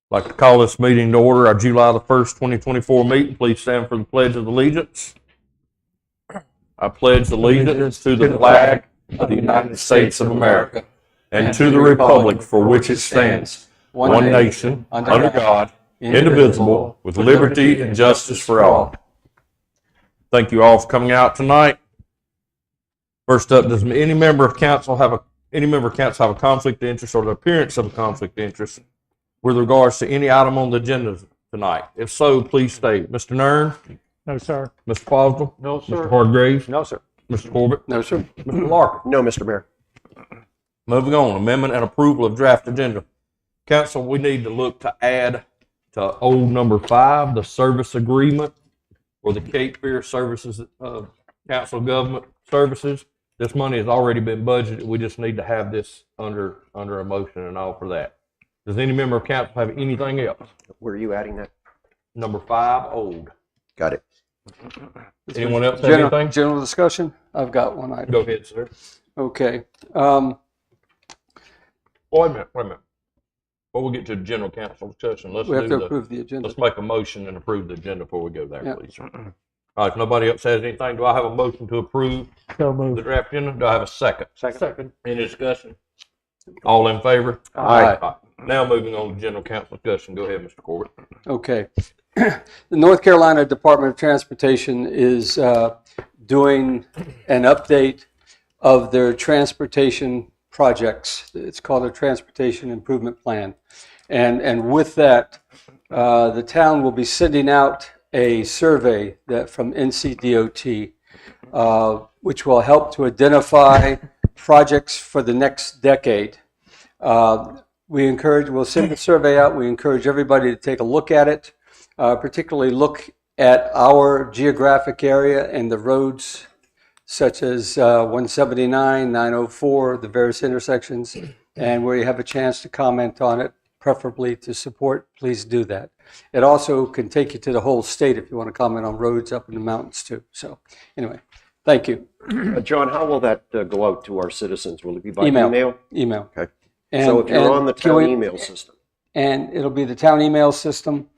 I'd like to call this meeting to order, our July the 1st, 2024 meeting. Please stand for the Pledge of Allegiance. I pledge allegiance to the flag of the United States of America and to the republic for which it stands, one nation, under God, indivisible, with liberty and justice for all. Thank you all for coming out tonight. First up, does any member of council have a conflict of interest or the appearance of a conflict of interest with regards to any item on the agenda tonight? If so, please state. Mr. Nern? No, sir. Mr. Fosdell? No, sir. Mr. Hargraves? No, sir. Mr. Corbett? No, sir. Mr. Larkin? No, Mr. Mayor. Moving on, amendment and approval of draft agenda. Council, we need to look to add to old number 5, the service agreement for the Cape Fear Services, Council of Government Services. This money has already been budgeted. We just need to have this under a motion and all for that. Does any member of council have anything else? Where are you adding that? Number 5, old. Got it. Anyone else have anything? General discussion? I've got one item. Go ahead, sir. Okay. Wait a minute. Before we get to the general council discussion, We have to approve the agenda. let's make a motion and approve the agenda before we go there, Yeah. please. All right, if nobody else has anything, do I have a motion to approve So the moved. draft agenda? Do I have a second? Second. Any discussion? All in favor? Aye. Aye. Now moving on to general council discussion. Go ahead, Mr. Corbett. Okay. The North Carolina Department of Transportation is doing an update of their transportation projects. It's called a Transportation Improvement Plan. And with that, the town will be sending out a survey from NCDOT, which will help to identify projects for the next decade. We'll send the survey out. We encourage everybody to take a look at it, particularly look at our geographic area and the roads such as 179, 904, the various intersections, and where you have a chance to comment on it, preferably to support, please do that. It also can take you to the whole state if you want to comment on roads up in the mountains too. So anyway, thank you. John, how will that go out to our citizens? Will it be by email? Email. Okay. So if you're on the town email system. And it'll be the town email system.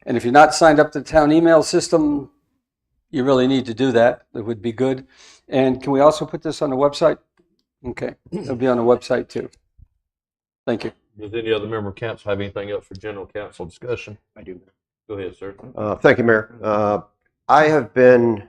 And if you're not signed up to the town email system, you really need to do that. It would be good. And can we also put this on the website? Okay, it'll be on the website too. Thank you. Does any other member of council have anything else for general council discussion? I do. Go ahead, sir. Thank you, Mayor. I have been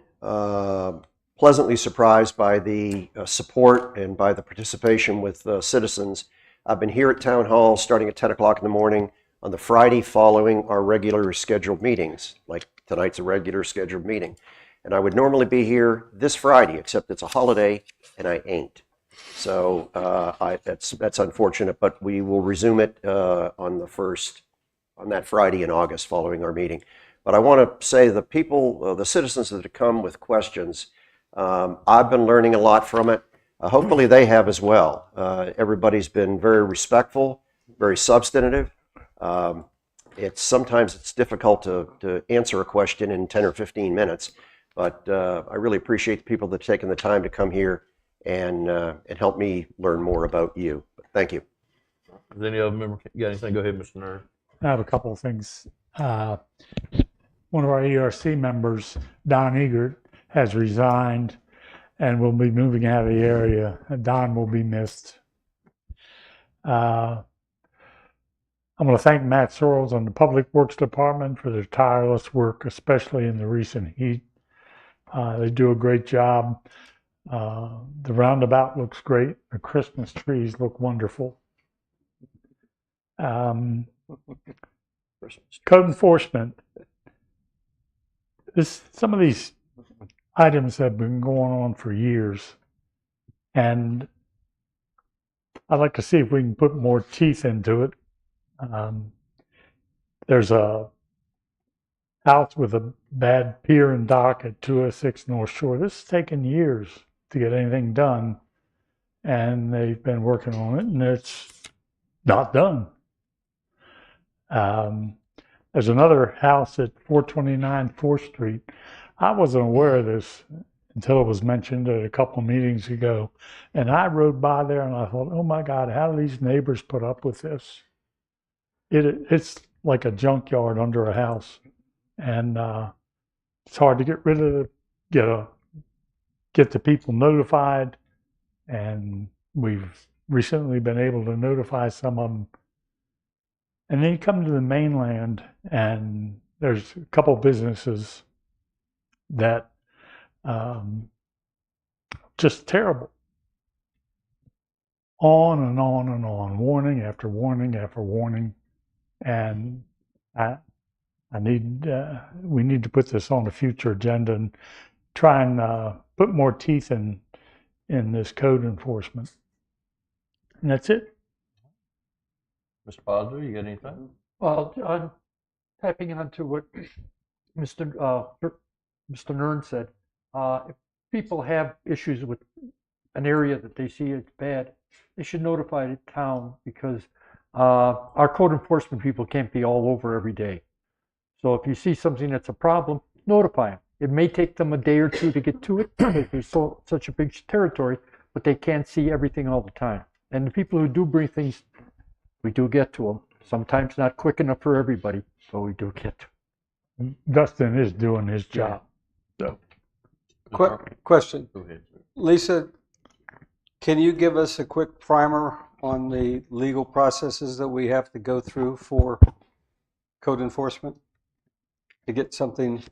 pleasantly surprised by the support and by the participation with citizens. I've been here at Town Hall starting at 10 o'clock in the morning on the Friday following our regular scheduled meetings, like tonight's a regular scheduled meeting. And I would normally be here this Friday, except it's a holiday and I ain't. So that's unfortunate, but we will resume it on that Friday in August following our meeting. But I want to say the people, the citizens that have come with questions, I've been learning a lot from it. Hopefully they have as well. Everybody's been very respectful, very substantive. Sometimes it's difficult to answer a question in 10 or 15 minutes, but I really appreciate the people that have taken the time to come here and help me learn more about you. Thank you. Does any other member got anything? Go ahead, Mr. Nerd. I have a couple of things. One of our ERC members, Don Egert, has resigned and will be moving out of the area. Don will be missed. I'm going to thank Matt Sorrells and the Public Works Department for their tireless work, especially in the recent heat. They do a great job. The roundabout looks great. The Christmas trees look wonderful. Code enforcement. Some of these items have been going on for years, and I'd like to see if we can put more teeth into it. There's a house with a bad pier and dock at 206 North Shore. This has taken years to get anything done, and they've been working on it, and it's not done. There's another house at 429 4th Street. I wasn't aware of this until it was mentioned at a couple of meetings ago. And I rode by there and I thought, oh my God, how do these neighbors put up with this? It's like a junkyard under a house. And it's hard to get rid of it, get the people notified. And we've recently been able to notify some of them. And then you come to the mainland, and there's a couple businesses that just terrible. On and on and on, warning after warning after warning, and we need to put this on a future agenda and try and put more teeth in this code enforcement. And that's it. Mr. Posner, you got anything? Well, I'm tapping onto what Mr. Nern said. If people have issues with an area that they see it's bad, they should notify the town, because our code enforcement people can't be all over every day. So if you see something that's a problem, notify them. It may take them a day or two to get to it because there's such a big territory, but they can't see everything all the time. And the people who do bring things, we do get to them. Sometimes not quick enough for everybody, but we do get to them. Dustin is doing his job. So. Question. Go ahead, sir. Lisa, can you give us a quick primer on the legal processes that we have to go through for code enforcement to get something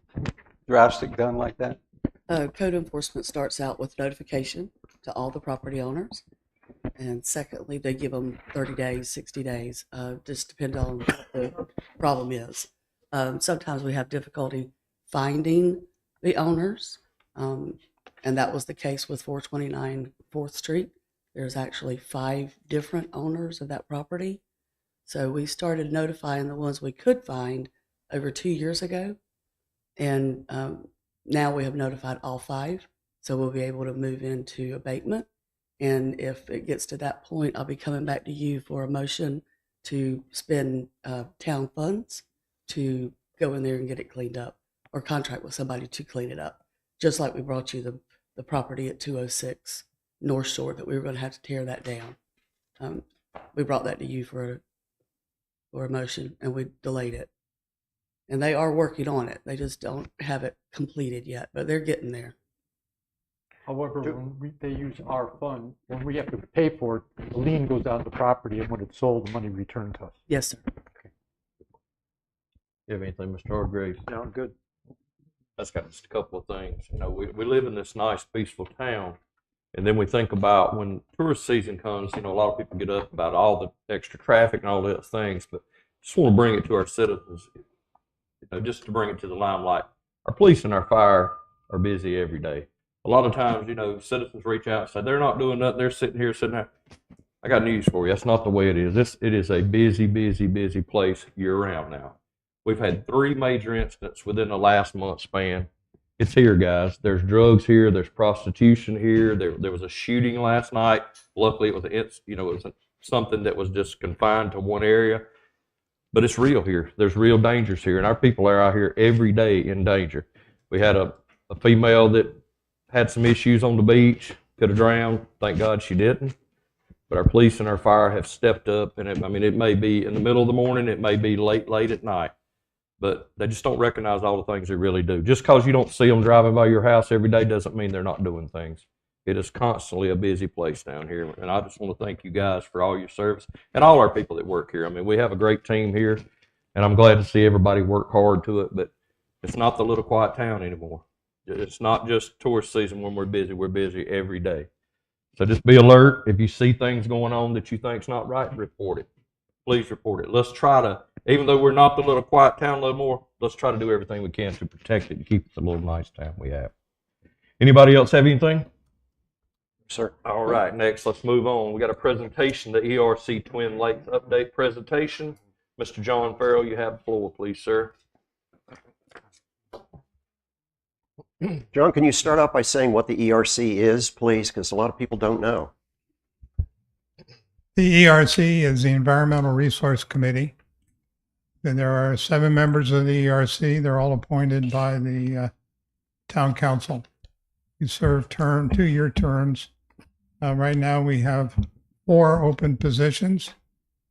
drastic done like that? Code enforcement starts out with notification to all the property owners. And secondly, they give them 30 days, 60 days, just depending on what the problem is. Sometimes we have difficulty finding the owners. And that was the case with 429 4th Street. There's actually 5 different owners of that property. So we started notifying the ones we could find over 2 years ago. And now we have notified all 5. So we'll be able to move into abatement. And if it gets to that point, I'll be coming back to you for a motion to spend town funds to go in there and get it cleaned up, or contract with somebody to clean it up. Just like we brought you the property at 206 North Shore that we were going to have to tear that down. We brought that to you for a motion, and we delayed it. And they are working on it. They just don't have it completed yet, but they're getting there. However, when they use our fund, when we have to pay for it, the lien goes on the property, and when it's sold, the money returned to us. Yes, sir. You have anything, Mr. Hargreaves? No, I'm good. That's got just a couple of things. You know, we live in this nice, peaceful town, and then we think about when tourist season comes, you know, a lot of people get up about all the extra traffic and all those things, but just want to bring it to our citizens, you know, just to bring it to the limelight. Our police and our fire are busy every day. A lot of times, you know, citizens reach out and say, they're not doing nothing, they're sitting here, sitting there. I got news for you. That's not the way it is. It is a busy, busy, busy place year-round now. We've had 3 major incidents within the last month span. It's here, guys. There's drugs here. There's prostitution here. There was a shooting last night. Luckily, it was something that was just confined to one area. But it's real here. There's real dangers here, and our people are out here every day in danger. We had a female that had some issues on the beach, could have drowned. Thank God she didn't. But our police and our fire have stepped up, and it may be in the middle of the morning, it may be late at night. But they just don't recognize all the things they really do. Just because you don't see them driving by your house every day doesn't mean they're not doing things. It is constantly a busy place down here. And I just want to thank you guys for all your service and all our people that work here. I mean, we have a great team here, and I'm glad to see everybody work hard to it. But it's not the little quiet town anymore. It's not just tourist season when we're busy every day. So just be alert. If you see things going on that you think's not right, report it. Please report it. Let's try to, even though we're not the little quiet town no more, let's try to do everything we can to protect it and keep it the little nice town we have. Anybody else have anything? Sir. All right, next, let's move on. We got a presentation, the ERC Twin Lakes update presentation. Mr. John Farrell, you have the floor, please, sir. John, can you start out by saying what the ERC is, please? Because a lot of people don't know. The ERC is the Environmental Resource Committee. And there are 7 members of the ERC. They're all appointed by the town council. You serve 2-year terms. Right now we have 4 open positions,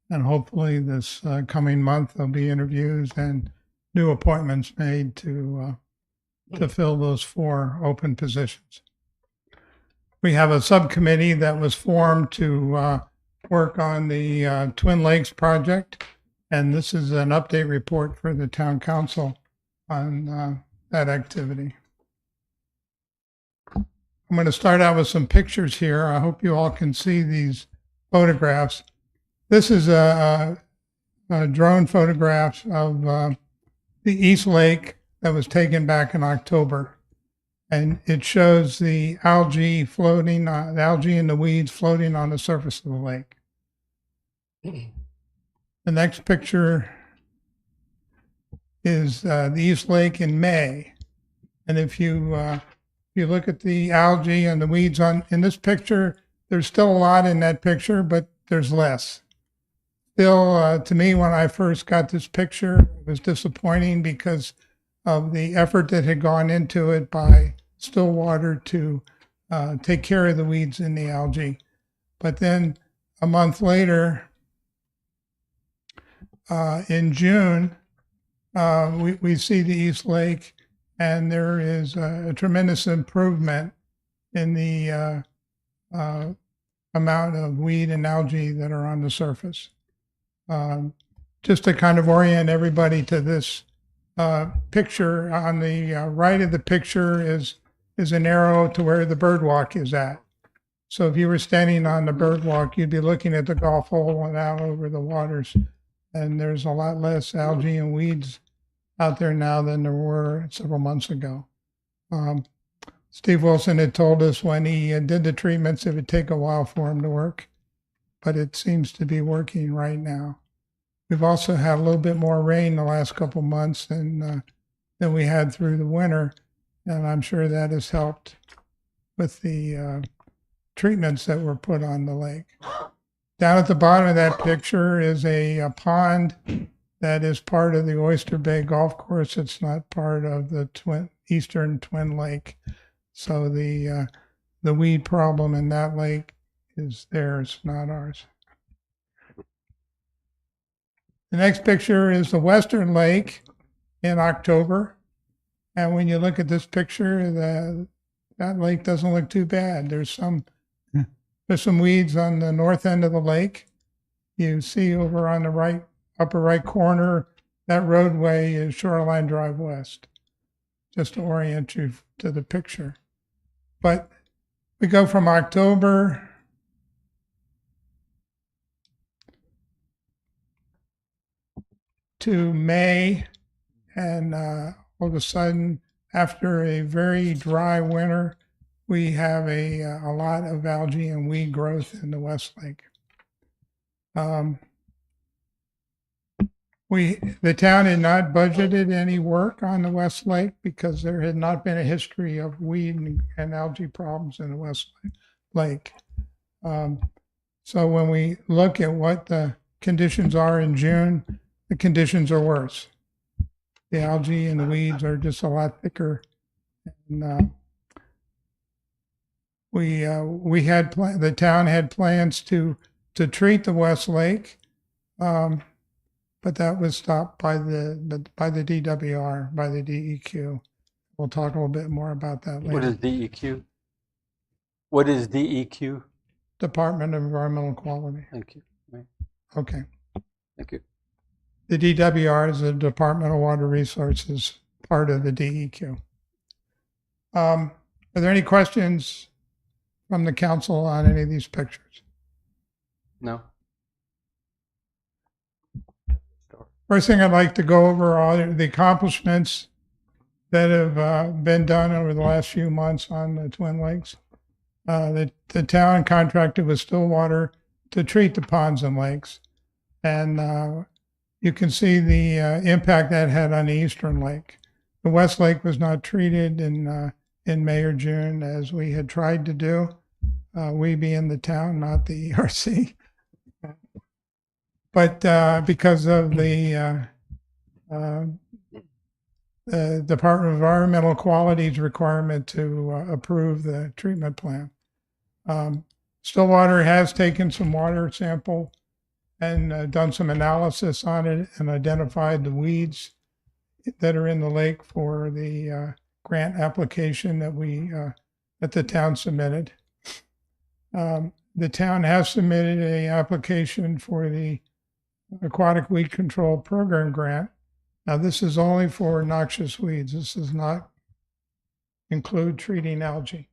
And hopefully this coming month, there'll be interviews and new appointments made to fill those 4 open positions. We have a subcommittee that was formed to work on the Twin Lakes project. And this is an update report for the town council on that activity. I'm going to start out with some pictures here. I hope you all can see these photographs. This is a drone photograph of the East Lake that was taken back in October. And it shows the algae floating, the algae and the weeds floating on the surface of the lake. The next picture is the East Lake in May. And if you look at the algae and the weeds in this picture, there's still a lot in that picture, but there's less. Still, to me, when I first got this picture, it was disappointing because of the effort that had gone into it by Stillwater to take care of the weeds and the algae. But then a month later, in June, we see the East Lake, and there is a tremendous improvement in the amount of weed and algae that are on the surface. Just to kind of orient everybody to this picture, on the right of the picture is an arrow to where the birdwalk is at. So if you were standing on the birdwalk, you'd be looking at the Gulf hole and out over the waters. And there's a lot less algae and weeds out there now than there were several months ago. Steve Wilson had told us when he did the treatments, it would take a while for them to work, but it seems to be working right now. We've also had a little bit more rain the last couple months than we had through the winter, and I'm sure that has helped with the treatments that were put on the lake. Down at the bottom of that picture is a pond that is part of the Oyster Bay Golf Course. It's not part of the Eastern Twin Lake. So the weed problem in that lake is theirs, not ours. The next picture is the Western Lake in October. And when you look at this picture, that lake doesn't look too bad. There's some weeds on the north end of the lake. You see over on the right, upper right corner, that roadway is Shoreline Drive West, just to orient you to the picture. But we go from October to May, and all of a sudden, after a very dry winter, we have a lot of algae and weed growth in the West Lake. The town had not budgeted any work on the West Lake because there had not been a history of weed and algae problems in the West Lake. So when we look at what the conditions are in June, the conditions are worse. The algae and the weeds are just a lot thicker. And the town had plans to treat the West Lake, but that was stopped by the DWR, by the DEQ. We'll talk a little bit more about that later. What is DEQ? What is DEQ? Department of Environmental Quality. Thank you. Right. Okay. Thank you. The DWR is the Department of Water Resources, part of the DEQ. Are there any questions from the council on any of these pictures? No. First thing I'd like to go over are the accomplishments that have been done over the last few months on the Twin Lakes. The town contracted with Stillwater to treat the ponds and lakes. And you can see the impact that had on the Eastern Lake. The West Lake was not treated in May or June as we had tried to do. We being the town, not the ERC. But because of the Department of Environmental Quality's requirement to approve the treatment plan. Stillwater has taken some water sample and done some analysis on it and identified the weeds that are in the lake for the grant application that the town submitted. The town has submitted a application for the Aquatic Weed Control Program grant. Now, this is only for noxious weeds. This does not include treating algae.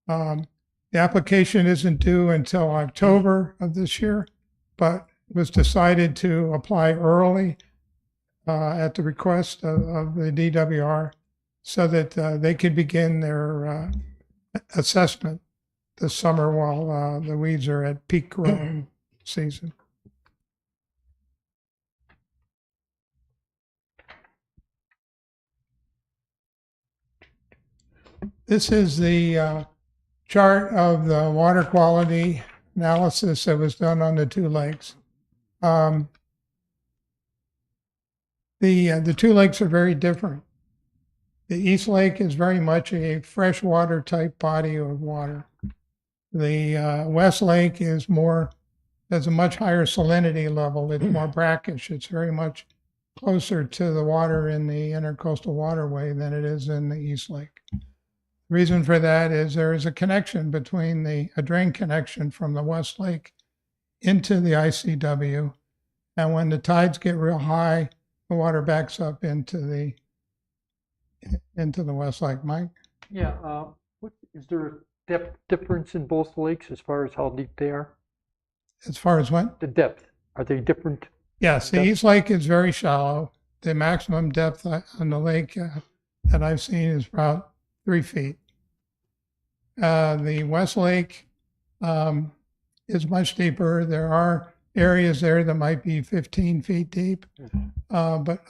The application isn't due until October of this year, but it was decided to apply early at the request of the DWR so that they could begin their assessment this summer while the weeds are at peak growing season. This is the chart of the water quality analysis that was done on the two lakes. The two lakes are very different. The East Lake is very much a freshwater type body of water. The West Lake has a much higher salinity level. It's more brackish. It's very much closer to the water in the intercoastal waterway than it is in the East Lake. The reason for that is there is a connection between a drain connection from the West Lake into the ICW. And when the tides get real high, the water backs up into the West Lake. Mike? Yeah, is there a depth difference in both lakes as far as how deep they are? As far as what? The depth, are they different? Yes, the East Lake is very shallow. The maximum depth on the lake that I've seen is about 3 feet. The West Lake is much deeper. There are areas there that might be 15 feet deep, but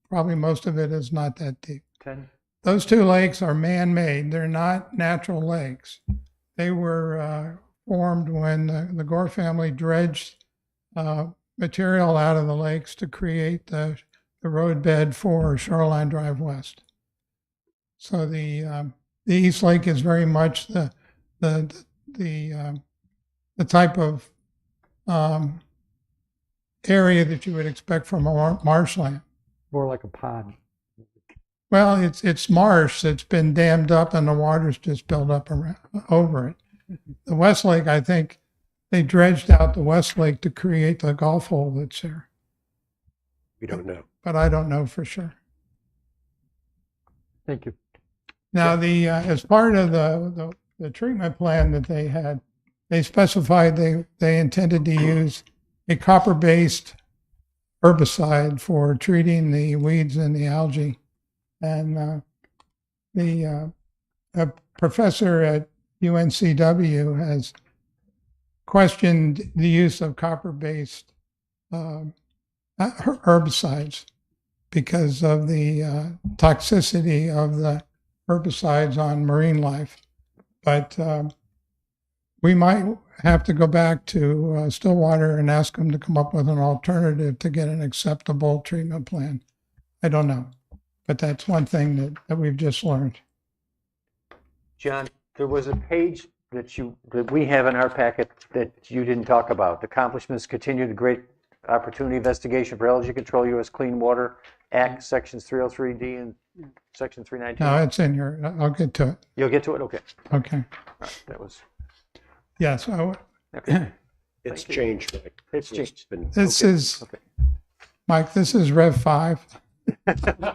probably most of it is not that deep. 10? Those two lakes are man-made. They're not natural lakes. They were formed when the Gore family dredged material out of the lakes to create the roadbed for Shoreline Drive West. So the East Lake is very much the type of area that you would expect from a marshland. More like a pond. Well, it's marsh that's been dammed up and the water's just built up over it. The West Lake, I think they dredged out the West Lake to create the golf hole that's there. We don't know. But I don't know for sure. Thank you. Now, as part of the treatment plan that they had, they specified they intended to use a copper-based herbicide for treating the weeds and the algae. And a professor at UNCW has questioned the use of copper-based herbicides because of the toxicity of the herbicides on marine life. But we might have to go back to Stillwater and ask them to come up with an alternative to get an acceptable treatment plan. I don't know. But that's one thing that we've just learned. John, there was a page that we have in our packet that you didn't talk about. Accomplishments continue the great opportunity investigation for algae control, U.S. Clean Water Act, sections 303D and section 319. No, it's in here. I'll get to it. You'll get to it? Okay. Okay. All right. That was, Yeah, so okay. It's Thank you. changed, Mike. It's changed. this Okay. is, Okay. Mike, this is Rev 5. I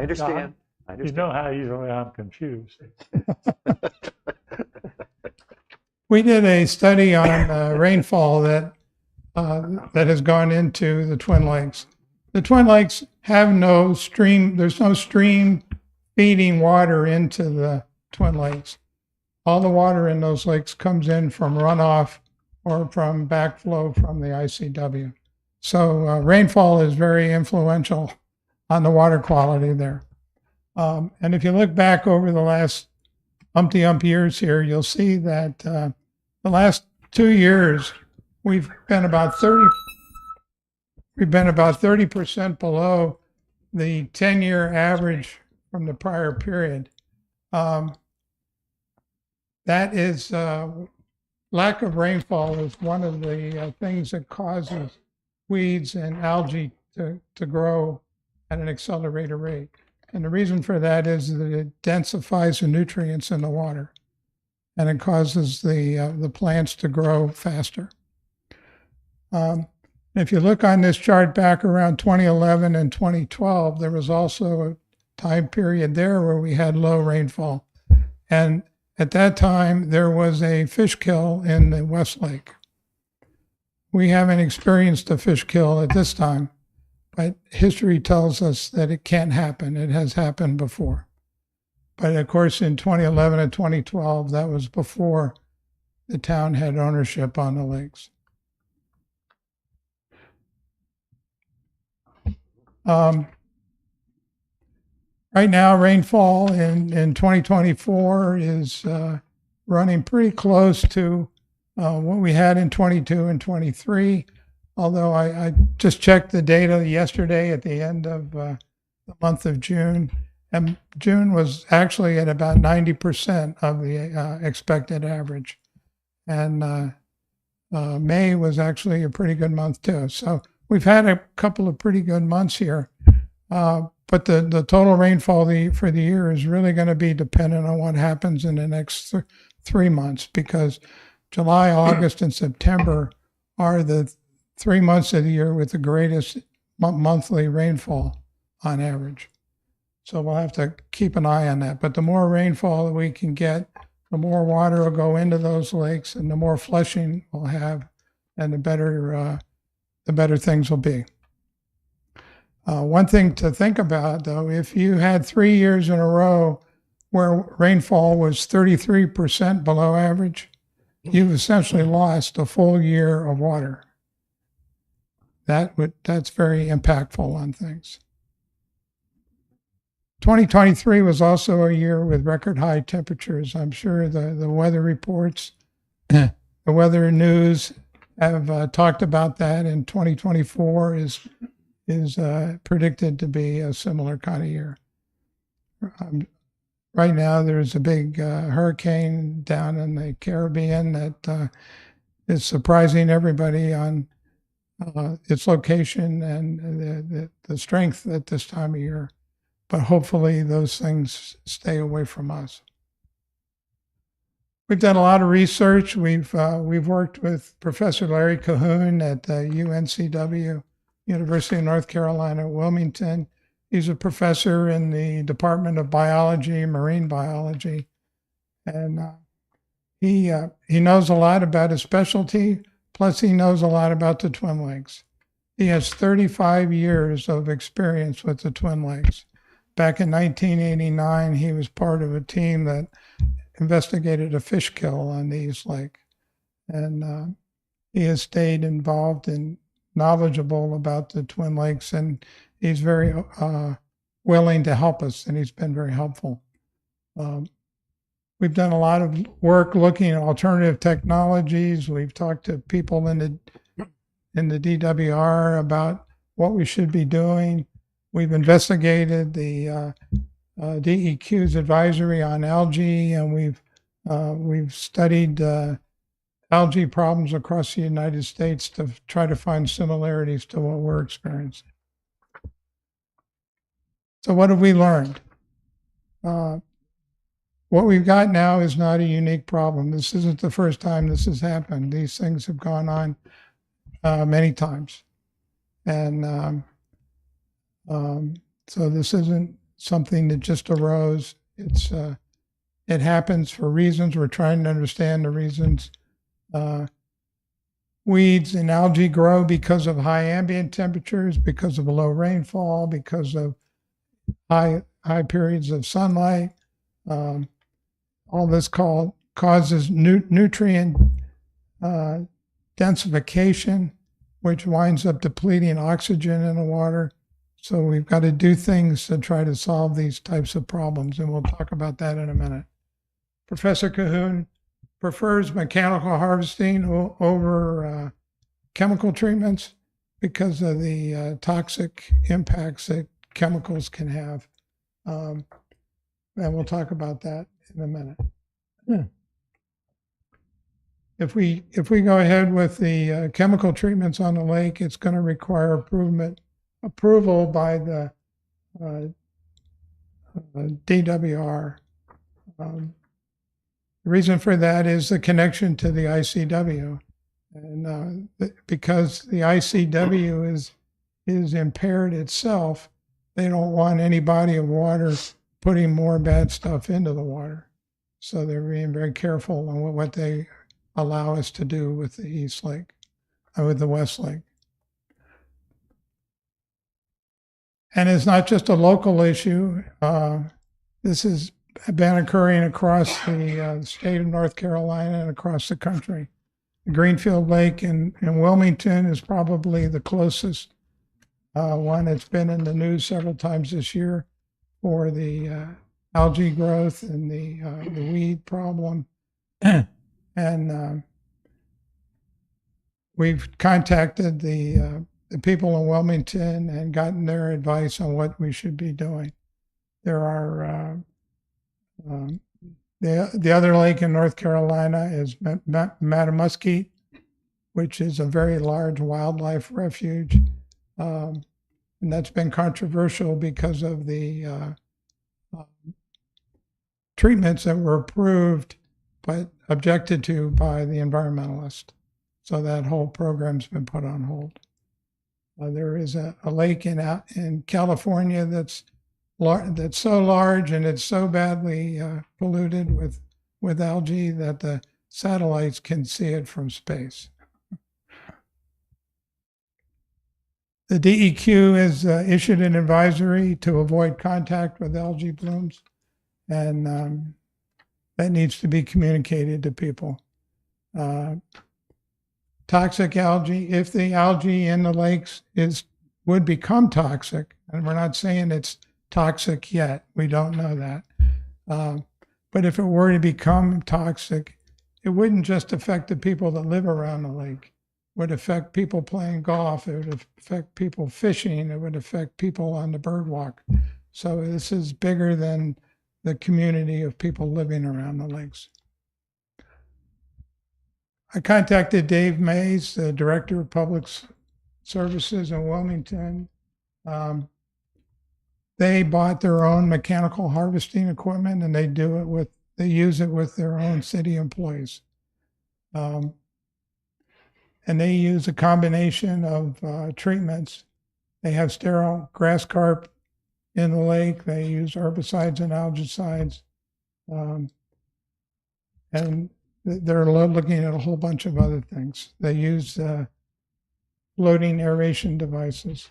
understand. I You understand. know how usually I'm confused. We did a study on rainfall that has gone into the Twin Lakes. The Twin Lakes have no stream. There's no stream feeding water into the Twin Lakes. All the water in those lakes comes in from runoff or from backflow from the ICW. So rainfall is very influential on the water quality there. And if you look back over the last umpty-ump years here, you'll see that the last 2 years, we've been about 30% below the 10-year average from the prior period. That is lack of rainfall is one of the things that causes weeds and algae to grow at an accelerated rate. And the reason for that is that it densifies the nutrients in the water, and it causes the plants to grow faster. If you look on this chart back around 2011 and 2012, there was also a time period there where we had low rainfall. And at that time, there was a fish kill in the West Lake. We haven't experienced a fish kill at this time, but history tells us that it can happen. It has happened before. But of course, in 2011 and 2012, that was before the town had ownership on the lakes. Right now, rainfall in 2024 is running pretty close to what we had in 22 and 23, although I just checked the data yesterday at the end of the month of June, and June was actually at about 90% of the expected average. And May was actually a pretty good month too. So we've had a couple of pretty good months here. But the total rainfall for the year is really going to be dependent on what happens in the next 3 months, because July, August, and September are the 3 months of the year with the greatest monthly rainfall on average. So we'll have to keep an eye on that. But the more rainfall that we can get, the more water will go into those lakes, and the more flushing we'll have, and the better things will be. One thing to think about, though, if you had 3 years in a row where rainfall was 33% below average, you've essentially lost a full year of water. That's very impactful on things. 2023 was also a year with record high temperatures. I'm sure the weather reports, the weather news have talked about that, and 2024 is predicted to be a similar kind of year. Right now, there's a big hurricane down in the Caribbean that is surprising everybody on its location and the strength at this time of year. But hopefully those things stay away from us. We've done a lot of research. We've worked with Professor Larry Cahoon at UNCW, University of North Carolina, Wilmington. He's a professor in the Department of Biology, Marine Biology, and he knows a lot about his specialty. Plus, he knows a lot about the Twin Lakes. He has 35 years of experience with the Twin Lakes. Back in 1989, he was part of a team that investigated a fish kill on the East Lake, and he has stayed involved and knowledgeable about the Twin Lakes, and he's very willing to help us, and he's been very helpful. We've done a lot of work looking at alternative technologies. We've talked to people in the DWR about what we should be doing. We've investigated the DEQ's advisory on algae, and we've studied algae problems across the United States to try to find similarities to what we're experiencing. So what have we learned? What we've got now is not a unique problem. This isn't the first time this has happened. These things have gone on many times. And so this isn't something that just arose. It happens for reasons. We're trying to understand the reasons. Weeds and algae grow because of high ambient temperatures, because of low rainfall, because of high periods of sunlight. All this causes nutrient densification, which winds up depleting oxygen in the water. So we've got to do things to try to solve these types of problems, and we'll talk about that in a minute. Professor Cahoon prefers mechanical harvesting over chemical treatments because of the toxic impacts that chemicals can have. And we'll talk about that in a minute. if we go ahead with the chemical treatments on the lake, it's going to require approval by the DWR. The reason for that is the connection to the ICW. And because the ICW is impaired itself, they don't want any body of water putting more bad stuff into the water. So they're being very careful on what they allow us to do with the East Lake, with the West Lake. And it's not just a local issue. This has been occurring across the state of North Carolina and across the country. The Greenfield Lake in Wilmington is probably the closest one. It's been in the news several times this year for the algae growth and the weed problem. And we've contacted the people in Wilmington and gotten their advice on what we should be doing. There are the other lake in North Carolina is Matamuskeet, which is a very large wildlife refuge. And that's been controversial because of the treatments that were approved but objected to by the environmentalist. So that whole program's been put on hold. There is a lake in California that's so large and it's so badly polluted with algae that the satellites can see it from space. The DEQ has issued an advisory to avoid contact with algae blooms, and that needs to be communicated to people. Toxic algae, if the algae in the lakes would become toxic, and we're not saying it's toxic yet, we don't know that. But if it were to become toxic, it wouldn't just affect the people that live around the lake. It would affect people playing golf. It would affect people fishing. It would affect people on the birdwalk. So this is bigger than the community of people living around the lakes. I contacted Dave Mays, the Director of Public Services in Wilmington. They bought their own mechanical harvesting equipment and they use it with their own city employees. And they use a combination of treatments. They have sterile grass carp in the lake. They use herbicides and algicides. And they're looking at a whole bunch of other things. They use floating aeration devices.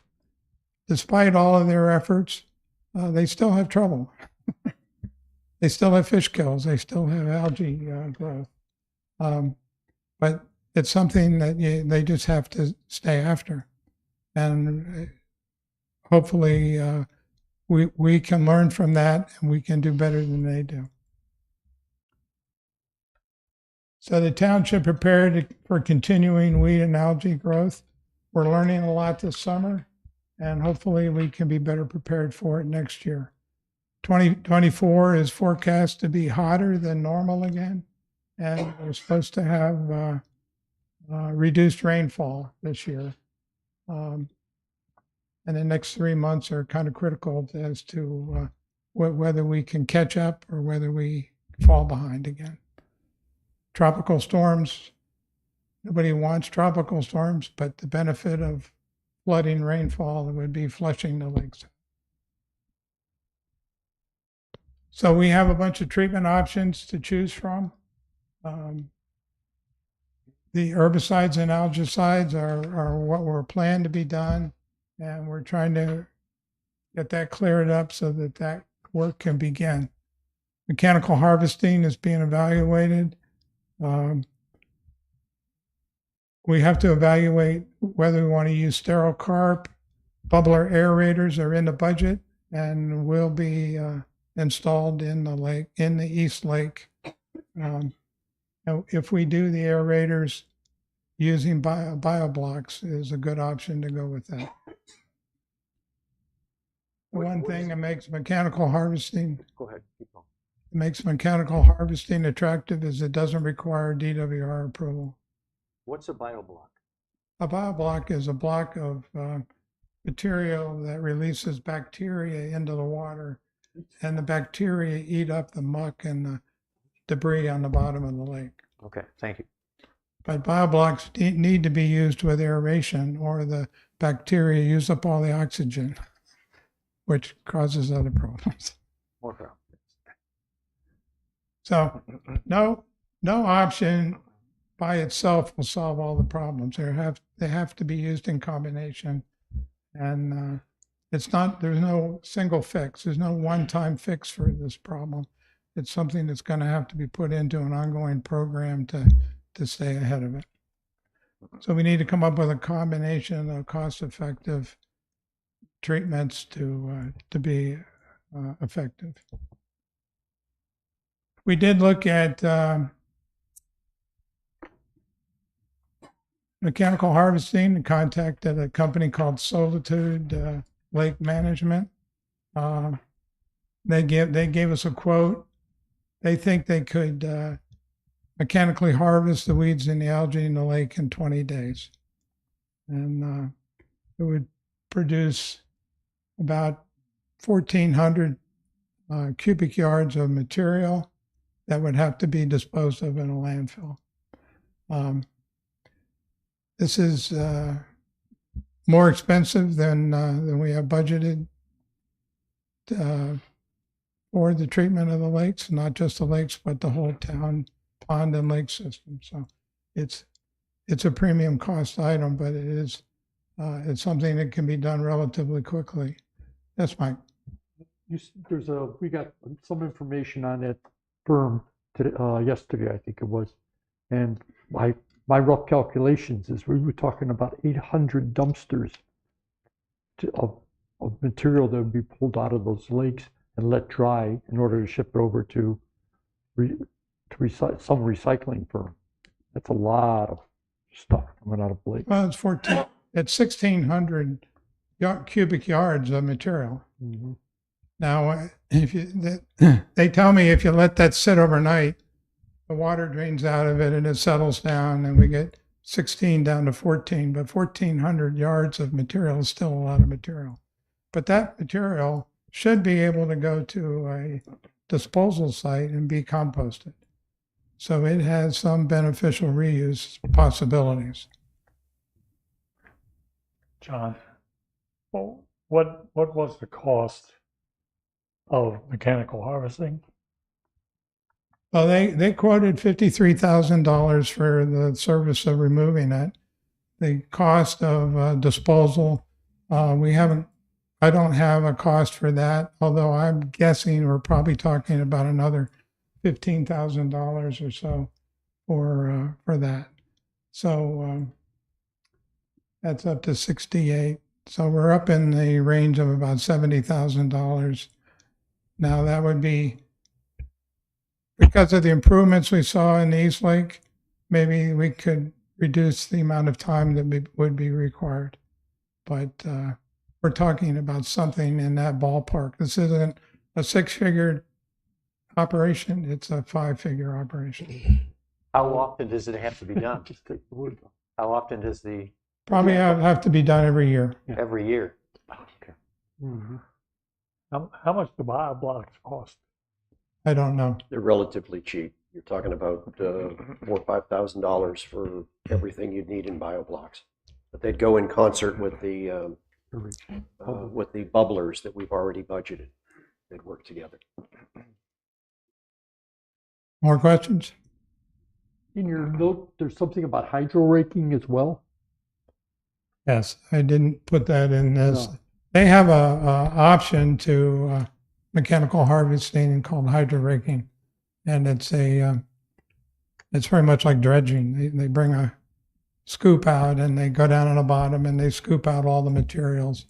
Despite all of their efforts, they still have trouble. They still have fish kills. They still have algae growth. But it's something that they just have to stay after. And hopefully we can learn from that and we can do better than they do. So the township prepared for continuing weed and algae growth. We're learning a lot this summer, and hopefully we can be better prepared for it next year. 2024 is forecast to be hotter than normal again, and we're supposed to have reduced rainfall this year. And the next 3 months are kind of critical as to whether we can catch up or whether we fall behind again. Tropical storms, nobody wants tropical storms, but the benefit of flooding rainfall would be flushing the lakes. So we have a bunch of treatment options to choose from. The herbicides and algicides are what were planned to be done, and we're trying to get that cleared up so that work can begin. Mechanical harvesting is being evaluated. We have to evaluate whether we want to use sterile carp. Bubbler aerators are in the budget and will be installed in the lake, in the East Lake. If we do the aerators, using bioblocks is a good option to go with that. The one thing that makes mechanical harvesting Go ahead, keep going. makes mechanical harvesting attractive is it doesn't require DWR approval. What's a bioblock? A bioblock is a block of material that releases bacteria into the water, and the bacteria eat up the muck and the debris on the bottom of the lake. Okay, thank you. But bioblocks need to be used with aeration, or the bacteria use up all the oxygen, which causes other problems. More problems. So no option by itself will solve all the problems. They have to be used in combination, and there's no single fix. There's no one-time fix for this problem. It's something that's going to have to be put into an ongoing program to stay ahead of it. So we need to come up with a combination of cost-effective treatments to be effective. We did look at mechanical harvesting and contacted a company called Solitude Lake Management. They gave us a quote. They think they could mechanically harvest the weeds and the algae in the lake in 20 days. And it would produce about 1,400 cubic yards of material that would have to be disposed of in a landfill. This is more expensive than we have budgeted for the treatment of the lakes, not just the lakes, but the whole town pond and lake system. So it's a premium cost item, but it's something that can be done relatively quickly. Yes, Mike. We got some information on that firm today, yesterday, I think it was, and my rough calculations is we were talking about 800 dumpsters of material that would be pulled out of those lakes and let dry in order to ship it over to some recycling firm. That's a lot of stuff coming out of the lake. Well, it's 1,600 cubic yards of material. Mm-hmm. Now, they tell me if you let that sit overnight, the water drains out of it and it settles down, and we get 16 down to 14. But 1,400 yards of material is still a lot of material. But that material should be able to go to a disposal site and be composted. So it has some beneficial reuse possibilities. John, well, what was the cost of mechanical harvesting? Well, they quoted $53,000 for the service of removing it. The cost of disposal, I don't have a cost for that, although I'm guessing we're probably talking about another $15,000 or so for that. So that's up to 68. So we're up in the range of about $70,000. Now that would be, because of the improvements we saw in the East Lake, maybe we could reduce the amount of time that would be required. But we're talking about something in that ballpark. This isn't a 6-figure operation, it's a 5-figure operation. How often does it have to be done? Just take the word. How often does the, Probably have to be done every year. every year? Okay. Mm-hmm. How much do bioblocks cost? I don't know. They're relatively cheap. You're talking about $4,000 or $5,000 for everything you'd need in bioblocks. But they'd go in concert with the bubblers that we've already budgeted. They'd work together. More questions? In your note, there's something about hydro raking as well. Yes, I didn't put that in this. No. They have a option to mechanical harvesting called hydro raking, and it's very much like dredging. They bring a scoop out and they go down on the bottom and they scoop out all the materials.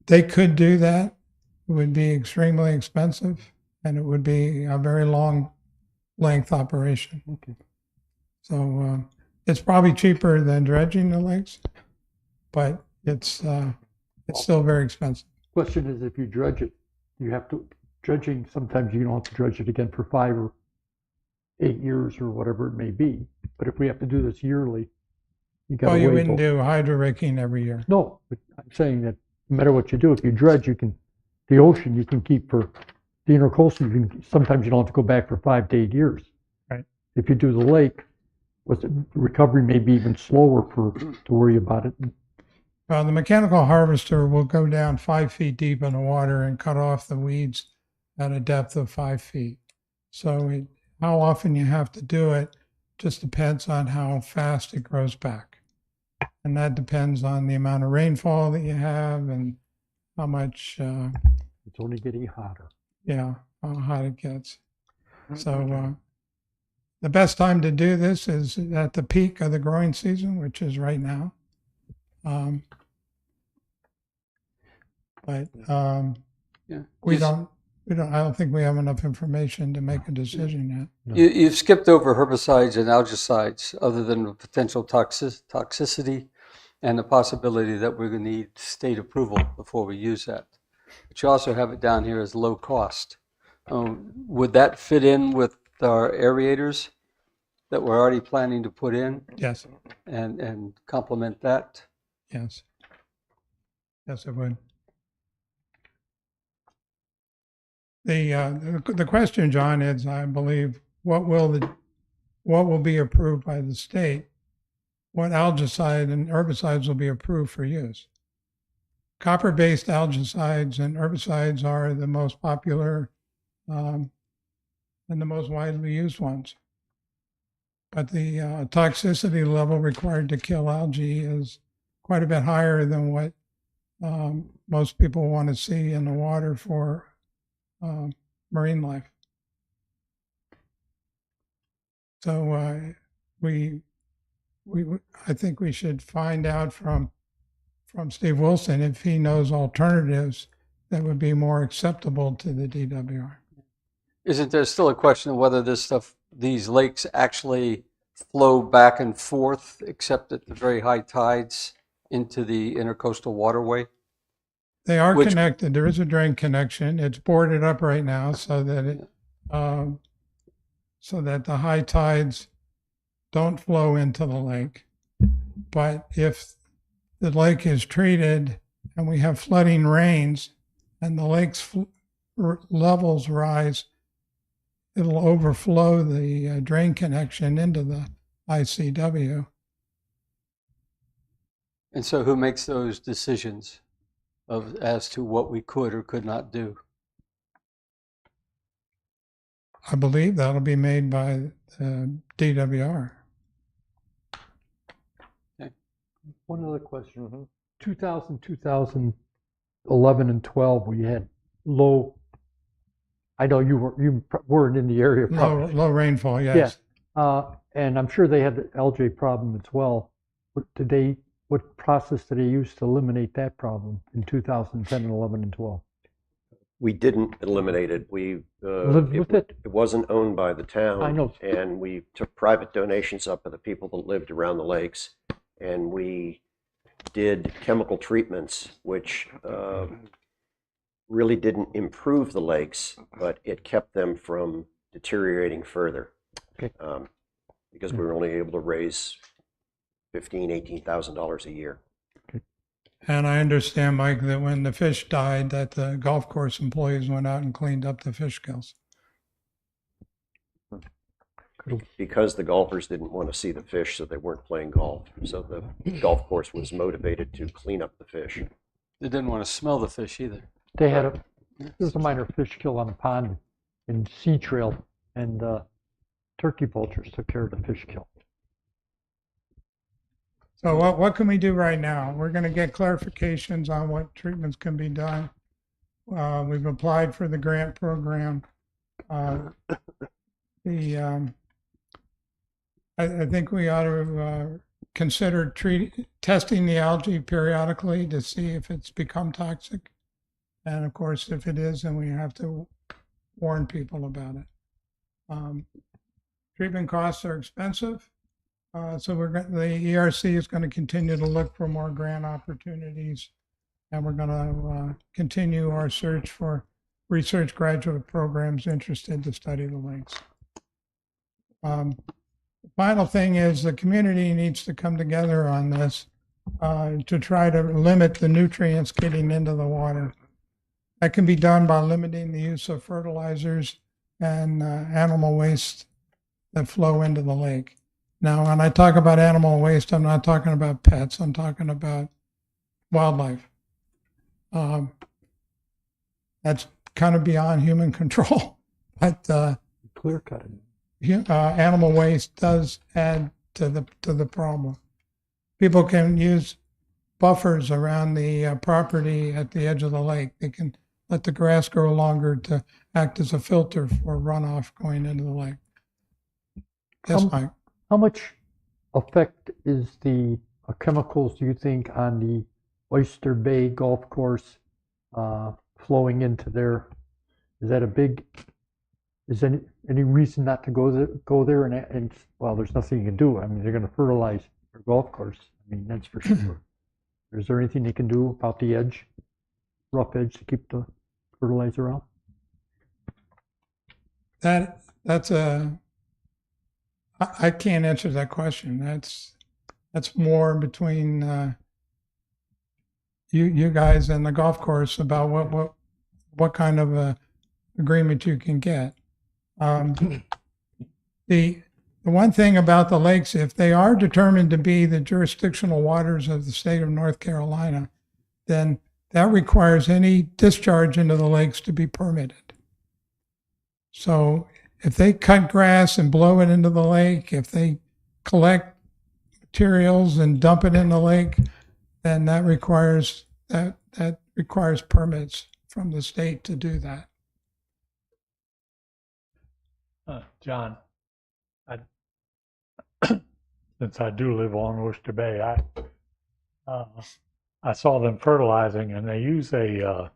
They could do that. It would be extremely expensive, and it would be a very long length operation. Okay. So it's probably cheaper than dredging the lakes, but it's still very expensive. Question is, if you dredge it, you have to, dredging, sometimes you don't have to dredge it again for 5 or 8 years or whatever it may be. But if we have to do this yearly, you gotta Well, you wait. wouldn't do hydro raking every year. No, but I'm saying that no matter what you do, if you dredge, you can, the ocean you can keep for, the intercoastal, you can, sometimes you don't have to go back for 5 to 8 years. Right. If you do the lake, recovery may be even slower to worry about it. Well, the mechanical harvester will go down 5 feet deep in the water and cut off the weeds at a depth of 5 feet. So how often you have to do it just depends on how fast it grows back. And that depends on the amount of rainfall that you have and how much, It's only getting hotter. how hot it gets. So the best time to do this is at the peak of the growing season, which is right now. But Yeah. I don't think we have enough information to make a decision yet. You've skipped over herbicides and algicides, other than the potential toxicity and the possibility that we're going to need state approval before we use that. But you also have it down here as low cost. Would that fit in with our aerators that we're already planning to put in Yes, and complement that? yes. Yes, it would. The question, John, is, I believe, what will be approved by the state? What algicide and herbicides will be approved for use? Copper-based algicides and herbicides are the most popular and the most widely used ones. But the toxicity level required to kill algae is quite a bit higher than what most people want to see in the water for marine life. So I think we should find out from Steve Wilson if he knows alternatives that would be more acceptable to the DWR. Isn't there still a question of whether these lakes actually flow back and forth, except at the very high tides, into the intercoastal waterway? They are connected. There is a drain connection. It's boarded up right now so that the high tides don't flow into the lake. But if the lake is treated and we have flooding rains and the lake's levels rise, it'll overflow the drain connection into the ICW. And so who makes those decisions as to what we could or could not do? I believe that'll be made by DWR. One other question. 2011, and 12, we had low. I know you weren't in the area. Low rainfall, yes. Yeah. And I'm sure they had the algae problem as well. What process did they use to eliminate that problem in 2010 and 11 and 12? We didn't eliminate it. We Lived with it? It wasn't owned by the town. I know. And we took private donations up of the people that lived around the lakes, and we did chemical treatments, which really didn't improve the lakes, but it kept them from deteriorating further. Okay. Because we were only able to raise $18,000 a year. And I understand, Mike, that when the fish died, that the golf course employees went out and cleaned up the fish kills. Because the golfers didn't want to see the fish, so they weren't playing golf. So the golf course was motivated to clean up the fish. They didn't want to smell the fish either. They had there's a minor fish kill on a pond in Sea Trail, and turkey vultures took care of the fish kill. So what can we do right now? We're going to get clarifications on what treatments can be done. We've applied for the grant program. I think we ought to consider testing the algae periodically to see if it's become toxic. And of course, if it is, then we have to warn people about it. Treatment costs are expensive. So the ERC is going to continue to look for more grant opportunities, and we're going to continue our search for research graduate programs interested to study the lakes. The final thing is the community needs to come together on this to try to limit the nutrients getting into the water. That can be done by limiting the use of fertilizers and animal waste that flow into the lake. Now, when I talk about animal waste, I'm not talking about pets. I'm talking about wildlife. That's kind of beyond human control, but Clear cutting. animal waste does add to the problem. People can use buffers around the property at the edge of the lake. They can let the grass grow longer to act as a filter for runoff going into the lake. Yes, Mike. How much effect is the chemicals, do you think, on the Oyster Bay Golf Course flowing into there? Is that a big, is any reason not to go there and well, there's nothing you can do. I mean, they're going to fertilize your golf course. I mean, that's for sure. Is there anything you can do about the edge, rough edge, to keep the fertilizer out? That's I can't answer that question. That's more between you guys and the golf course about what kind of agreement you can get. The one thing about the lakes, if they are determined to be the jurisdictional waters of the state of North Carolina, then that requires any discharge into the lakes to be permitted. So if they cut grass and blow it into the lake, if they collect materials and dump it in the lake, then that requires permits from the state to do that. John, since I do live on Oyster Bay, I saw them fertilizing, and they use a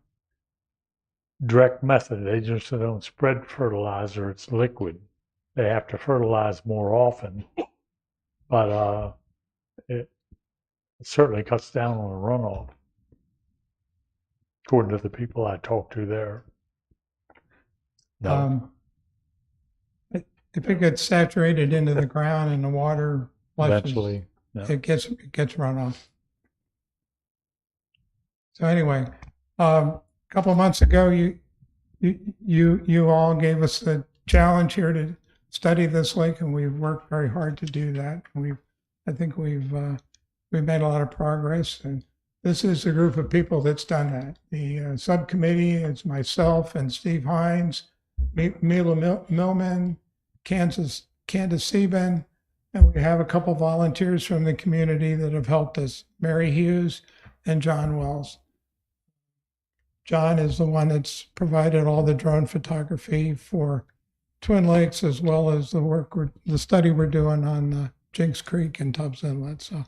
direct method. They just don't spread fertilizer; it's liquid. They have to fertilize more often, but it certainly cuts down on the runoff, according to the people I talked to there. No. If it gets saturated into the ground and the water flushes, Eventually, yeah. it gets runoff. So anyway, a couple of months ago, you all gave us the challenge here to study this lake, and we've worked very hard to do that. I think we've made a lot of progress, and this is the group of people that's done that. The subcommittee is myself and Steve Hines, Mila Millman, Candace Sieben, and we have a couple volunteers from the community that have helped us, Mary Hughes and John Wells. John is the one that's provided all the drone photography for Twin Lakes, as well as the study we're doing on Jinks Creek and Tubbs Inlet. So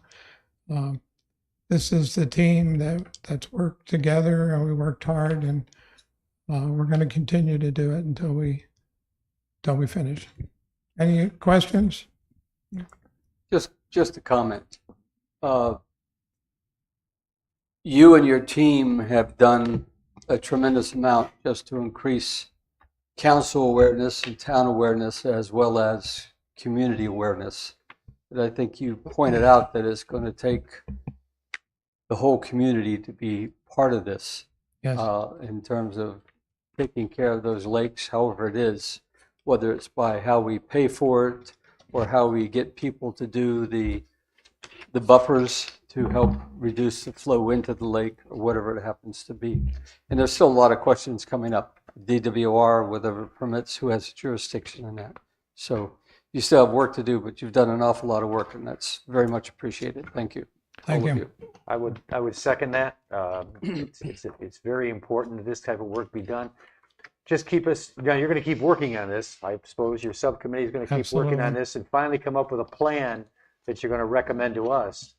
this is the team that's worked together, and we worked hard, and we're going to continue to do it until we finish. Any questions? Just a comment. You and your team have done a tremendous amount just to increase council awareness and town awareness, as well as community awareness. But I think you pointed out that it's going to take the whole community to be part of this. Yes. In terms of taking care of those lakes, however it is, whether it's by how we pay for it or how we get people to do the buffers to help reduce the flow into the lake, or whatever it happens to be. And there's still a lot of questions coming up. DWR, whatever permits, who has jurisdiction in that. So you still have work to do, but you've done an awful lot of work, and that's very much appreciated. Thank you. Thank All of you. I would second that. It's very important that this type of work be done. Just keep us, you're going to keep working on this. I suppose your subcommittee is going to keep working on Absolutely. this and finally come up with a plan that you're going to recommend to us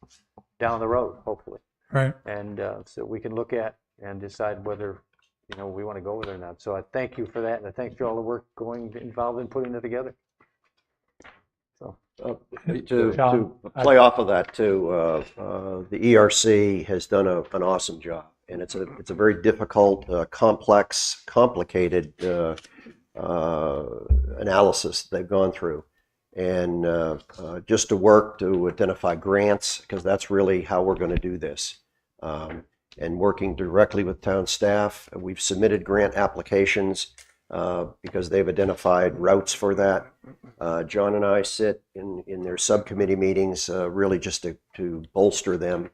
down the road, hopefully. Right. And so we can look at and decide whether, we want to go with it or not. So I thank you for that, and I thank you for all the work involved in putting it together. So To play off of that too, the ERC has done an awesome job and it's a very difficult, complex, complicated analysis they've gone through. And just to work to identify grants, because that's really how we're going to do this. And working directly with town staff, we've submitted grant applications because they've identified routes for that. John and I sit in their subcommittee meetings really just to bolster them,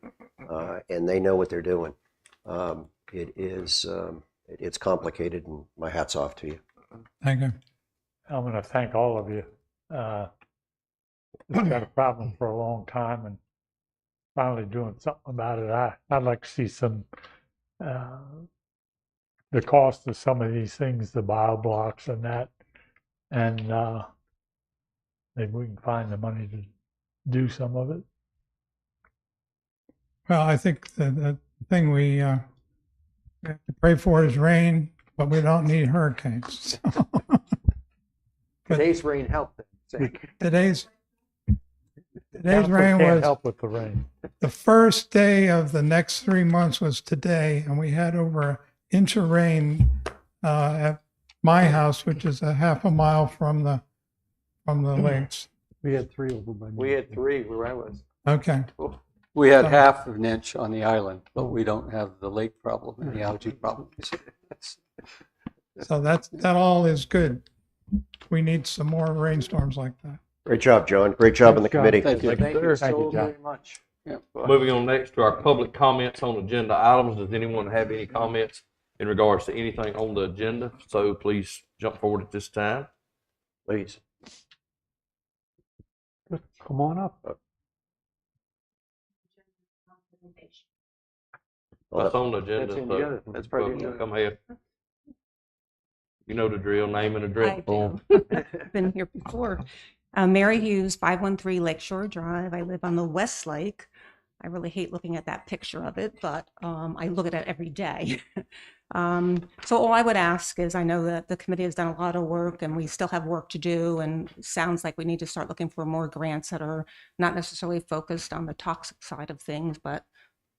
and they know what they're doing. It's complicated, and my hat's off to you. Thank you. I'm going to thank all of you. It's been a problem for a long time, and finally doing something about it. I'd like to see some, the cost of some of these things, the bio blocks and that, and maybe we can find the money to do some of it. Well, I think the thing we have to pray for is rain, but we don't need hurricanes. Today's rain helped. Today's Council rain can't was, help with the rain. the first day of the next 3 months was today, and we had over an inch of rain at my house, which is a half a mile from the lakes. We had 3 over by We had 3 where I was. Okay. We had half of an inch on the island, but we don't have the lake problem and the algae problem. So that all is good. We need some more rainstorms like that. Great job, John. Great job in the committee. Thank you. Thank you Thank you, so John. very much. Moving on next to our public comments on agenda items. Does anyone have any comments in regards to anything on the agenda? So please jump forward at this time. Please. Come on up. That's on the agenda. That's in the other- that's part of the agenda. Come ahead. You know the drill, name and address I for 'em. do. Been here before. Mary Hughes, 513 Lakeshore Drive. I live on the West Lake. I really hate looking at that picture of it, but I look at it every day. So all I would ask is, I know that the committee has done a lot of work and we still have work to do, and it sounds like we need to start looking for more grants that are not necessarily focused on the toxic side of things, but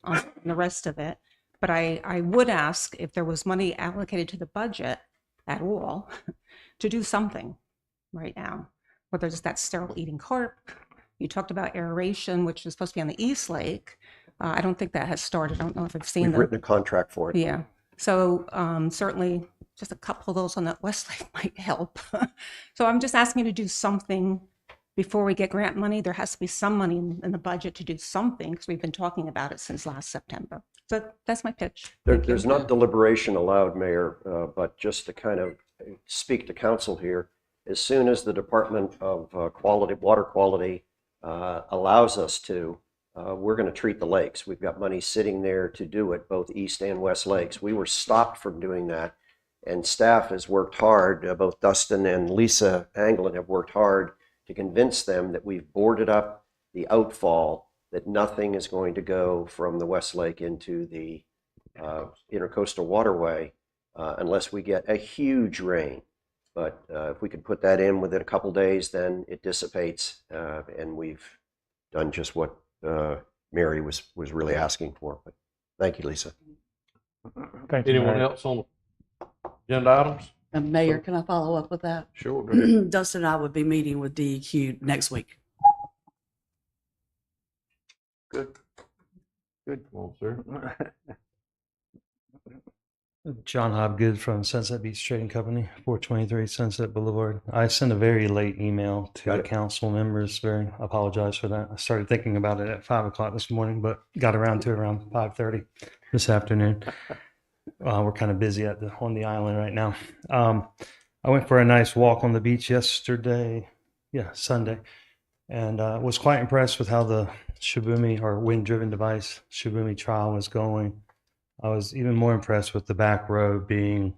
on the rest of it. But I would ask if there was money allocated to the budget at all to do something right now, whether it's that sterile eating carp. You talked about aeration, which is supposed to be on the East Lake. I don't think that has started. I don't know if I've seen We've them. written a contract for it. Yeah. So certainly just a couple of those on that West Lake might help. So I'm just asking you to do something before we get grant money. There has to be some money in the budget to do something, because we've been talking about it since last September. So that's my pitch. Thank you. There's not deliberation allowed, Mayor, but just to kind of speak to council here, as soon as the Department of Water Quality allows us to, we're going to treat the lakes. We've got money sitting there to do it, both East and West Lakes. We were stopped from doing that, and staff has worked hard. Both Dustin and Lisa Anglin have worked hard to convince them that we've boarded up the outfall, that nothing is going to go from the West Lake into the intercoastal waterway unless we get a huge rain. But if we could put that in within a couple days, then it dissipates, and we've done just what Mary was really asking for. But thank you, Lisa. Thank you, Anyone Mary. else on agenda items? Mayor, can I follow up with that? Sure. Go ahead. Dustin and I would be meeting with DEQ next week. Good. Good. Come on, sir. John Hobgood from Sunset Beach Trading Company, 423 Sunset Boulevard. I sent a very late email to Got the it. council members. I apologize for that. I started thinking about it at 5 o'clock this morning, but got around to it around 5:30 this afternoon. We're kind of busy on the island right now. I went for a nice walk on the beach yesterday, Sunday, and was quite impressed with how the Shibumi, or wind-driven device Shibumi trial was going. I was even more impressed with the back row being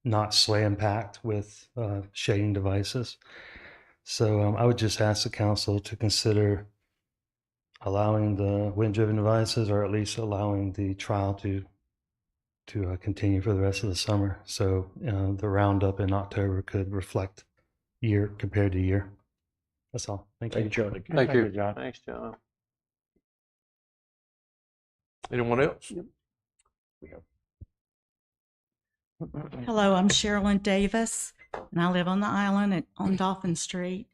not slam packed with shading devices. So I would just ask the council to consider allowing the wind-driven devices, or at least allowing the trial to continue for the rest of the summer. So the roundup in October could reflect year compared to year. That's all. Thank you. Thank you, John. Thank you. John. Thanks, John. Anyone else? Hello, I'm Sherilyn Davis, and I live on the island on Dolphin Street.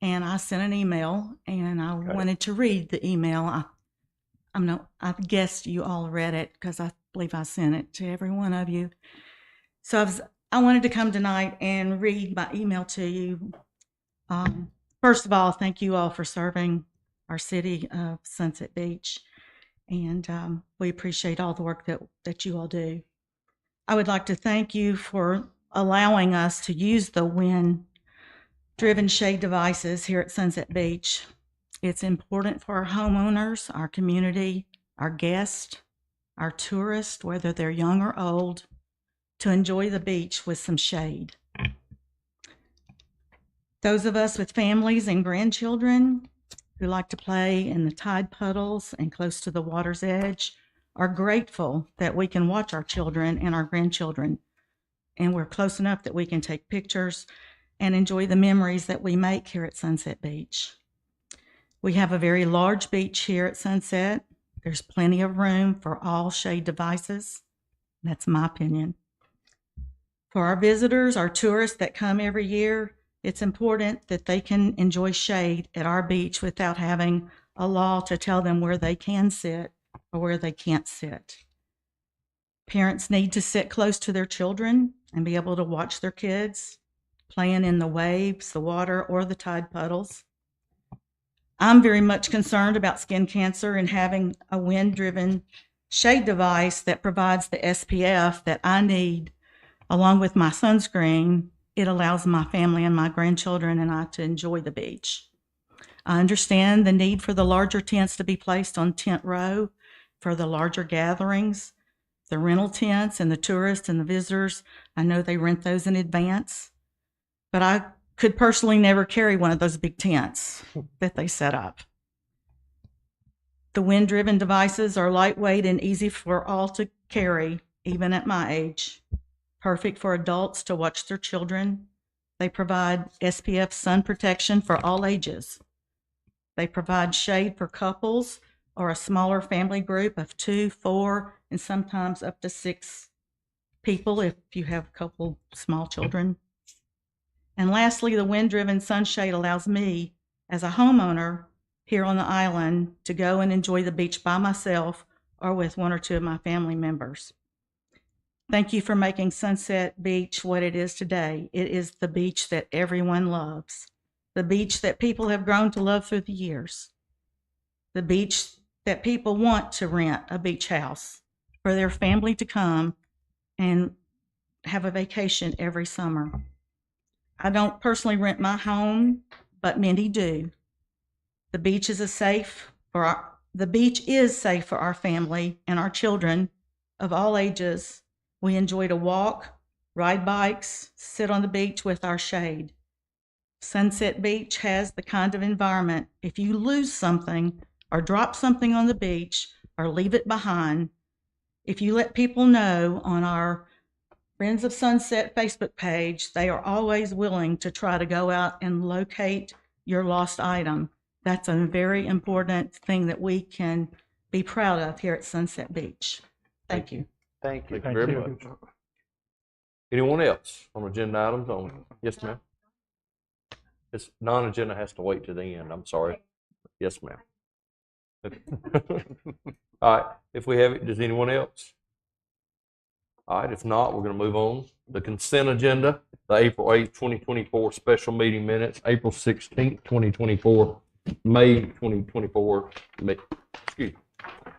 And I sent an email, and I wanted to read the email. I guessed you all read it because I believe I sent it to every one of you. So I wanted to come tonight and read my email to you. First of all, thank you all for serving our city of Sunset Beach, and we appreciate all the work that you all do. I would like to thank you for allowing us to use the wind-driven shade devices here at Sunset Beach. It's important for our homeowners, our community, our guests, our tourists, whether they're young or old, to enjoy the beach with some shade. Those of us with families and grandchildren who like to play in the tide puddles and close to the water's edge are grateful that we can watch our children and our grandchildren, and we're close enough that we can take pictures and enjoy the memories that we make here at Sunset Beach. We have a very large beach here at Sunset. There's plenty of room for all shade devices. That's my opinion. For our visitors, our tourists that come every year, it's important that they can enjoy shade at our beach without having a law to tell them where they can sit or where they can't sit. Parents need to sit close to their children and be able to watch their kids playing in the waves, the water, or the tide puddles. I'm very much concerned about skin cancer, and having a wind-driven shade device that provides the SPF that I need along with my sunscreen, it allows my family and my grandchildren and I to enjoy the beach. I understand the need for the larger tents to be placed on tent row for the larger gatherings. The rental tents and the tourists and the visitors, I know they rent those in advance, but I could personally never carry one of those big tents that they set up. The wind-driven devices are lightweight and easy for all to carry, even at my age. Perfect for adults to watch their children. They provide SPF sun protection for all ages. They provide shade for couples or a smaller family group of 2, 4, and sometimes up to 6 people if you have a couple small children. And lastly, the wind-driven sunshade allows me, as a homeowner here on the island, to go and enjoy the beach by myself or with 1 or 2 of my family members. Thank you for making Sunset Beach what it is today. It is the beach that everyone loves, the beach that people have grown to love through the years, the beach that people want to rent a beach house for their family to come and have a vacation every summer. I don't personally rent my home, but many do. The beach is safe for our family and our children of all ages. We enjoy to walk, ride bikes, sit on the beach with our shade. Sunset Beach has the kind of environment, if you lose something or drop something on the beach or leave it behind, if you let people know on our Friends of Sunset Facebook page, they are always willing to try to go out and locate your lost item. That's a very important thing that we can be proud of here at Sunset Beach. Thank you. Thank you. Thank you very much. Anyone else on agenda items only? Yes, ma'am. This non-agenda has to wait to the end. I'm sorry. Yes, ma'am. All right. If we have it, does anyone else? All right. If not, we're going to move on. The consent agenda, the April 8th, 2024 special meeting minutes, April 16th, 2024, May 2024,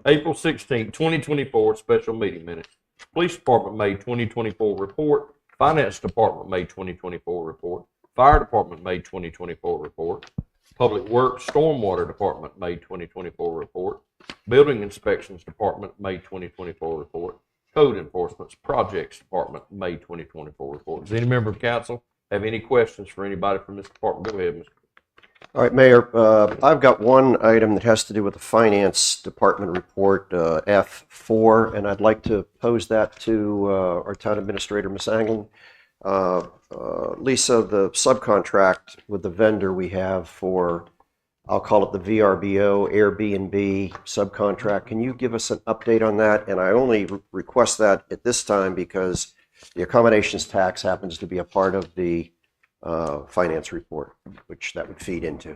April 16th, 2024 special meeting minutes. Police Department May 2024 report. Finance Department May 2024 report. Fire Department May 2024 report. Public Works Stormwater Department May 2024 report. Building Inspections Department May 2024 report. Code Enforcement's Projects Department May 2024 report. Does any member of council have any questions for anybody from this department? Go ahead, Mr. All right, Mayor, I've got one item that has to do with the Finance Department report, F4, and I'd like to pose that to our Town Administrator, Ms. Anglin. Lisa, the subcontract with the vendor we have for I'll call it the VRBO, Airbnb subcontract. Can you give us an update on that? And I only request that at this time because the accommodations tax happens to be a part of the finance report, which that would feed into.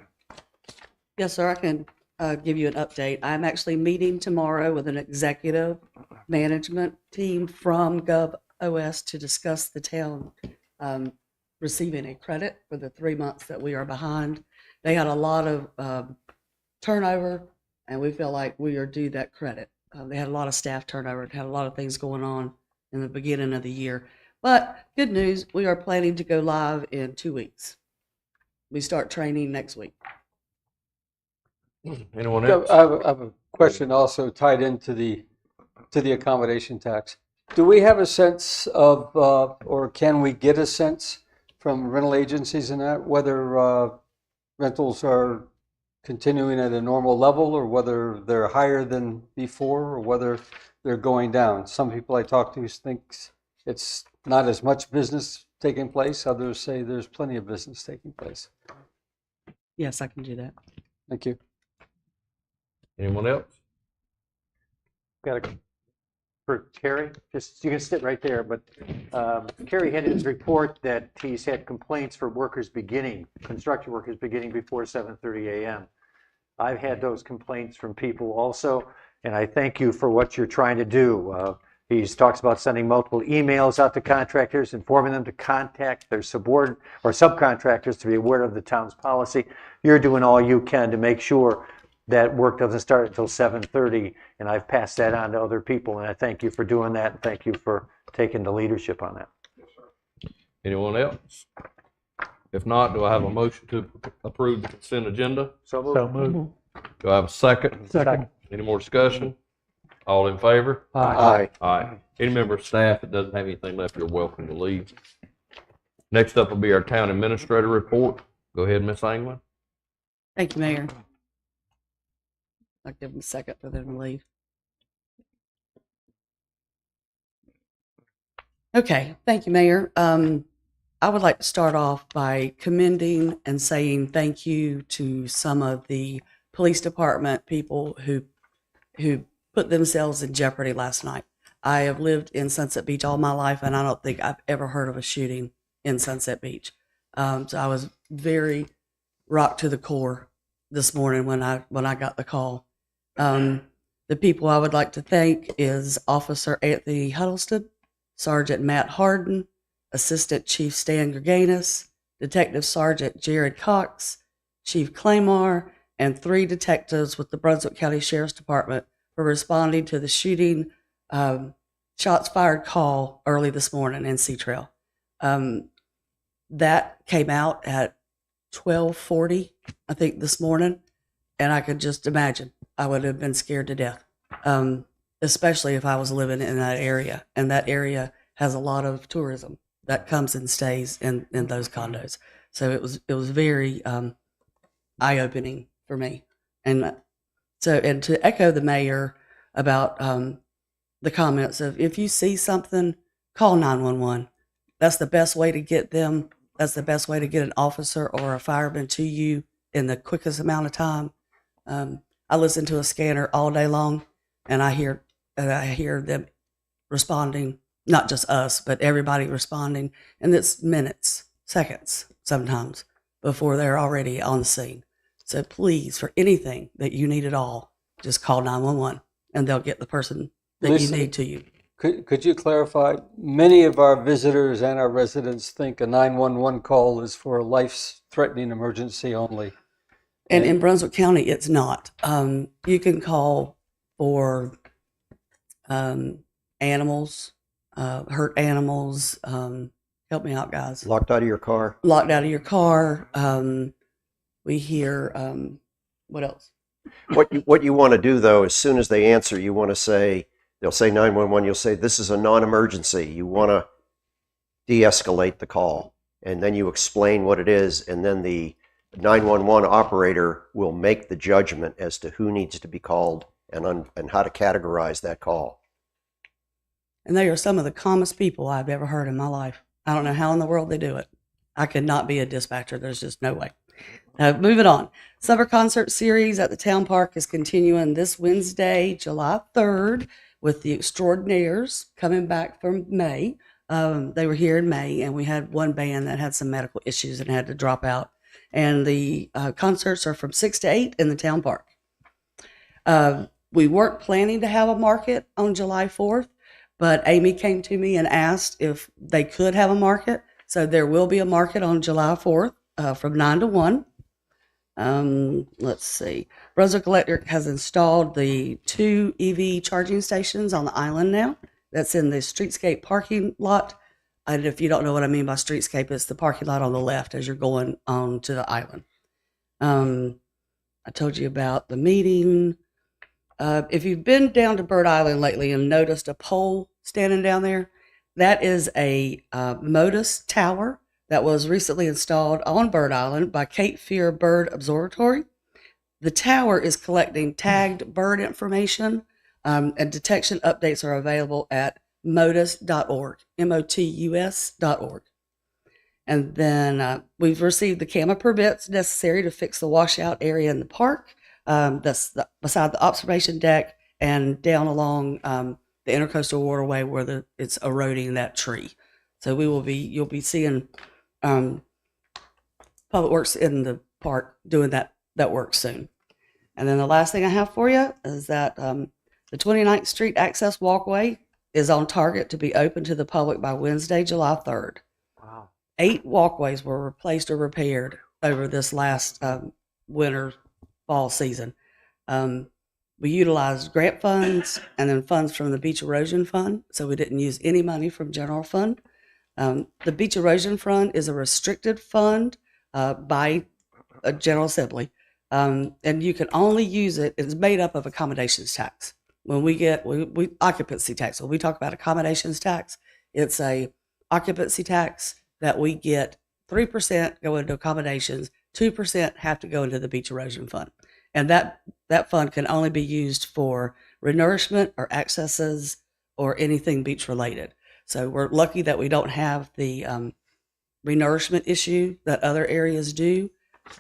Yes, sir, I can give you an update. I'm actually meeting tomorrow with an executive management team from GovOS to discuss the town receiving a credit for the 3 months that we are behind. They had a lot of turnover, and we feel like we are due that credit. They had a lot of staff turnover, had a lot of things going on in the beginning of the year. But good news, we are planning to go live in 2 weeks. We start training next week. Anyone So else? I have a question also tied into the accommodation tax. Do we have a sense of, or can we get a sense from rental agencies and that, whether rentals are continuing at a normal level, or whether they're higher than before, or whether they're going down? Some people I talk to think it's not as much business taking place. Others say there's plenty of business taking place. Yes, I can do that. Thank you. Anyone else? Got a, for Kerry, just, you can sit right there, but Kerry had in his report that he's had complaints for workers beginning, construction workers beginning before 7:30 a.m. I've had those complaints from people also, and I thank you for what you're trying to do. He talks about sending multiple emails out to contractors, informing them to contact their subordinate or subcontractors to be aware of the town's policy. You're doing all you can to make sure that work doesn't start until 7:30, and I've passed that on to other people, and I thank you for doing that, and thank you for taking the leadership on that. Anyone else? If not, do I have a motion to approve the consent agenda? So So moved. moved. Do I have a second? Second. Any more discussion? All in favor? Aye. Aye. Any member of staff that doesn't have anything left, you're welcome to leave. Next up will be our town administrator report. Go ahead, Ms. Angman. Thank you, Mayor. I'll give them a second for them to leave. Okay, thank you, Mayor. I would like to start off by commending and saying thank you to some of the police department people who put themselves in jeopardy last night. I have lived in Sunset Beach all my life, and I don't think I've ever heard of a shooting in Sunset Beach. So I was very rocked to the core this morning when I got the call. The people I would like to thank is Officer Anthony Huddleston, Sergeant Matt Harden, Assistant Chief Stan Gerganis, Detective Sergeant Jared Cox, Chief Claymore, and 3 detectives with the Brunswick County Sheriff's Department for responding to the shooting shots fired call early this morning in Sea Trail. That came out at 12:40, I think, this morning, and I could just imagine I would have been scared to death, especially if I was living in that area, and that area has a lot of tourism that comes and stays in those condos. So it was very eye-opening for me. And to echo the mayor about the comments of, if you see something, call 911. That's the best way to get them. That's the best way to get an officer or a fireman to you in the quickest amount of time. I listen to a scanner all day long, and I hear them responding, not just us, but everybody responding, and it's minutes, seconds sometimes before they're already on the scene. So please, for anything that you need at all, just call 911, and they'll get the person that Lisa, you need to you. Could you clarify? Many of our visitors and our residents think a 911 call is for a life-threatening emergency only. And in Brunswick County, it's not. You can call for animals, hurt animals. Help me out, guys. Locked out of your car? Locked out of your car. We hear, what else? What you want to do, though, as soon as they answer, you want to say, they'll say 911, you'll say, this is a non-emergency. You want to de-escalate the call, and then you explain what it is, and then the 911 operator will make the judgment as to who needs to be called and how to categorize that call. And they are some of the calmest people I've ever heard in my life. I don't know how in the world they do it. I could not be a dispatcher. There's just no way. Moving on. Summer concert series at the town park is continuing this Wednesday, July 3rd, with the Extraordinaires coming back from May. They were here in May, and we had one band that had some medical issues and had to drop out. And the concerts are from 6 to 8 in the town park. We weren't planning to have a market on July 4th, but Amy came to me and asked if they could have a market. So there will be a market on July 4th from 9 to 1. Let's see. Brunswick Electric has installed the 2 EV charging stations on the island now. That's in the streetscape parking lot. And if you don't know what I mean by streetscape, it's the parking lot on the left as you're going on to the island. I told you about the meeting. If you've been down to Bird Island lately and noticed a pole standing down there, that is a Modus tower that was recently installed on Bird Island by Cape Fear Bird Observatory. The tower is collecting tagged bird information, and detection updates are available at motus.org, motus.org. And then we've received the CAMA permits necessary to fix the washout area in the park. That's beside the observation deck and down along the intercoastal waterway where it's eroding that tree. So you'll be seeing Public Works in the park doing that work soon. And then the last thing I have for you is that the 29th Street access walkway is on target to be open to the public by Wednesday, July 3rd. Wow. 8 walkways were replaced or repaired over this last winter, fall season. We utilized grant funds and then funds from the Beach Erosion Fund, so we didn't use any money from general fund. The Beach Erosion Fund is a restricted fund by a General Assembly, and you can only use it. It's made up of accommodations tax. When we get occupancy tax, when we talk about accommodations tax, it's a occupancy tax that we get 3% go into accommodations, 2% have to go into the Beach Erosion Fund. And that fund can only be used for renourishment or accesses or anything beach related. So we're lucky that we don't have the renourishment issue that other areas do,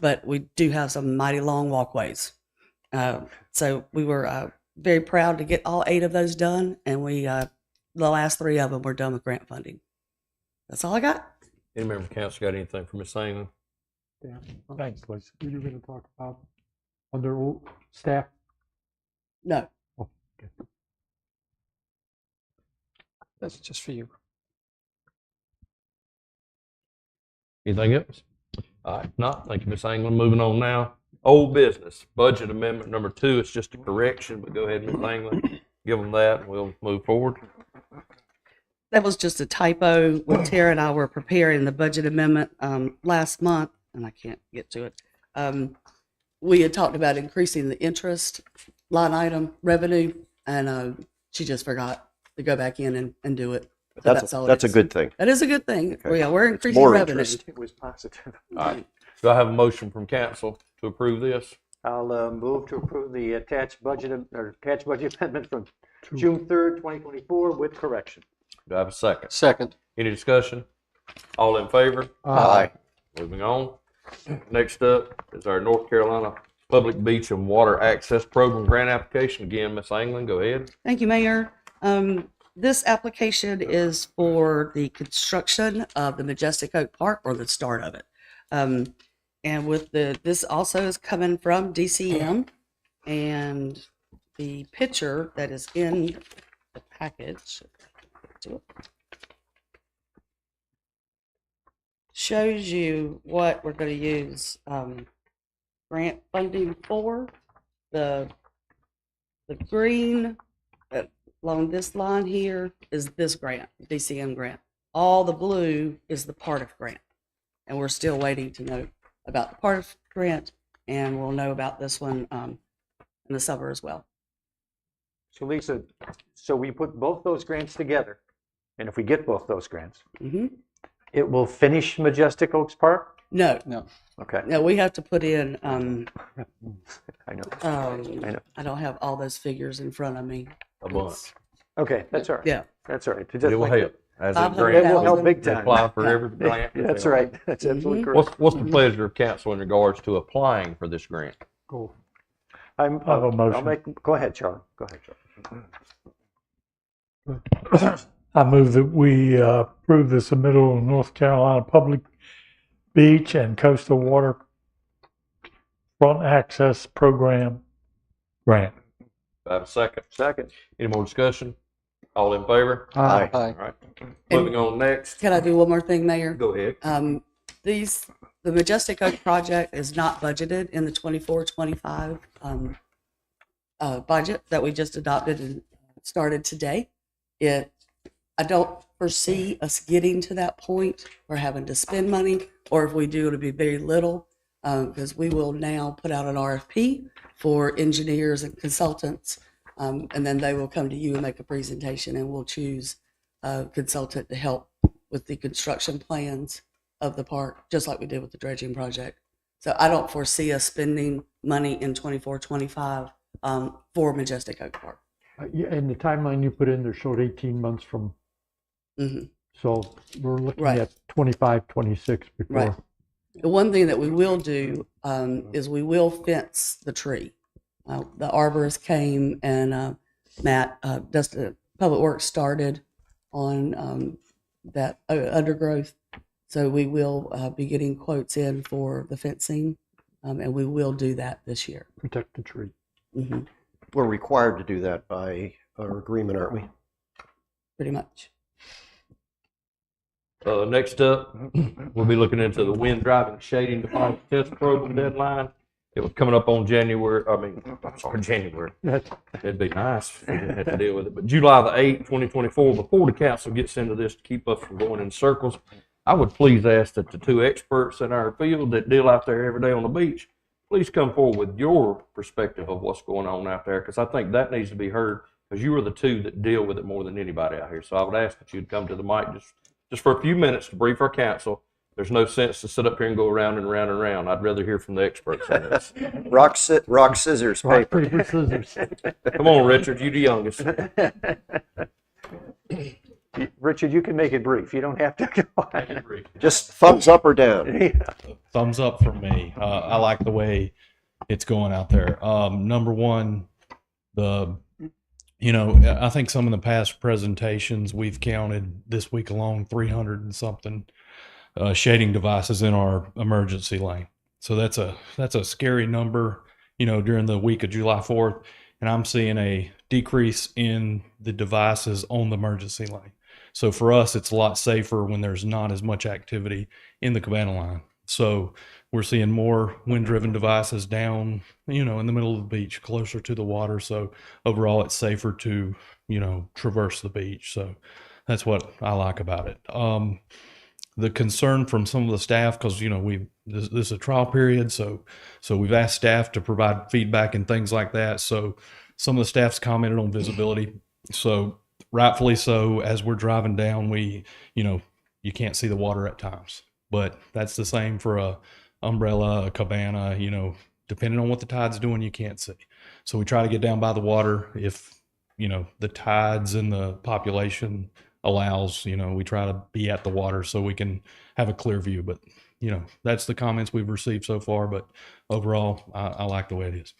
but we do have some mighty long walkways. So we were very proud to get all 8 of those done, and the last 3 of them were done with grant funding. That's all I got. Any member of council got anything for Ms. England? Yeah. Thanks, Liz. Were you going to talk about under staff? No. Oh, okay. That's just for you. Anything else? All right, not. Thank you, Ms. England. Moving on now. Old business, budget amendment number 2. It's just a correction, but go ahead, Ms. England. Give them that, and we'll move forward. That was just a typo. When Tara and I were preparing the budget amendment last month, and I can't get to it, we had talked about increasing the interest line item revenue, and she just forgot to go back in and do it. So That's a good thing. That is a good thing. Okay. Yeah, we're increasing More revenue. interest. It was positive. All right. Do I have a motion from council to approve this? I'll move to approve the attached budget amendment from June 3rd, 2024 with correction. Do I have a second? Second. Any discussion? All in favor? Aye. Moving on. Next up is our North Carolina Public Beach and Water Access Program grant application. Again, Ms. England, go ahead. Thank you, Mayor. This application is for the construction of the Majestic Oak Park, or the start of it. And with this also is coming from DCM, and the picture that is in the package shows you what we're going to use grant funding for. The green along this line here is this grant, DCM grant. All the blue is the part of grant. And we're still waiting to know about the part of grant, and we'll know about this one in the summer as well. So Lisa, so we put both those grants together, and if we get both those grants, it will finish Majestic Oaks Park? No, Okay. no, we have to put in, I know. I don't have all those figures in front of me. A month. Okay, that's all right. Yeah. That's all right. It will help. As a a grant. That will help 500,000. big time. Apply for every grant. That's right. That's absolutely correct. What's the pleasure of council in regards to applying for this grant? Cool. I have a motion. Go ahead, Charlie. Go ahead, Charlie. I move that we approve the submittal of North Carolina Public Beach and Coastal Water Front Access Program grant. Do I have a second? Second. Any more discussion? All in favor? Aye. Aye. All right. Moving on next. Can I do one more thing, Mayor? Go ahead. The Majestic Oak project is not budgeted in the 24-25 budget that we just adopted and started today. I don't foresee us getting to that point or having to spend money, or if we do, it'll be very little, because we will now put out an RFP for engineers and consultants, and then they will come to you and make a presentation, and we'll choose a consultant to help with the construction plans of the park, just like we did with the dredging project. So I don't foresee us spending money in 24-25 for Majestic Oak Park. Yeah, and the timeline you put in there showed 18 months from, Mhm. so we're looking Right. at 25, 26 before. Right. The one thing that we will do is we will fence the tree. The arborist came and Matt, Public Works started on that undergrowth. So we will be getting quotes in for the fencing, and we will do that this year. Protect the tree. Mhm. We're required to do that by our agreement, aren't we? Pretty much. Next up, we'll be looking into the wind driving shading device test program deadline. It was coming up on January. It'd be nice if we didn't have to deal with it. But July the 8th, 2024, before the council gets into this to keep us from going in circles, I would please ask that the two experts in our field that deal out there every day on the beach, please come forward with your perspective of what's going on out there, because I think that needs to be heard, because you are the two that deal with it more than anybody out here. So I would ask that you'd come to the mic just for a few minutes to brief our council. There's no sense to sit up here and go around and around and around. I'd rather hear from the experts on this. Rock, scissors, Rock, paper. paper, scissors. Come on, Richard, you the youngest. Richard, you can make it brief. You don't have to go on. Just thumbs up or down. Thumbs up for me. I like the way it's going out there. Number one, I think some of the past presentations we've counted this week alone 300 and something shading devices in our emergency lane. So that's a scary number, during the week of July 4th. And I'm seeing a decrease in the devices on the emergency lane. So for us, it's a lot safer when there's not as much activity in the Cabana line. So we're seeing more wind-driven devices down, in the middle of the beach, closer to the water. So overall, it's safer to, traverse the beach. So that's what I like about it. The concern from some of the staff, because this is a trial period, so we've asked staff to provide feedback and things like that. So some of the staff's commented on visibility. So rightfully so, as we're driving down, you can't see the water at times. But that's the same for a umbrella, a cabana, depending on what the tide's doing, you can't see. So we try to get down by the water. If, the tides and the population allows, we try to be at the water so we can have a clear view. But, that's the comments we've received so far. But overall, I like the way it is.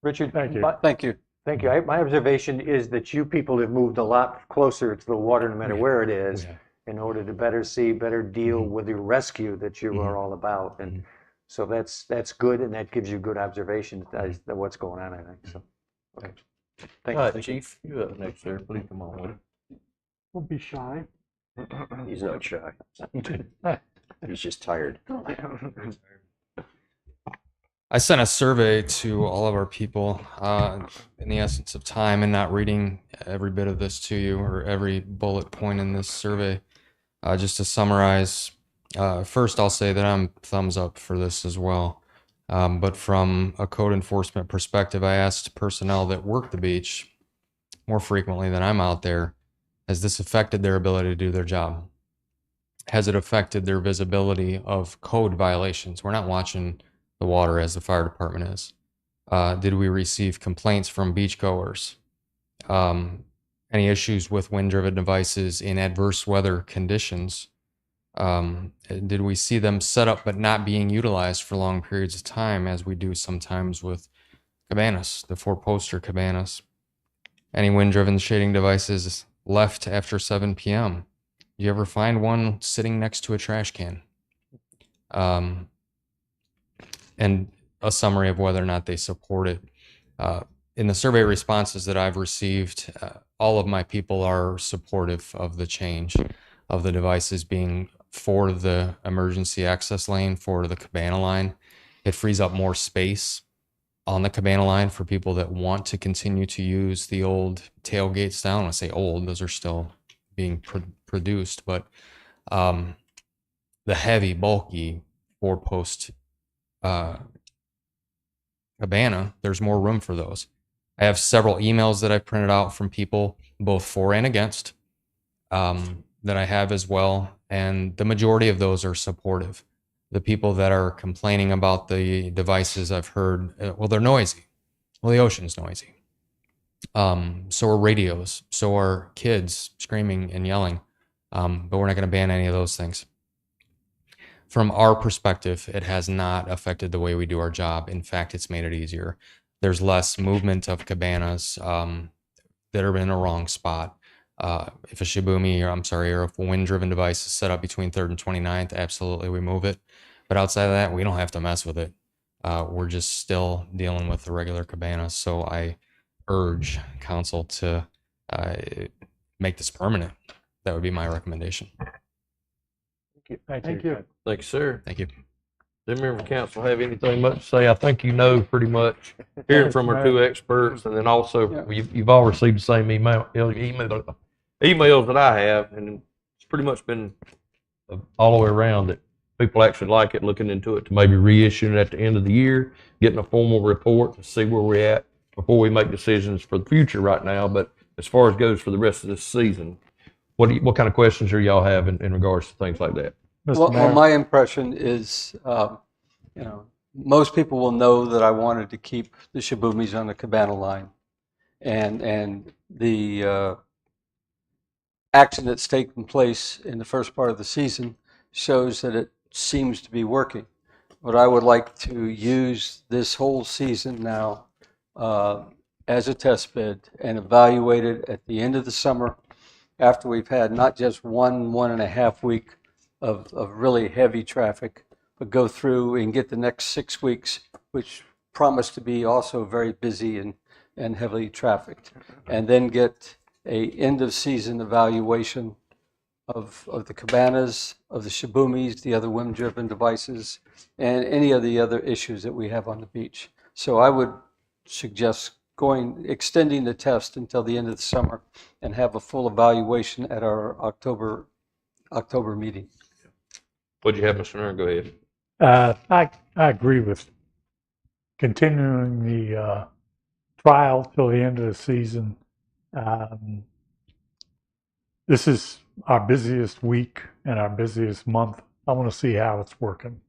Richard, Thank you. Thank you. Thank you. My observation is that you people have moved a lot closer to the water, no matter where it is, in order to better see, better deal with the rescue that you are all about. And so that's good, and that gives you good observation as to what's going on, I think. So, okay. Thank All you. right, Chief, you up next there. Please come on with it. Don't be shy. He's not shy. He's just tired. I sent a survey to all of our people in the essence of time and not reading every bit of this to you or every bullet point in this survey. Just to summarize, first I'll say that I'm thumbs up for this as well. But from a code enforcement perspective, I asked personnel that work the beach more frequently than I'm out there, has this affected their ability to do their job? Has it affected their visibility of code violations? We're not watching the water as the fire department is. Did we receive complaints from beachgoers? And any issues with wind-driven devices in adverse weather conditions. Did we see them set up but not being utilized for long periods of time, as we do sometimes with cabanas, the four-poster cabanas? Any wind-driven shading devices left after 7 p.m.? Do you ever find one sitting next to a trash can? And a summary of whether or not they support it. In the survey responses that I've received, all of my people are supportive of the change of the devices being for the emergency access lane, for the cabana line. It frees up more space on the cabana line for people that want to continue to use the old tailgate style. When I say old, those are still being produced, but the heavy, bulky four-post cabana, there's more room for those. I have several emails that I've printed out from people, both for and against, that I have as well, and the majority of those are supportive. The people that are complaining about the devices, I've heard, well, they're noisy. Well, the ocean's noisy. So are radios. So are kids screaming and yelling. But we're not going to ban any of those things. From our perspective, it has not affected the way we do our job. In fact, it's made it easier. There's less movement of cabanas that are in a wrong spot. If a shibumi, or if a wind-driven device is set up between 3rd and 29th, absolutely we move it. But outside of that, we don't have to mess with it. We're just still dealing with the regular cabanas. So I urge council to make this permanent. That would be my recommendation. Thank you. Thank you, sir. Thank you. Does any member of council have anything much to say? I think you know pretty much, hearing from our two experts, and then also you've all received the same emails that I have, and it's pretty much been all the way around that people actually like it, looking into it to maybe reissue it at the end of the year, getting a formal report to see where we're at before we make decisions for the future right now. But as far as goes for the rest of this season, what kind of questions are y'all having in regards to things like that? Well, my impression is, most people will know that I wanted to keep the shibumis on the cabana line, and the action that's taken place in the first part of the season shows that it seems to be working. But I would like to use this whole season now as a test bed and evaluate it at the end of the summer, after we've had not just 1.5 week of really heavy traffic, but go through and get the next 6 weeks, which promise to be also very busy and heavily trafficked, and then get a end of season evaluation of the cabanas, of the shibumis, the other wind-driven devices, and any of the other issues that we have on the beach. So I would suggest extending the test until the end of the summer and have a full evaluation at our October meeting. What'd you have, Mr. Nern? Go ahead. I agree with continuing the trial till the end of the season. This is our busiest week and our busiest month. I want to see how it's working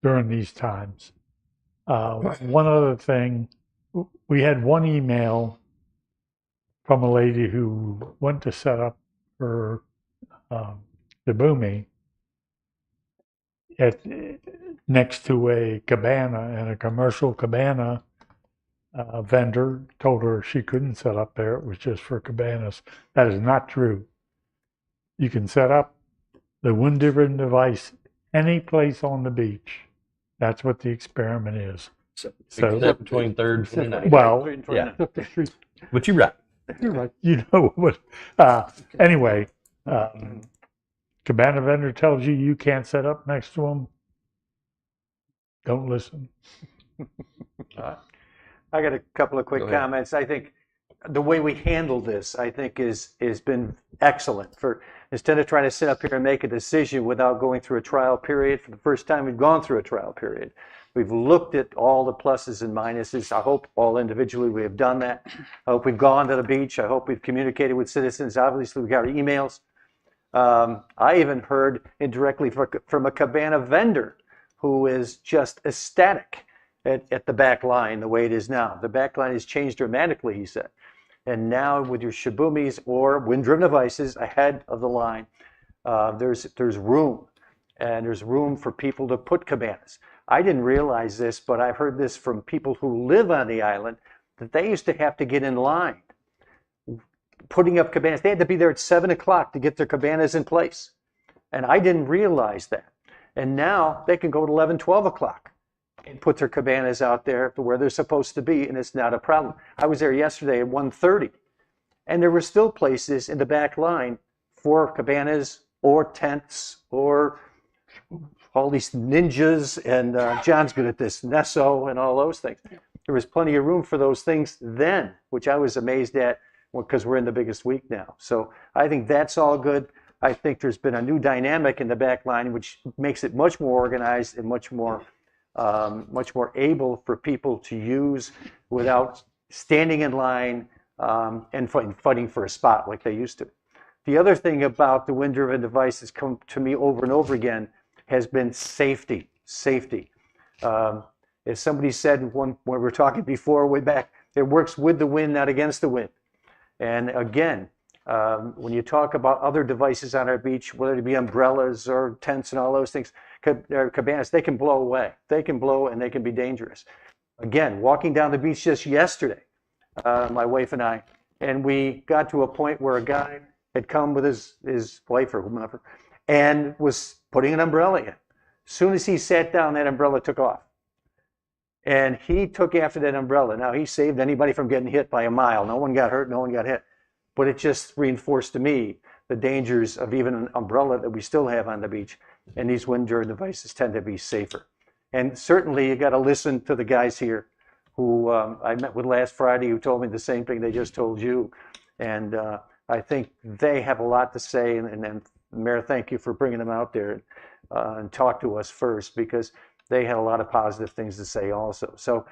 during these times. One other thing, we had one email from a lady who went to set up her shibumi next to a cabana, and a commercial cabana vendor told her she couldn't set up there. It was just for cabanas. That is not true. You can set up the wind-driven device any place on the beach. That's what the experiment is. Except between 3rd and 29th. Well, yeah. But you're right. You're right. You know what? Anyway, cabana vendor tells you can't set up next to them. Don't listen. I got a couple of quick comments. I think the way we handle this, I think, has been excellent. For instead of trying to sit up here and make a decision without going through a trial period, for the first time we've gone through a trial period. We've looked at all the pluses and minuses. I hope all individually we have done that. I hope we've gone to the beach. I hope we've communicated with citizens. Obviously, we got our emails. I even heard indirectly from a cabana vendor who is just ecstatic at the back line the way it is now. The back line has changed dramatically, he said. And now with your Shibumis or wind-driven devices ahead of the line, there's room, and there's room for people to put cabanas. I didn't realize this, but I've heard this from people who live on the island, that they used to have to get in line putting up cabanas. They had to be there at 7 o'clock to get their cabanas in place. And I didn't realize that. And now they can go at 11, 12 o'clock and put their cabanas out there to where they're supposed to be, and it's not a problem. I was there yesterday at 1:30, and there were still places in the back line for cabanas or tents or all these ninjas, and John's good at this, Nesso and all those things. There was plenty of room for those things then, which I was amazed at because we're in the biggest week now. So I think that's all good. I think there's been a new dynamic in the back line, which makes it much more organized and much more able for people to use without standing in line and fighting for a spot like they used to. The other thing about the wind-driven devices come to me over and over again has been safety. Safety. As somebody said when we were talking before, way back, it works with the wind, not against the wind. And again, when you talk about other devices on our beach, whether it be umbrellas or tents and all those things, or cabanas, they can blow away. They can blow and they can be dangerous. Again, walking down the beach just yesterday, my wife and I, and we got to a point where a guy had come with his wife or whomever and was putting an umbrella in. As soon as he sat down, that umbrella took off. And he took after that umbrella. Now, he saved anybody from getting hit by a mile. No one got hurt, no one got hit. But it just reinforced to me the dangers of even an umbrella that we still have on the beach. And these wind-driven devices tend to be safer. And certainly, you got to listen to the guys here who I met with last Friday who told me the same thing they just told you. And I think they have a lot to say. And Mayor, thank you for bringing them out there and talk to us first, because they had a lot of positive things to say also. So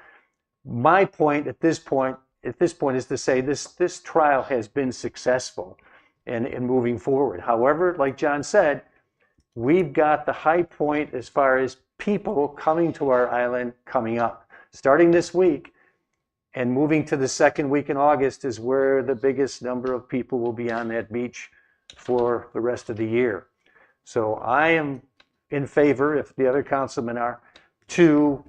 my point at this point is to say this trial has been successful in moving forward. However, like John said, we've got the high point as far as people coming to our island coming up. Starting this week and moving to the second week in August is where the biggest number of people will be on that beach for the rest of the year. So I am in favor, if the other councilmen are, to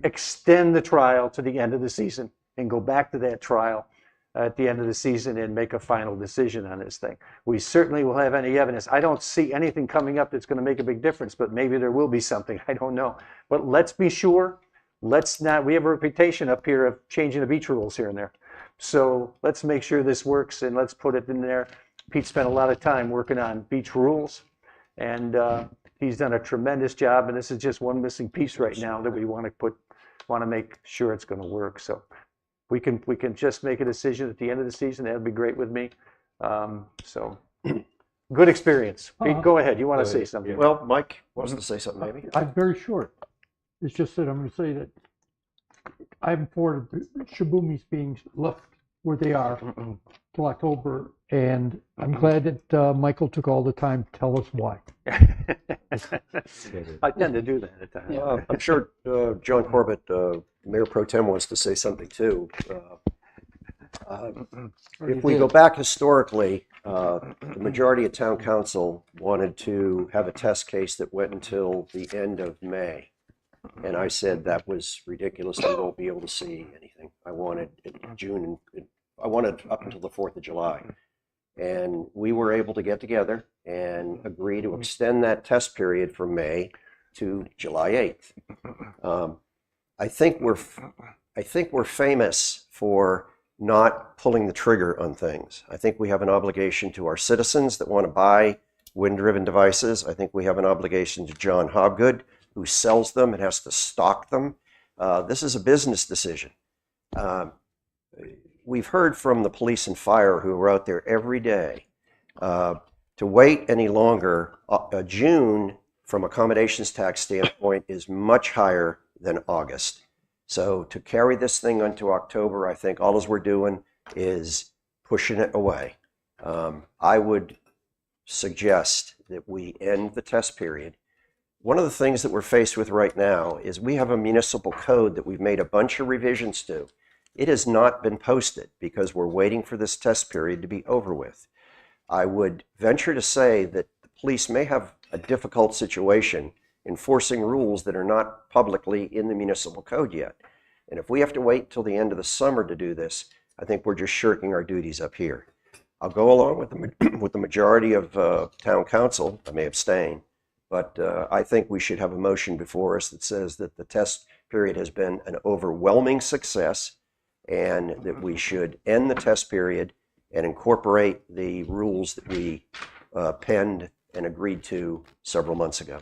extend the trial to the end of the season and go back to that trial at the end of the season and make a final decision on this thing. We certainly will have any evidence. I don't see anything coming up that's going to make a big difference, but maybe there will be something. I don't know. But let's be sure. Let's not, we have a reputation up here of changing the beach rules here and there. So let's make sure this works and let's put it in there. Pete spent a lot of time working on beach rules, and he's done a tremendous job, and this is just one missing piece right now that we want to make sure it's going to work. So we can just make a decision at the end of the season. That'd be great with me. So good experience. Pete, go ahead. You want to say something? Well, Mike wants to say something, maybe. I'm very short. It's just that I'm going to say that I'm for the Shibumis being left where they are till October, and I'm glad that Michael took all the time to tell us why. I tend to do that at times. I'm sure John Corbett, Mayor Pro Tem, wants to say something too. If we go back historically, the majority of town council wanted to have a test case that went until the end of May. And I said that was ridiculous. We won't be able to see anything. I wanted June, and I wanted up until the 4th of July. And we were able to get together and agree to extend that test period from May to July 8th. I think we're famous for not pulling the trigger on things. I think we have an obligation to our citizens that want to buy wind-driven devices. I think we have an obligation to John Hobgood, who sells them and has to stock them. This is a business decision. We've heard from the police and fire who are out there every day. To wait any longer, June, from accommodations tax standpoint, is much higher than August. So to carry this thing into October, I think all we're doing is pushing it away. I would suggest that we end the test period. One of the things that we're faced with right now is we have a municipal code that we've made a bunch of revisions to. It has not been posted because we're waiting for this test period to be over with. I would venture to say that the police may have a difficult situation enforcing rules that are not publicly in the municipal code yet. And if we have to wait till the end of the summer to do this, I think we're just shirking our duties up here. I'll go along with the majority of town council. I may abstain, but I think we should have a motion before us that says that the test period has been an overwhelming success and that we should end the test period and incorporate the rules that we penned and agreed to several months ago.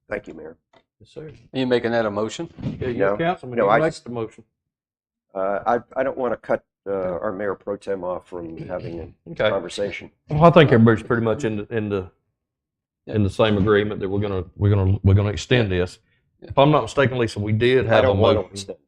Thank you, Mayor. Yes, sir. Are you making that a motion? Yeah, you're No. councilman. No, You I make just- the motion. I don't want to cut our Mayor Pro Tem off from having a Okay. conversation. Well, I think everybody's pretty much in the same agreement that we're gonna extend this. If I'm not mistaken, Lisa, we did I have a don't want to motion, extend.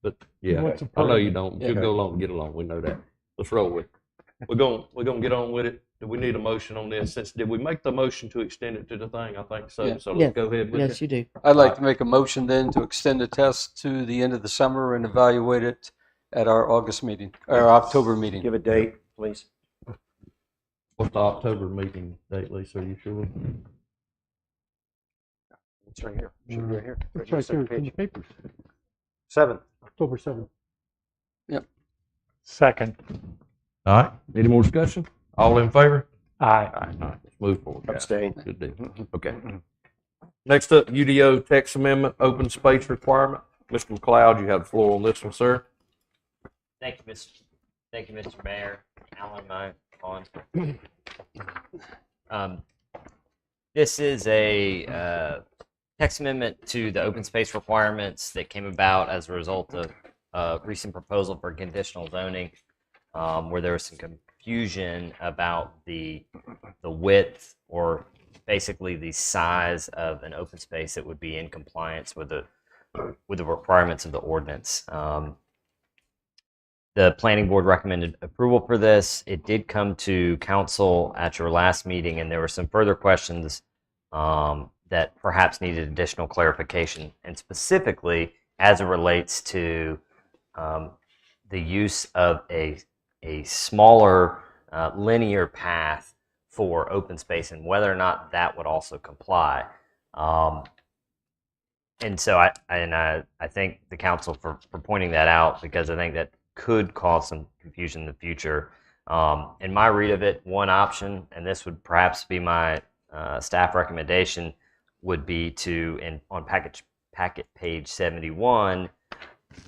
but yeah, What's the I know you don't. You'll Yeah. go along and get along. We know that. Let's roll with it. We're gonna get on with it. Do we need a motion on this? Did we make the motion to extend it to the thing? I think so. Yeah. So let's go ahead with Yes, it. you do. I'd like to make a motion then to extend the test to the end of the summer and evaluate it at our August meeting, or October meeting. Give a date, please. What's the October meeting date, Lisa? Are you sure? It's right here. Should be right here. It's right there in the papers, 7th. October 7th. Second. All right. Any more discussion? All in favor? Aye. All right. Let's move forward. guys. Abstain. Good deal. Okay. Next up, UDO text amendment, open space requirement. Mr. McLeod, you have the floor on this one, sir. Thank you, Mr. Mayor. Alan, am I on? This is a text amendment to the open space requirements that came about as a result of a recent proposal for conditional zoning, where there was some confusion about the width, or basically the size of an open space that would be in compliance with the requirements of the ordinance. The planning board recommended approval for this. It did come to council at your last meeting, and there were some further questions that perhaps needed additional clarification, and specifically as it relates to the use of a smaller linear path for open space and whether or not that would also comply. And so I thank the council for pointing that out, because I think that could cause some confusion in the future. In my read of it, one option, and this would perhaps be my staff recommendation, would be to, on packet page 71,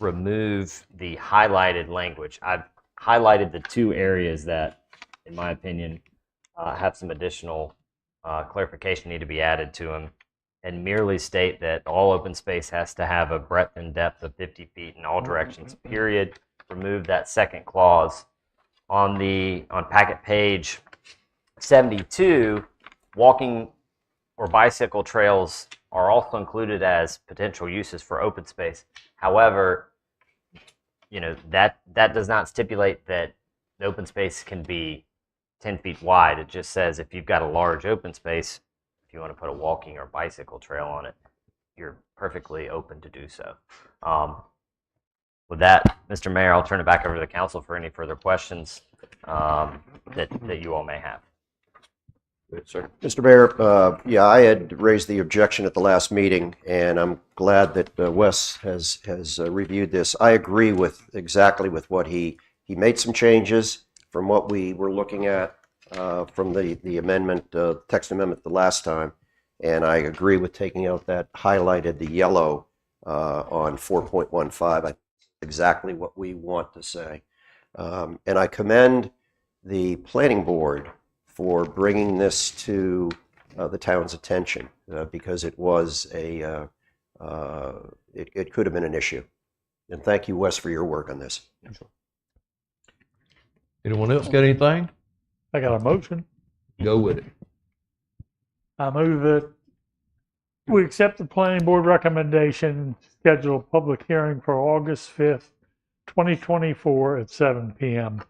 remove the highlighted language. I've highlighted the two areas that, in my opinion, have some additional clarification need to be added to them, and merely state that all open space has to have a breadth and depth of 50 feet in all directions, period. Remove that second clause. On packet page 72, walking or bicycle trails are also included as potential uses for open space. However, that does not stipulate that the open space can be 10 feet wide. It just says if you've got a large open space, if you want to put a walking or bicycle trail on it, you're perfectly open to do so. With that, Mr. Mayor, I'll turn it back over to the council for any further questions that you all may have. Good, sir. Mr. Mayor, yeah, I had raised the objection at the last meeting, and I'm glad that Wes has reviewed this. I agree with exactly with what he made some changes from what we were looking at from the amendment, text amendment the last time, and I agree with taking out that highlighted, the yellow on 4.15. Exactly what we want to say. And I commend the planning board for bringing this to the town's attention, because it was it could have been an issue. And thank you, Wes, for your work on this. Anyone else got anything? I got a motion. Go with it. I move that we accept the planning board recommendation, schedule a public hearing for August 5th, 2024 at 7 p.m.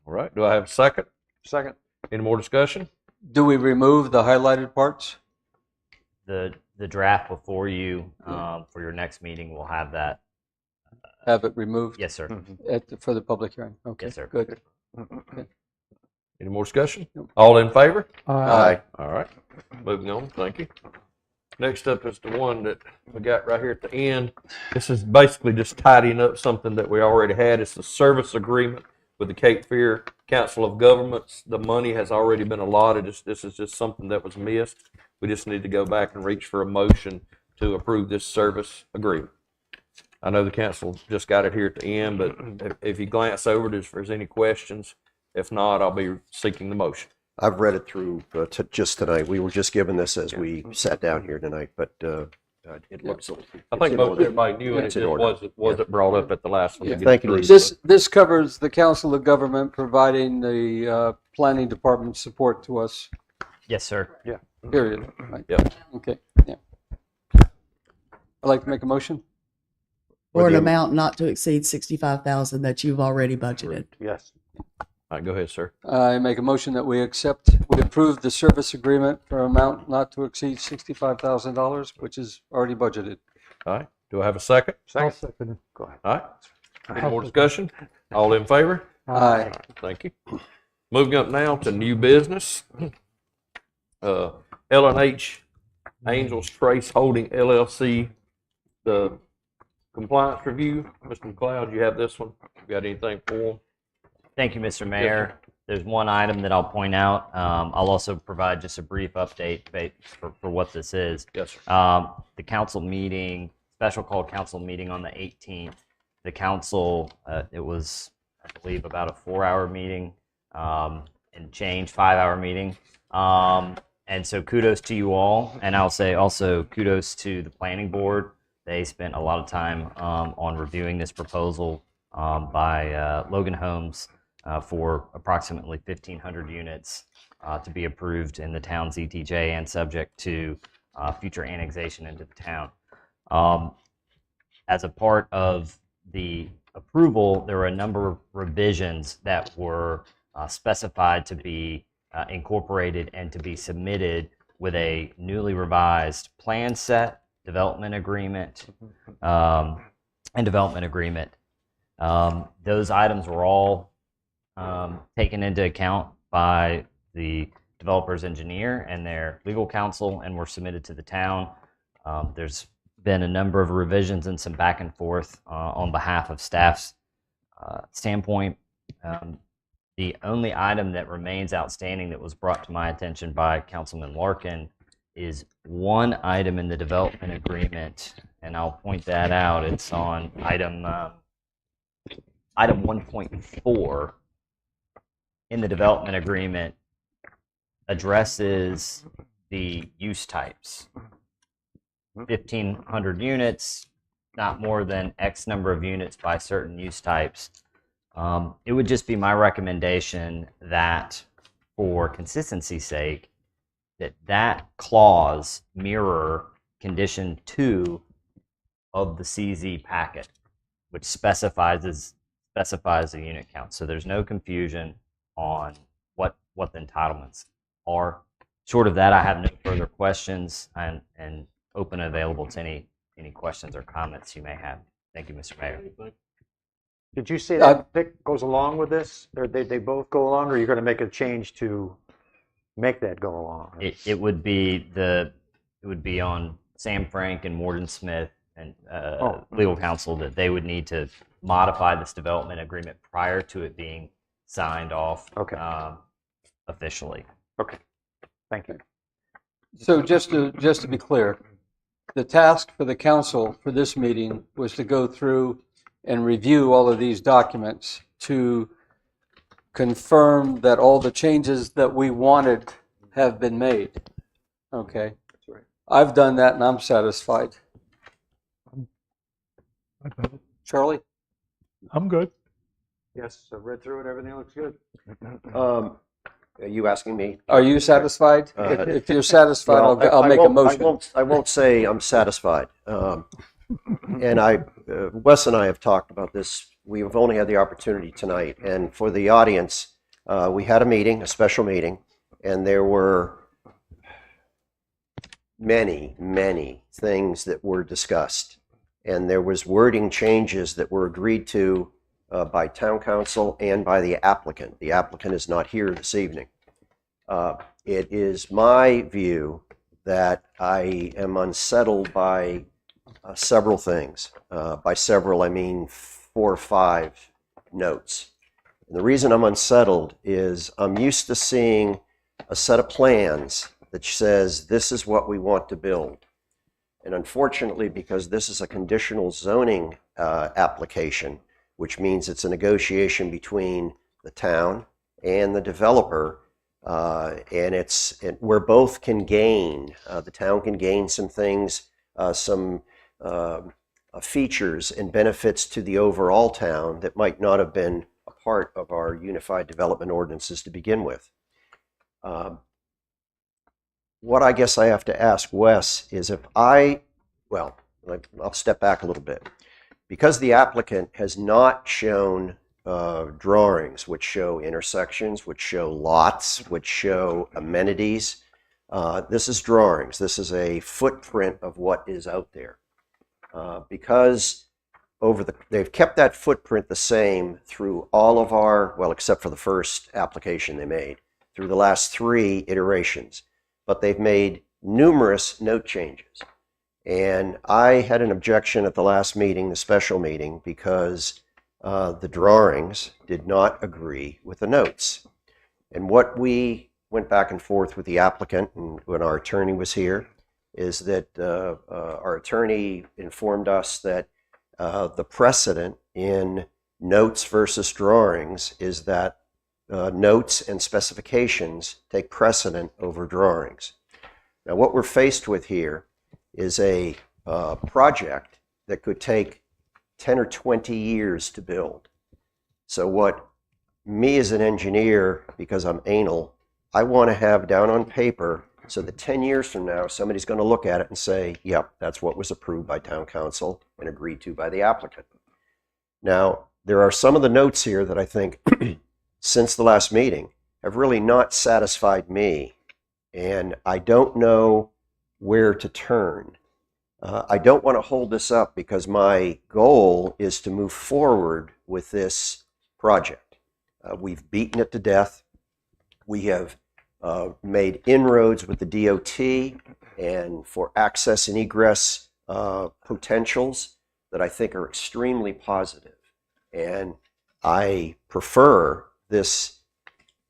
All right. Do I have a second? Second. Any more discussion? Do we remove the highlighted parts? The draft before you for your next meeting will have that have it removed Yes, sir. for the public hearing? Okay, Yes, sir. good. Any more discussion? Nope. All in favor? Aye. All right, moving on, thank you. Next up is the one that we got right here at the end. This is basically just tidying up something that we already had. It's the service agreement with the Cape Fear Council of Governments. The money has already been allotted. This is just something that was missed. We just need to go back and reach for a motion to approve this service agreement. I know the council just got it here at the end, but if you glance over it, if there's any questions, if not, I'll be seeking the motion. I've read it through just tonight. We were just given this as we sat down here tonight, but it looks. I think most everybody knew it. It just wasn't brought up at the last one. to get Thank you, approved. Lisa. This covers the Council of Government providing the planning department support to us, Yes, sir. period. Right. Yep. Okay, yeah. I'd like to make a motion. Or an amount not to exceed 65,000 that you've already budgeted. Yes. All right, go ahead, sir. I make a motion that we approve the service agreement for an amount not to exceed $65,000, which is already budgeted. All right, do I have a second? I'll second it. Go ahead. All right, any more discussion? All in favor? Aye. Thank you. Moving up now to new business. L&H Angels Trace Holding LLC, the compliance review. Mr. McLeod, you have this one? You got anything for them? Thank you, Mr. Mayor. There's one item that I'll point out. I'll also provide just a brief update for what this is. Yes, sir. The council meeting, special call council meeting on the 18th. The council, it was, I believe, about a 4-hour meeting and change, 5-hour meeting. And so kudos to you all. And I'll say also kudos to the planning board. They spent a lot of time on reviewing this proposal by Logan Homes for approximately 1,500 units to be approved in the town's ETJ and subject to future annexation into the town. As a part of the approval, there were a number of revisions that were specified to be incorporated and to be submitted with a newly revised plan set, development agreement, and development agreement. Those items were all taken into account by the developer's engineer and their legal counsel and were submitted to the town. There's been a number of revisions and some back and forth on behalf of staff's standpoint. The only item that remains outstanding that was brought to my attention by Councilman Larkin is one item in the development agreement, and I'll point that out. It's on item 1.4 in the development agreement, addresses the use types. 1,500 units, not more than X number of units by certain use types. It would just be my recommendation that, for consistency's sake, that clause mirror condition 2 of the CZ packet, which specifies the unit count. So there's no confusion on what the entitlements are. Short of that, I have no further questions and open and available to any questions or comments you may have. Thank you, Mr. Mayor. Did you say that pick goes along with this? Or they both go along, or you're going to make a change to make that go along? It would be on Sam Frank and Morgan Smith and legal counsel that they would need to modify this development agreement prior to it being signed off officially. Okay, thank you. So just to be clear, the task for the council for this meeting was to go through and review all of these documents to confirm that all the changes that we wanted have been made. Okay. That's right. I've done that and I'm satisfied. Charlie? I'm good. Yes, I read through it. Everything looks good. Are you asking me? Are you satisfied? If you're satisfied, Well, I'll make a motion. I won't say I'm satisfied. And Wes and I have talked about this. We've only had the opportunity tonight. And for the audience, we had a special meeting, and there were many, many things that were discussed. and there was wording changes that were agreed to by town council and by the applicant. The applicant is not here this evening. It is my view that I am unsettled by several things. By several, I mean 4 or 5 notes. And the reason I'm unsettled is I'm used to seeing a set of plans that says this is what we want to build. And unfortunately, because this is a conditional zoning application, which means it's a negotiation between the town and the developer, and where both can gain. The town can gain some things, some features and benefits to the overall town that might not have been a part of our unified development ordinances to begin with. What I guess I have to ask Wes is well, I'll step back a little bit. Because the applicant has not shown drawings which show intersections, which show lots, which show amenities, this is drawings. This is a footprint of what is out there. Because they've kept that footprint the same through all of our, well, except for the first application they made, through the last 3 iterations. But they've made numerous note changes. And I had an objection at the last meeting, the special meeting, because the drawings did not agree with the notes. And what we went back and forth with the applicant, and when our attorney was here, is that our attorney informed us that the precedent in notes versus drawings is that notes and specifications take precedent over drawings. Now, what we're faced with here is a project that could take 10 or 20 years to build. So what me as an engineer, because I'm anal, I want to have down on paper so that 10 years from now, somebody's going to look at it and say, yep, that's what was approved by town council and agreed to by the applicant. Now, there are some of the notes here that I think, since the last meeting, have really not satisfied me. And I don't know where to turn. I don't want to hold this up because my goal is to move forward with this project. We've beaten it to death. We have made inroads with the DOT and for access and egress potentials that I think are extremely positive. And I prefer this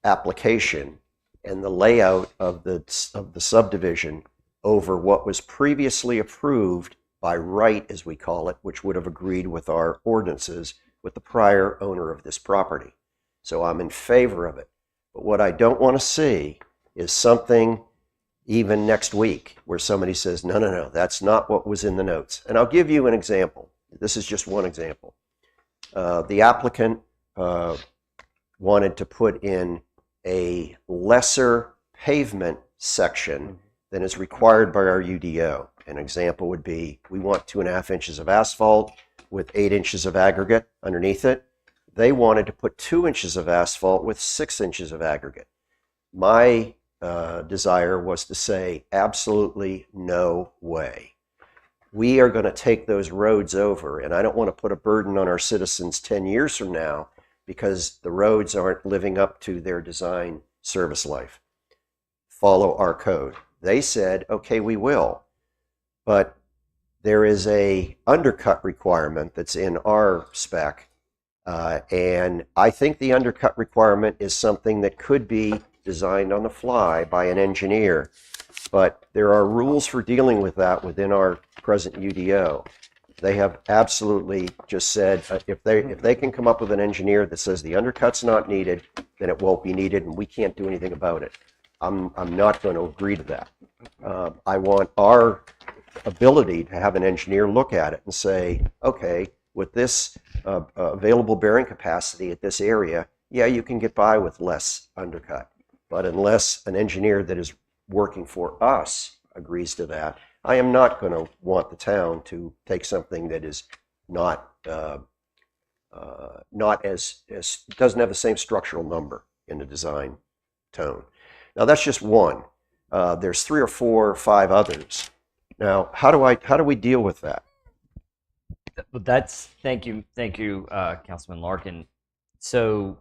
application and the layout of the subdivision over what was previously approved by right, as we call it, which would have agreed with our ordinances with the prior owner of this property. So I'm in favor of it. But what I don't want to see is something even next week where somebody says, no, no, no, that's not what was in the notes. And I'll give you an example. This is just one example. The applicant wanted to put in a lesser pavement section than is required by our UDO. An example would be, we want 2.5 inches of asphalt with 8 inches of aggregate underneath it. They wanted to put 2 inches of asphalt with 6 inches of aggregate. My desire was to say, absolutely no way. We are going to take those roads over, and I don't want to put a burden on our citizens 10 years from now because the roads aren't living up to their design service life. Follow our code. They said, okay, we will. But there is a undercut requirement that's in our spec. And I think the undercut requirement is something that could be designed on the fly by an engineer. But there are rules for dealing with that within our present UDO. They have absolutely just said, if they can come up with an engineer that says the undercut's not needed, then it won't be needed and we can't do anything about it. I'm not going to agree to that. I want our ability to have an engineer look at it and say, okay, with this available bearing capacity at this area, yeah, you can get by with less undercut. But unless an engineer that is working for us agrees to that, I am not going to want the town to take something that is not as doesn't have the same structural number in the design tone. Now that's just one. There's 3 or 4 or 5 others. Now, how do we deal with that? But that's thank you, Councilman Larkin. So,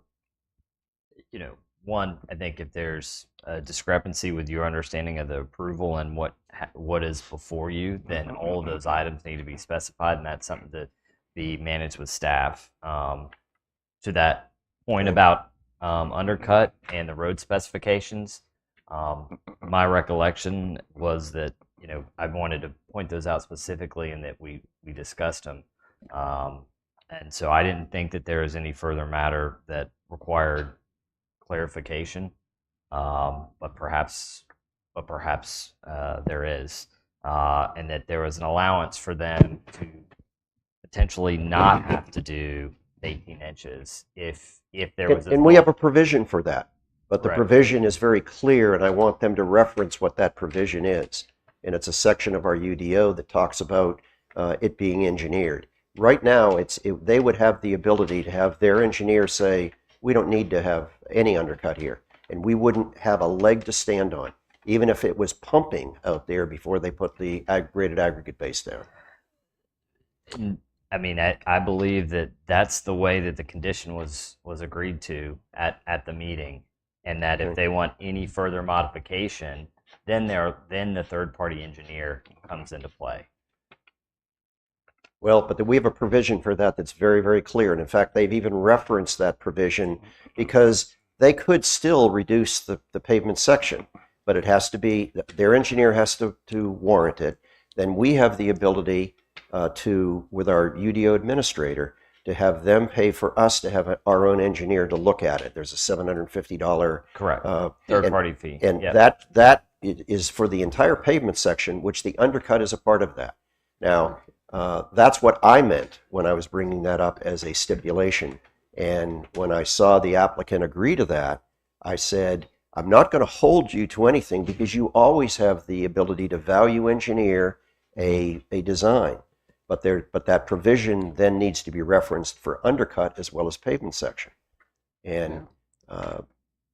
one, I think if there's a discrepancy with your understanding of the approval and what is before you, then all of those items need to be specified, and that's something to be managed with staff. To that point about undercut and the road specifications, my recollection was that I wanted to point those out specifically and that we discussed them. And so I didn't think that there was any further matter that required clarification, but perhaps there is, and that there was an allowance for them to potentially not have to do 18 inches if there was. And we have a provision for that, but the Right. provision is very clear, and I want them to reference what that provision is. And it's a section of our UDO that talks about it being engineered. Right now, they would have the ability to have their engineer say, we don't need to have any undercut here, and we wouldn't have a leg to stand on, even if it was pumping out there before they put the graded aggregate base down. I mean, I believe that that's the way that the condition was agreed to at the meeting, and that if they want any further modification, then the third-party engineer comes into play. Well, but we have a provision for that that's very, very clear. And in fact, they've even referenced that provision because they could still reduce the pavement section, but it has to be, their engineer has to warrant it. Then we have the ability with our UDO administrator, to have them pay for us to have our own engineer to look at it. There's a $750 Correct. Third-party fee. And Yep. that is for the entire pavement section, which the undercut is a part of that. Now, that's what I meant when I was bringing that up as a stipulation. And when I saw the applicant agree to that, I said, I'm not going to hold you to anything because you always have the ability to value engineer a design. But that provision then needs to be referenced for undercut as well as pavement section. And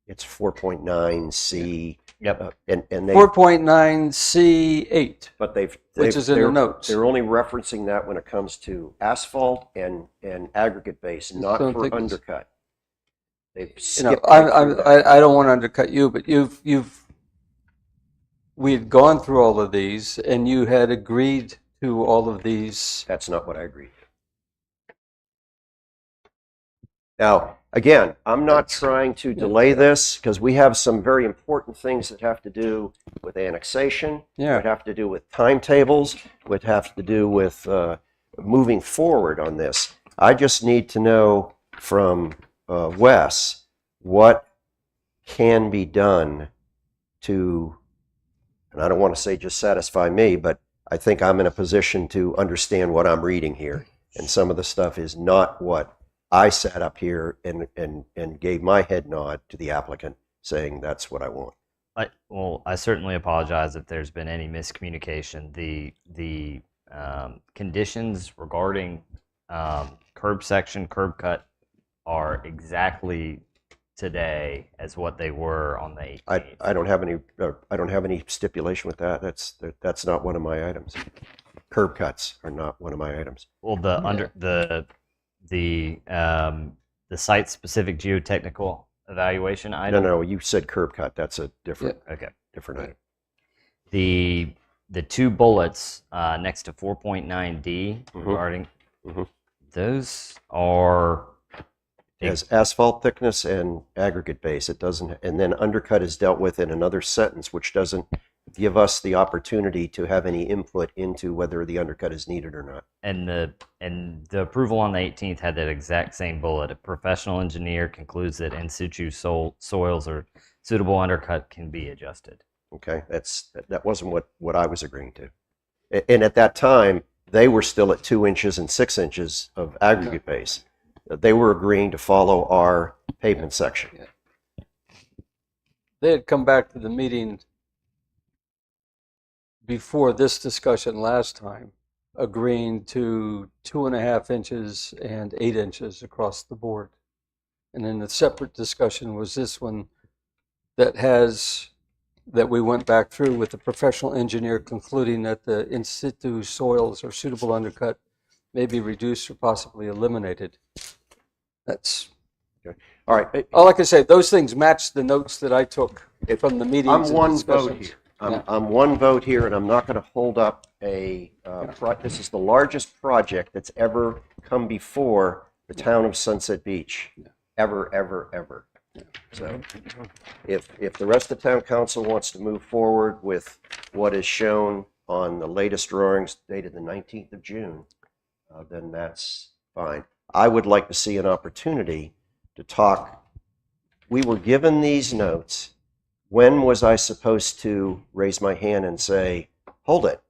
it's 4.9C. Yep. And they 4.9C8. But which is in the notes. They're only referencing that when it comes to asphalt and aggregate base, not don't for think it's- undercut. They've You know, skipped right through that. I don't want to undercut you, but we had gone through all of these, and you had agreed to all of these. That's not what I agreed to. Now, again, I'm not trying to delay this because we have some very important things that have to do with annexation, would have to do with timetables, would have to do with moving forward on this. I just need to know from Wes what can be done to, and I don't want to say just satisfy me, but I think I'm in a position to understand what I'm reading here. And some of the stuff is not what I sat up here and gave my head nod to the applicant saying that's what I want. I certainly apologize if there's been any miscommunication. The conditions regarding curb section, curb cut are exactly today as what they were on the 18th. I don't have any stipulation with that. That's not one of my items. Curb cuts are not one of my items. Well, the site specific geotechnical evaluation item. No, you said curb cut. That's a different different item. The two bullets next to 4.9D regarding those are It has asphalt thickness and aggregate base. It doesn't, and then undercut is dealt with in another sentence, which doesn't give us the opportunity to have any input into whether the undercut is needed or not. And the approval on the 18th had that exact same bullet. A professional engineer concludes that in situ soils or suitable undercut can be adjusted. Okay, that wasn't what I was agreeing to. And at that time, they were still at 2 inches and 6 inches of aggregate base. They were agreeing to follow our pavement section. They had come back to the meeting before this discussion last time, agreeing to 2.5 inches and 8 inches across the board. And then the separate discussion was this one that we went back through with the professional engineer concluding that the in situ soils or suitable undercut may be reduced or possibly eliminated. That's All right. all I can say. Those things match the notes that I took from the meetings. I'm and one vote discussions. here. Yeah. I'm one vote here, and I'm not going to hold up this is the largest project that's ever come before the town of Sunset Beach. Ever, ever, ever. So if the rest of town council wants to move forward with what is shown on the latest drawings dated the 19th of June, then that's fine. I would like to see an opportunity to talk. We were given these notes. When was I supposed to raise my hand and say, hold it?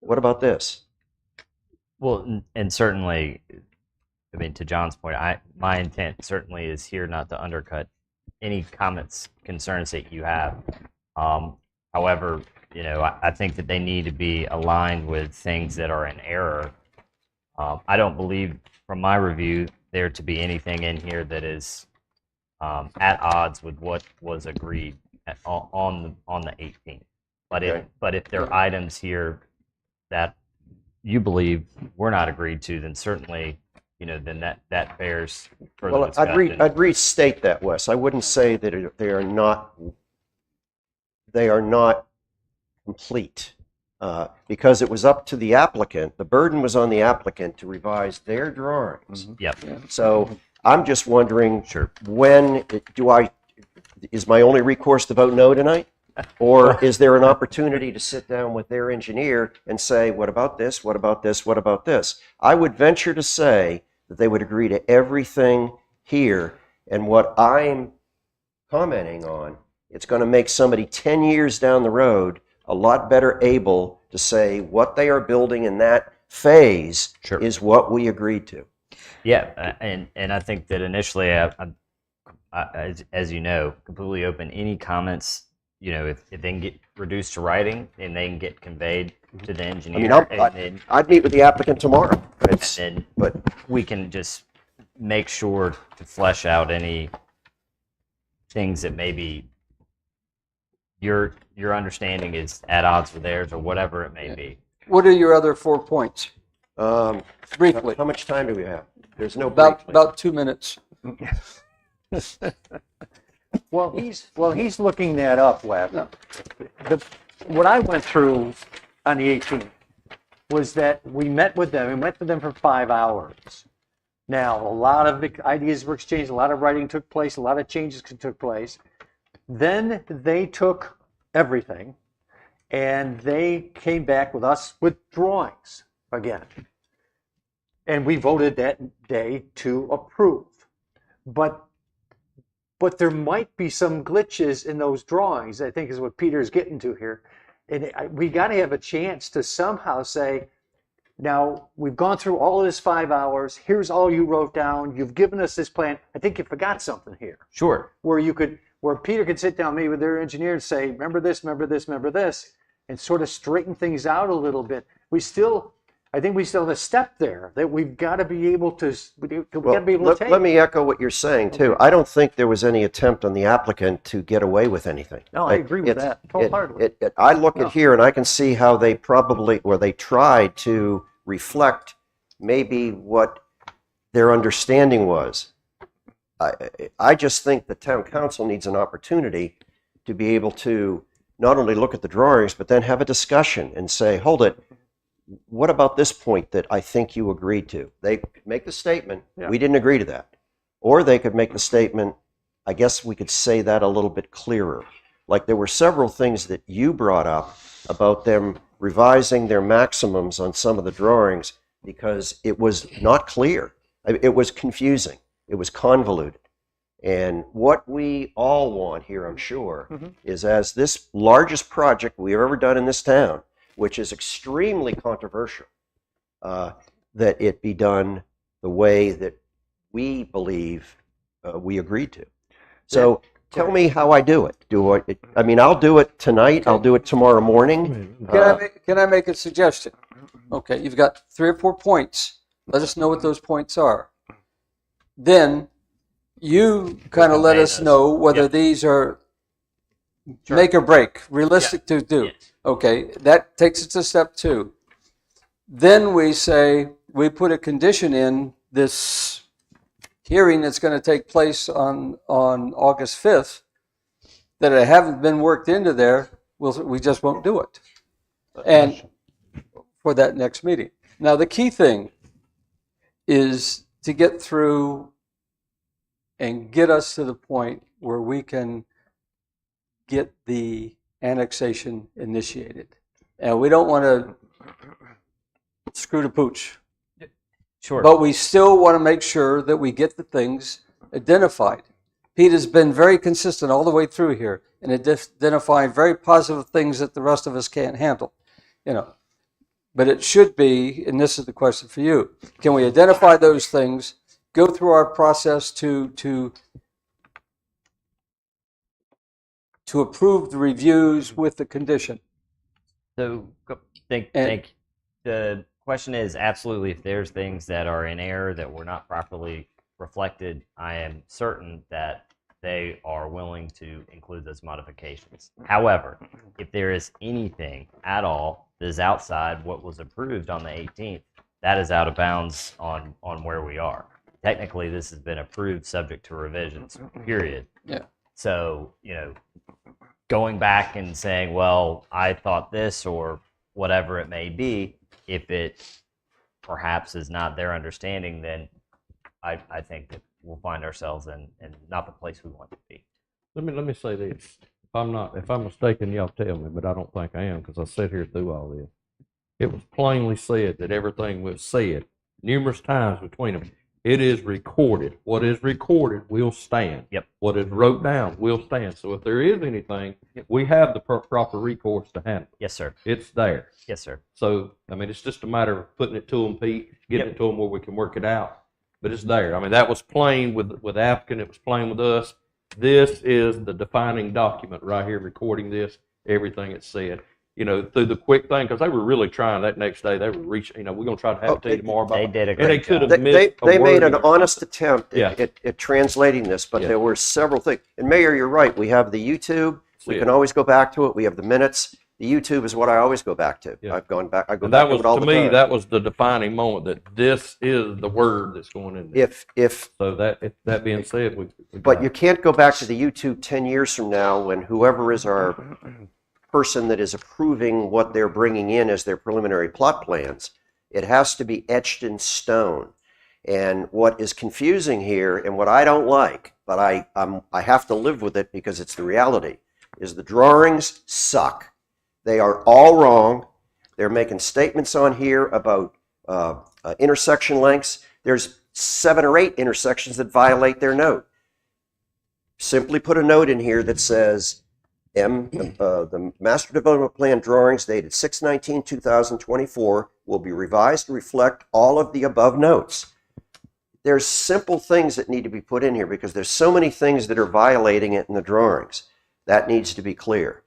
What about this? Well, and certainly, I mean, to John's point, my intent certainly is here not to undercut any comments, concerns that you have. However, you know, I think that they need to be aligned with things that are in error. I don't believe, from my review, there to be anything in here that is at odds with what was agreed on the 18th. But if there are items here that you believe were not agreed to, then certainly, you know, then that bears further discussion. I'd restate that, Wes. I wouldn't say that they are not complete, because it was up to the applicant. The burden was on the applicant to revise their drawings. Yep. So I'm just wondering, Sure. when is my only recourse to vote no tonight? Or is there an opportunity to sit down with their engineer and say, what about this? What about this? What about this? I would venture to say that they would agree to everything here. And what I'm commenting on, it's going to make somebody 10 years down the road a lot better able to say what they are building in that phase Sure. is what we agreed to. Yeah, and I think that initially, as you know, completely open any comments. You know, if they can get reduced to writing and they can get conveyed to the engineer, I'd meet with the applicant tomorrow. But we can just make sure to flesh out any things that maybe your understanding is at odds with theirs, or whatever it may be. What are your other 4 points? Briefly. How much time do we have? There's no About 2 minutes. Well, he's looking that up, Webb. What I went through on the 18th was that we met with them. We met with them for 5 hours. Now, a lot of ideas were exchanged, a lot of writing took place, a lot of changes took place. Then they took everything and they came back with us with drawings again. And we voted that day to approve. But there might be some glitches in those drawings, I think is what Peter's getting to here. And we got to have a chance to somehow say, now, we've gone through all of this 5 hours. Here's all you wrote down. You've given us this plan. I think you forgot something here. Sure. Where Peter could sit down maybe with their engineer and say, remember this, remember this, remember this, and sort of straighten things out a little bit. I think we still have a step there that we've got to be able to, take. Let me echo what you're saying, too. I don't think there was any attempt on the applicant to get away with anything. No, I agree with that wholeheartedly. I look at here and I can see how they they tried to reflect maybe what their understanding was. I just think the town council needs an opportunity to be able to not only look at the drawings, but then have a discussion and say, hold it, what about this point that I think you agreed to? They could make the statement, we didn't agree to that. Or they could make the statement, I guess we could say that a little bit clearer. Like there were several things that you brought up about them revising their maximums on some of the drawings because it was not clear. It was confusing. It was convoluted. And what we all want here, I'm sure, is as this largest project we've ever done in this town, which is extremely controversial, that it be done the way that we believe we agreed to. So tell me how I do it. I mean, I'll do it tonight. I'll do it tomorrow morning. Can I make a suggestion? Okay, you've got 3 or 4 points. Let us know what those points are. Then you kind of let us know whether these are make or break, realistic to do. Yes. Okay, that takes us to step 2. Then we say, we put a condition in this hearing that's going to take place on August 5th, that it haven't been worked into there, we just won't do it. And for that next meeting. Now, the key thing is to get through and get us to the point where we can get the annexation initiated. And we don't want to screw the pooch. Sure. But we still want to make sure that we get the things identified. Pete has been very consistent all the way through here in identifying very positive things that the rest of us can't handle. But it should be, and this is the question for you, can we identify those things, go through our process to approve the reviews with the condition? So think the question is absolutely, if there's things that are in error that were not properly reflected, I am certain that they are willing to include those modifications. However, if there is anything at all that is outside what was approved on the 18th, that is out of bounds on where we are. Technically, this has been approved subject to revisions, period. Yeah. So, going back and saying, well, I thought this or whatever it may be, if it perhaps is not their understanding, then I think that we'll find ourselves in not the place we want to be. Let me say this. If I'm mistaken, y'all tell me, but I don't think I am, because I sat here through all this. It was plainly said that everything was said numerous times between them. It is recorded. What is recorded will stand. Yep. What is wrote down will stand. So if there is anything, we have the proper recourse to handle. Yes, sir. It's there. Yes, sir. So, it's just a matter of putting it to them, Pete, getting it to them where we can work it out. But it's there. That was plain with applicant. It was plain with us. This is the defining document right here, recording this, everything it said. Through the quick thing, because they were really trying that next day. They were reaching, we're going to try to have it to you tomorrow. They did a and they great could job. have missed They a made word an or honest attempt Yeah. at translating this, but Yeah. there were several things. And Mayor, you're right. We have the YouTube. We Yeah. can always go back to it. We have the minutes. The YouTube is what I always go back to. Yeah. I've gone back. I go And back that was, to it all to the me, time. that was the defining moment, that this is the word that's going in there. If So that being said, we But got you it. can't go back to the YouTube 10 years from now when whoever is our person that is approving what they're bringing in as their preliminary plot plans, it has to be etched in stone. And what is confusing here, and what I don't like, but I have to live with it because it's the reality, is the drawings suck. They are all wrong. They're making statements on here about intersection lengths. There's 7 or 8 intersections that violate their note. Simply put a note in here that says, the Master Development Plan drawings dated 6/19/2024 will be revised to reflect all of the above notes. There's simple things that need to be put in here because there's so many things that are violating it in the drawings. That needs to be clear.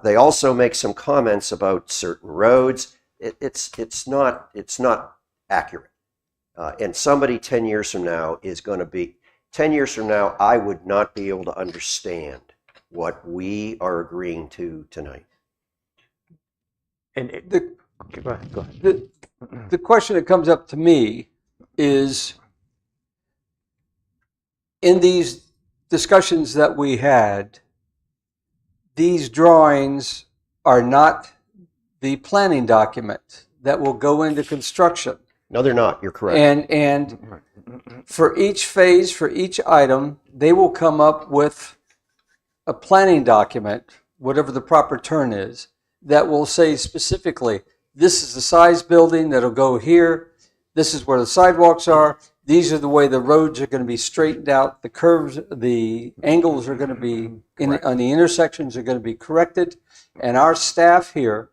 They also make some comments about certain roads. It's not accurate. And somebody 10 years from now is going to be, 10 years from now, I would not be able to understand what we are agreeing to tonight. And go ahead. The question that comes up to me is, in these discussions that we had, these drawings are not the planning document that will go into construction. No, they're not. You're correct. And for each phase, for each item, they will come up with a planning document, whatever the proper term is, that will say specifically, this is the size building that'll go here, this is where the sidewalks are, these are the way the roads are going to be straightened out, the curves, the angles are going to be, on the intersections are going to be corrected, and our staff here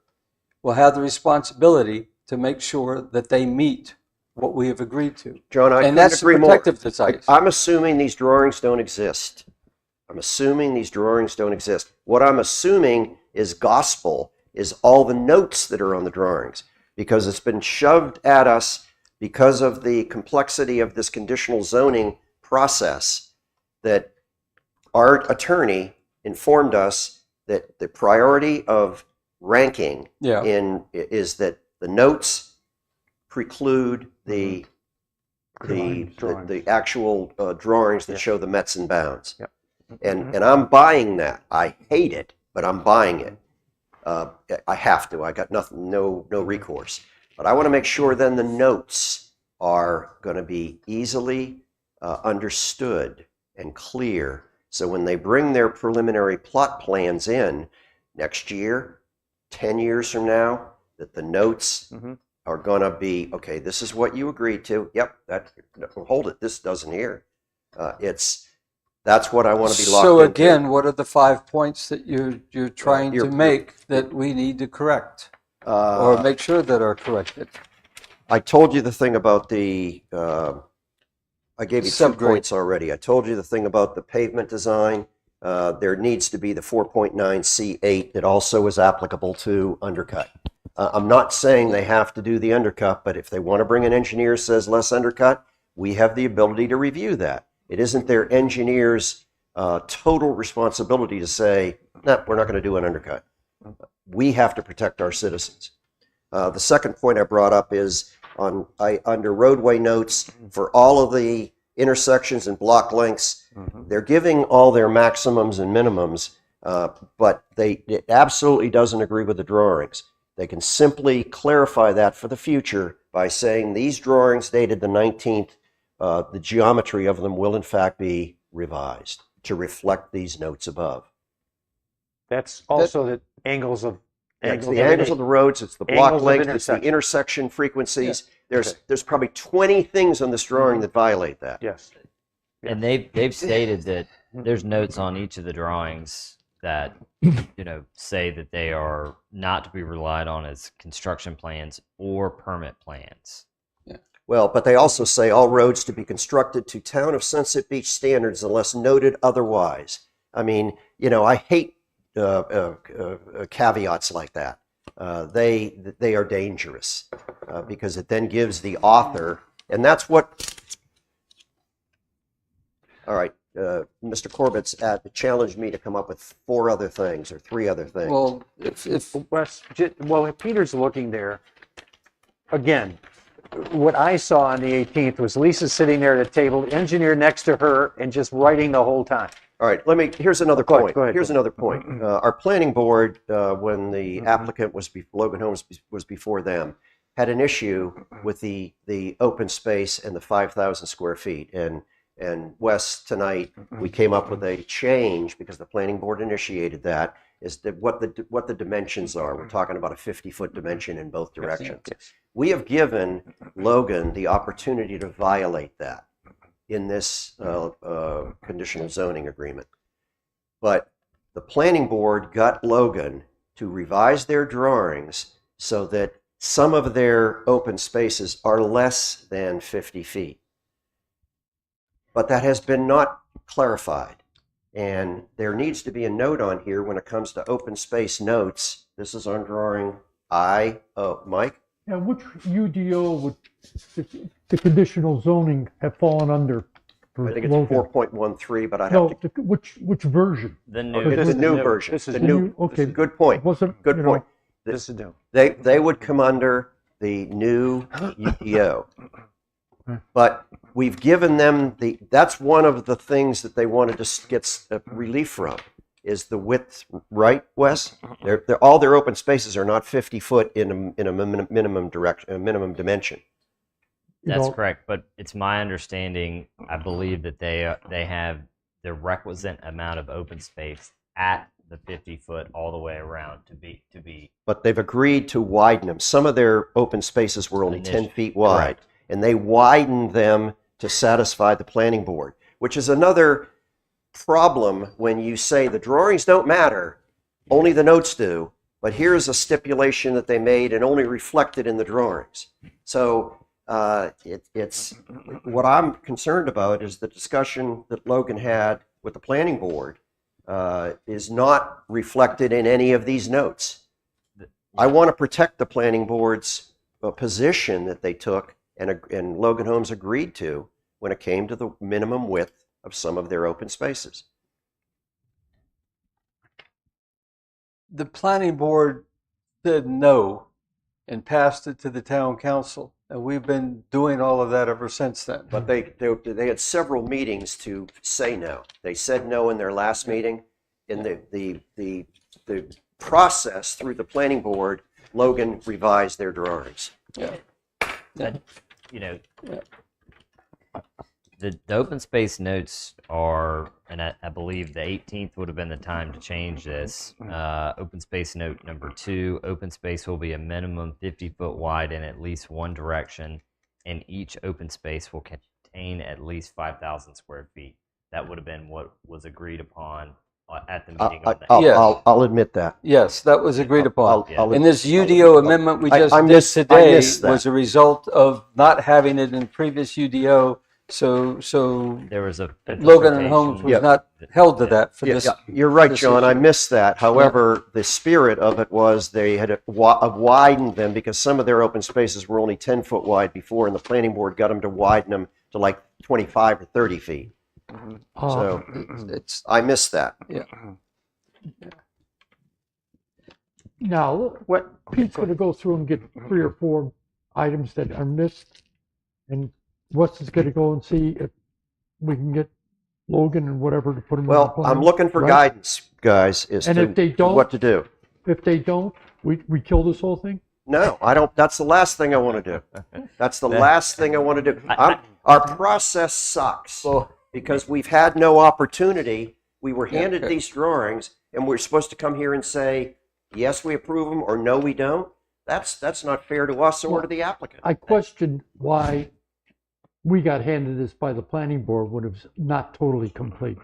will have the responsibility to make sure that they meet what we have agreed to. John, I And couldn't that's agree more. protective device. I'm assuming these drawings don't exist. I'm assuming these drawings don't exist. What I'm assuming is gospel is all the notes that are on the drawings, because it's been shoved at us because of the complexity of this conditional zoning process, that our attorney informed us that the priority of ranking Yeah. is that the notes preclude the Drawings. the actual drawings that show the Mets and bounds. Yep. And I'm buying that. I hate it, but I'm buying it. I have to. I got no recourse. But I want to make sure then the notes are going to be easily understood and clear. So when they bring their preliminary plot plans in next year, 10 years from now, that the notes are going to be, okay, this is what you agreed to. Yep, hold it. This doesn't here. That's what I want to be locked So into. again, what are the 5 points that you're trying to make that we need to correct or make sure that are corrected? I told you the thing about the, I gave you 2 Subgrade. points already. I told you the thing about the pavement design. There needs to be the 4.9C8 that also is applicable to undercut. I'm not saying they have to do the undercut, but if they want to bring an engineer who says less undercut, we have the ability to review that. It isn't their engineer's total responsibility to say, no, we're not going to do an undercut. We have to protect our citizens. The second point I brought up is under roadway notes for all of the intersections and block lengths, they're giving all their maximums and minimums, but it absolutely doesn't agree with the drawings. They can simply clarify that for the future by saying these drawings dated the 19th, the geometry of them will in fact be revised to reflect these notes above. That's also the angles of It's the angles of the roads, it's the block angles of length, it's the intersection. intersection frequencies. Yeah. There's probably 20 things on this drawing that violate that. Yes. And they've stated that there's notes on each of the drawings that say that they are not to be relied on as construction plans or permit plans. Well, but they also say all roads to be constructed to Town of Sunset Beach standards unless noted otherwise. I mean, I hate caveats like that. They are dangerous because it then gives the author, and that's what. All right, Mr. Corbett's challenged me to come up with 4 other things or 3 other things. Well, if If Peter's looking there, again, what I saw on the 18th was Lisa sitting there at a table, the engineer next to her, and just writing the whole time. All right, here's another Go ahead, point. go ahead. Here's another point. Our planning board, when the applicant Logan Homes was before them, had an issue with the open space and the 5,000 square feet. And Wes, tonight, we came up with a change because the planning board initiated that, is that what the dimensions are. We're talking about a 50-foot dimension in both directions. Yes. We have given Logan the opportunity to violate that in this conditional zoning agreement. But the planning board got Logan to revise their drawings so that some of their open spaces are less than 50 feet. But that has been not clarified. And there needs to be a note on here when it comes to open space notes. This is on drawing Mike? Yeah, which UDO would the conditional zoning have fallen under? For I think it's Logan? 4.13, but I'd No, have to. which version? The new. It's the new new. version. This is The the new. new- okay. Good point. Wasn't Good you know, point. This is new. They would come under the new UDO. But we've given them that's one of the things that they wanted to get relief from, is the width, right, Wes? All their open spaces are not 50 foot in a minimum dimension. That's know- correct, but it's my understanding, I believe that they have the requisite amount of open space at the 50-foot all the way around to be. But they've agreed to widen them. Some of their open spaces were only 10 feet wide, Correct. and they widened them to satisfy the planning board, which is another problem when you say the drawings don't matter, only the notes do, but here's a stipulation that they made and only reflected in the drawings. So it's what I'm concerned about is the discussion that Logan had with the planning board is not reflected in any of these notes. I want to protect the planning board's position that they took and Logan Homes agreed to when it came to the minimum width of some of their open spaces. the planning board said no and passed it to the town council, And we've been doing all of that ever since then. But they had several meetings to say no. They said no in their last meeting. In the process through the planning board, Logan revised their drawings. But, you know, the open space notes are, and I believe the 18th would have been the time to change this. Open space note number 2, open space will be a minimum 50-foot wide in at least one direction, and each open space will contain at least 5,000 square feet. That would have been what was agreed upon at the meeting on the I'll admit that. Yes, that was agreed upon. I'll And this UDO amendment we just did today was a result of not having it in previous UDO. So there was a Logan and Holmes was not held to that for this. You're right, this John. issue. I missed that. However, the spirit of it was they had widened them because some of their open spaces were only 10-foot wide before, and the planning board got them to widen them to like 25 or 30 feet. So I missed that. Yeah. Now, what Pete's going to go through and get 3 or 4 items that are missed, and Wes is going to go and see if we can get Logan and whatever to put them. Well, I'm looking for guidance, guys, as And to if they don't, what to do. If they don't, we kill this whole thing. No, I don't. That's the last thing I want to do. That's the last thing I want to do. Our process sucks because we've had no opportunity. We were handed these drawings, and we're supposed to come here and say, yes, we approve them, or no, we don't. That's not fair to us or to the applicant. I question why we got handed this by the planning board when it was not totally complete.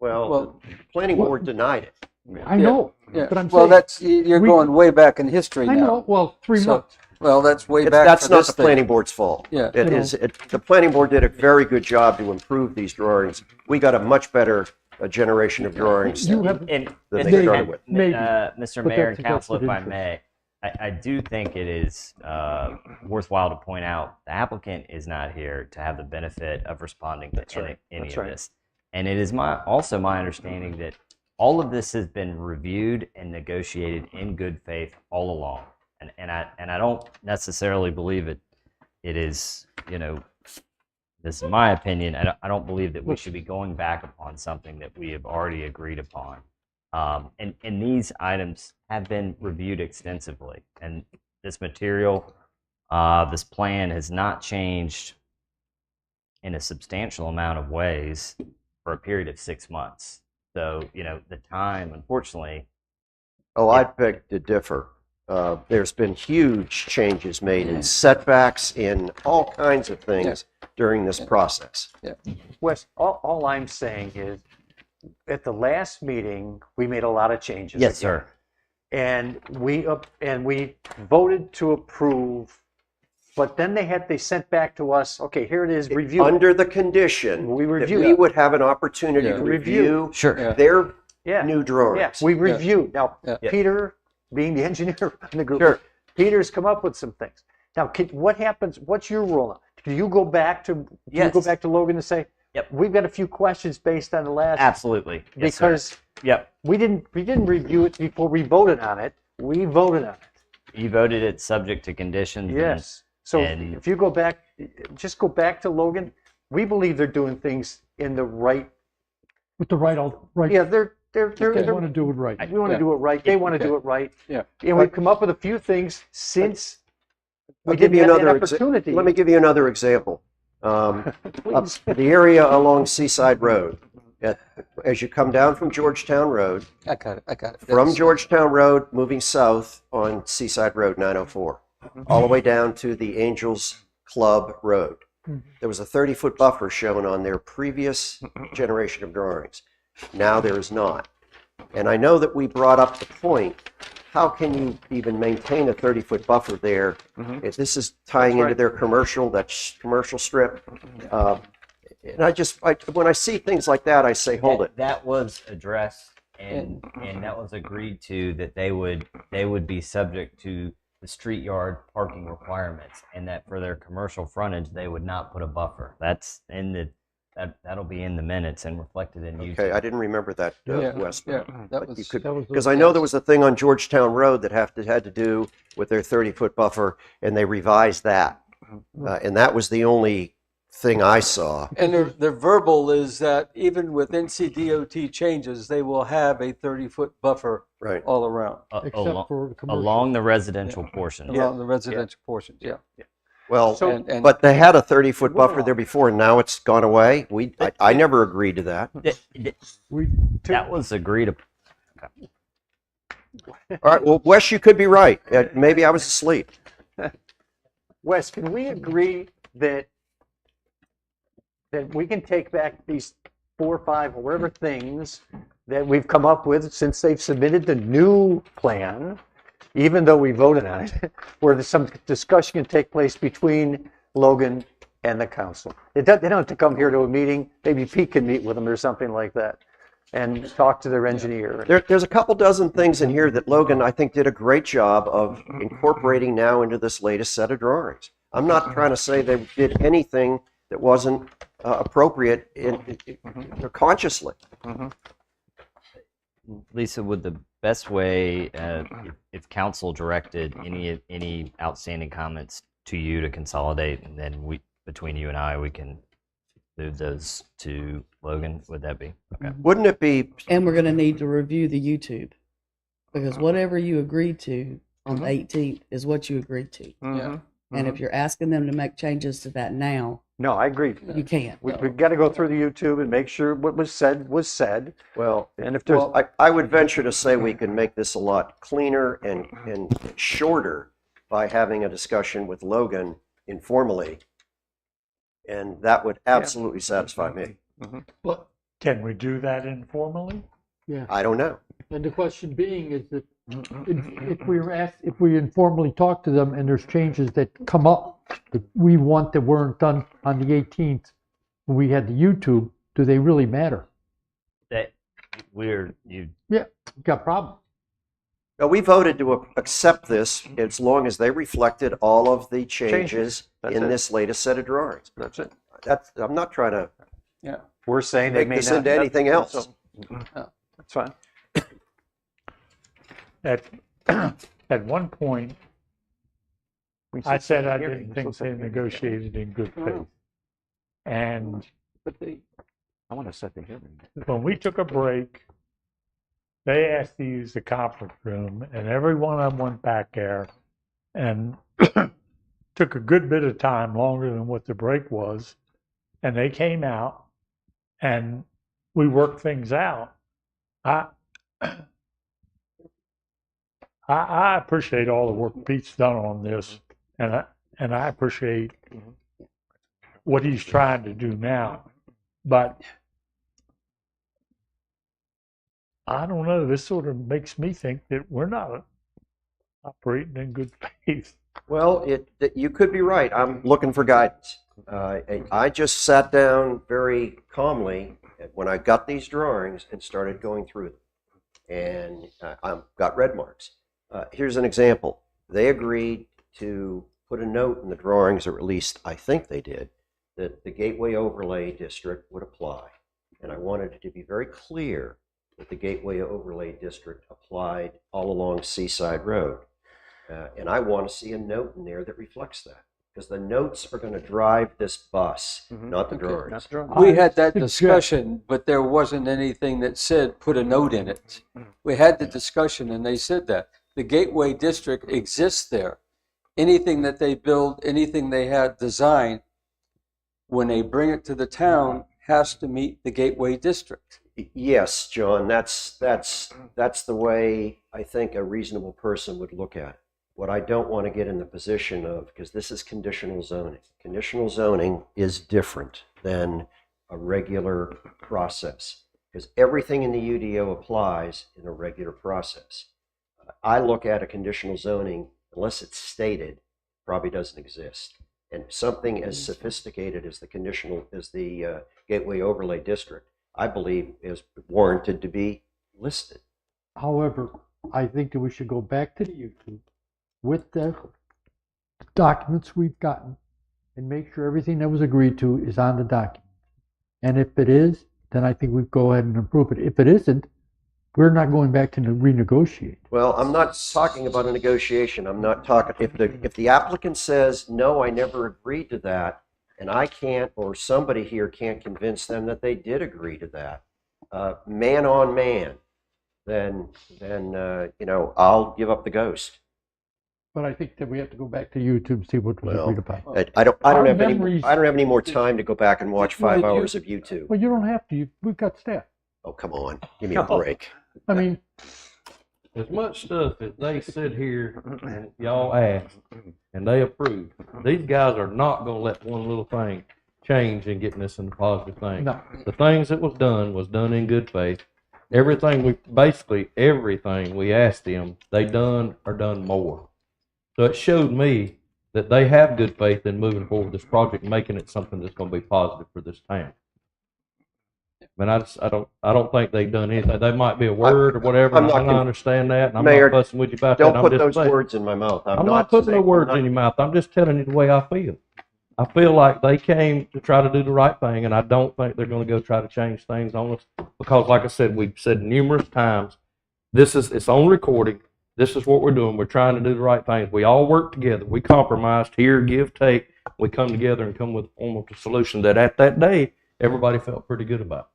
Well, the planning board denied it. I know, Yeah. but I'm Well, saying. that's, you're going way back in history now. I know, well, 3 months. Well, that's way back. That's for not this the thing. planning board's fault. Yeah. It is. The planning board did a very good job to improve these drawings. We got a much better generation of drawings You have, And than Mr. they started with. Maybe, Mr. but Mayor that's and Council, if I invested may, I do think it is worthwhile to point out the applicant is not here to have the benefit of responding to any of this. And it is also my understanding that all of this has been reviewed and negotiated in good faith all along. And I don't necessarily believe it is, you know, this is my opinion. I don't believe that we should be going back upon something that we have already agreed upon. And these items have been reviewed extensively. And this material, this plan has not changed in a substantial amount of ways for a period of 6 months. So, you know, the time, unfortunately. Oh, I'd beg to differ. There's been huge changes made in setbacks, in all kinds of things during this process. Wes, all I'm saying is, at the last meeting, we made a lot of changes. Yes, again. sir. And we voted to approve, but then they sent back to us, okay, here it is, review. Under the condition We that review we it. would have an opportunity Yeah. to Review. review their Yeah. new drawings. Yeah, we reviewed. Now, Yeah. Peter, being the engineer in the group, Sure. Peter's come up with some things. Now, what happens? What's your rule now? Do you go back to Yes. Logan and say, Yep. we've got a few questions based on the last Absolutely. Yes, sir. because Yep. we didn't review it before we voted on it. We voted on it. You voted it subject to conditions. and- Yes. So and- if you go back, just go back to Logan. We believe they're doing things in the right. with the right, Yeah, they're they want to do it right. we want to do it right. They want to do it right. Yeah. And we've come up with a few things since we I'll give didn't you have that another opportunity. Let me give you another example. Up Please. the area along Seaside Road, as you come down from Georgetown Road, I got it. from Georgetown Road, moving south on Seaside Road 904, all the way down to the Angels Club Road. There was a 30-foot buffer shown on their previous generation of drawings. Now there is not. And I know that we brought up the point, how can you even maintain a 30-foot buffer there? If this is tying into their commercial strip. And when I see things like that, I say, hold it. That was addressed and that was agreed to, that they would be subject to the street yard parking requirements, and that for their commercial frontage they would not put a buffer. That's in that'll be in the minutes and reflected in YouTube. Okay, I didn't remember that, Wes. That was, Because I know there was a thing on Georgetown Road that had to do with their 30-foot buffer, and they revised that. And that was the only thing I saw. And their verbal is that even with NCDOT changes, they will have a 30-foot buffer Right. all around Except for the commercial. Along the residential portion. along the residential portions. Yeah. Well, So- And but they had a 30-foot buffer Wow. there before, and now it's gone away. I never agreed to that. That was agreed upon. All right, well, Wes, you could be right. Maybe I was asleep. Wes, can we agree that we can take back these 4 or 5 or whatever things that we've come up with since they've submitted the new plan, even though we voted on it, where there's some discussion can take place between Logan and the council. They don't have to come here to a meeting. Maybe Pete can meet with them or something like that and talk to their engineer. There's a couple dozen things in here that Logan, I think, did a great job of incorporating now into this latest set of drawings. I'm not trying to say they did anything that wasn't appropriate consciously. Lisa, would the best way, if council directed any outstanding comments to you to consolidate, and then between you and I, we can move those to Logan? Would that be okay? Wouldn't it be? And we're going to need to review the YouTube, because whatever you agreed to on the 18th is what you agreed to. Yeah. And if you're asking them to make changes to that now, No, I agree. you can't. We've got to go through the YouTube and make sure what was said. Well, And if there's, I would venture to say we can make this a lot cleaner and shorter by having a discussion with Logan informally. And that would absolutely satisfy me. But can we do that informally? I don't know. And the question being is that if we informally talk to them and there's changes that come up that we want that weren't done on the 18th, when we had the YouTube, do they really matter? That Got a problem. No, we voted to accept this as long as they reflected all of the changes That's in it. this latest set of drawings. that's it. I'm not trying to We're saying they make may this not. into anything else. So, that's fine. At one point, We I said I hearing, didn't think so they set the hearing. negotiated in good faith. And But I want to set the hearing. when we took a break, they asked to use the conference room, and every one of them went back there and took a good bit of time, longer than what the break was. And they came out and we worked things out. I appreciate all the work Pete's done on this, and I appreciate what he's trying to do now. But I don't know, this sort of makes me think that we're not operating in good faith. Well, you could be right. I'm looking for guidance. I just sat down very calmly when I got these drawings and started going through them. And I've got red marks. Here's an example. They agreed to put a note in the drawings, or at least I think they did, that the Gateway Overlay District would apply. And I wanted it to be very clear that the Gateway Overlay District applied all along Seaside Road. And I want to see a note in there that reflects that, because the notes are going to drive this bus, not the drawings. We had that discussion, but there wasn't anything that said put a note in it. We had the discussion and they said that. The Gateway District exists there. Anything that they build, anything they had designed, when they bring it to the town, has to meet the Gateway District. Yes, John, that's the way I think a reasonable person would look at it. What I don't want to get in the position of, because this is conditional zoning. Conditional zoning is different than a regular process, because everything in the UDO applies in a regular process. I look at a conditional zoning, unless it's stated, probably doesn't exist. And something as sophisticated as the Gateway Overlay District, I believe, is warranted to be listed. However, I think that we should go back to the YouTube with the documents we've gotten and make sure everything that was agreed to is on the document. And if it is, then I think we go ahead and approve it. If it isn't, We're not going back to renegotiate. Well, I'm not talking about a negotiation. I'm not talking, if the applicant says, no, I never agreed to that, and I can't, or somebody here can't convince them that they did agree to that, man on man, then I'll give up the ghost. But I think that we have to go back to YouTube and see what was Well, agreed upon. I don't Our have memories- any more time to go back and watch 5 hours of YouTube. Well, you don't have to. We've got staff. Oh, come on, give me a break. I mean, As much stuff as they sit here and y'all ask and they approve, these guys are not gonna let one little thing change in getting this in the positive thing. no. The things that was done in good faith. Basically everything we asked them, they done or done more. So it showed me that they have good faith in moving forward with this project, making it something that's gonna be positive for this town. I mean, I don't think they've done anything. They might be a word or whatever, I'm and not I understand that, and I'm Mayor, not fussing with you about Don't that. put I'm those just saying, words in my mouth. I'm not putting no words in your mouth. I'm just telling you the way I feel. I feel like they came to try to do the right thing, and I don't think they're going to go try to change things on us because, like I said, we've said numerous times, it's on recording. This is what we're doing. We're trying to do the right things. We all work together. We compromised here, give, take. We come together and come with a form of a solution that at that day, everybody felt pretty good about.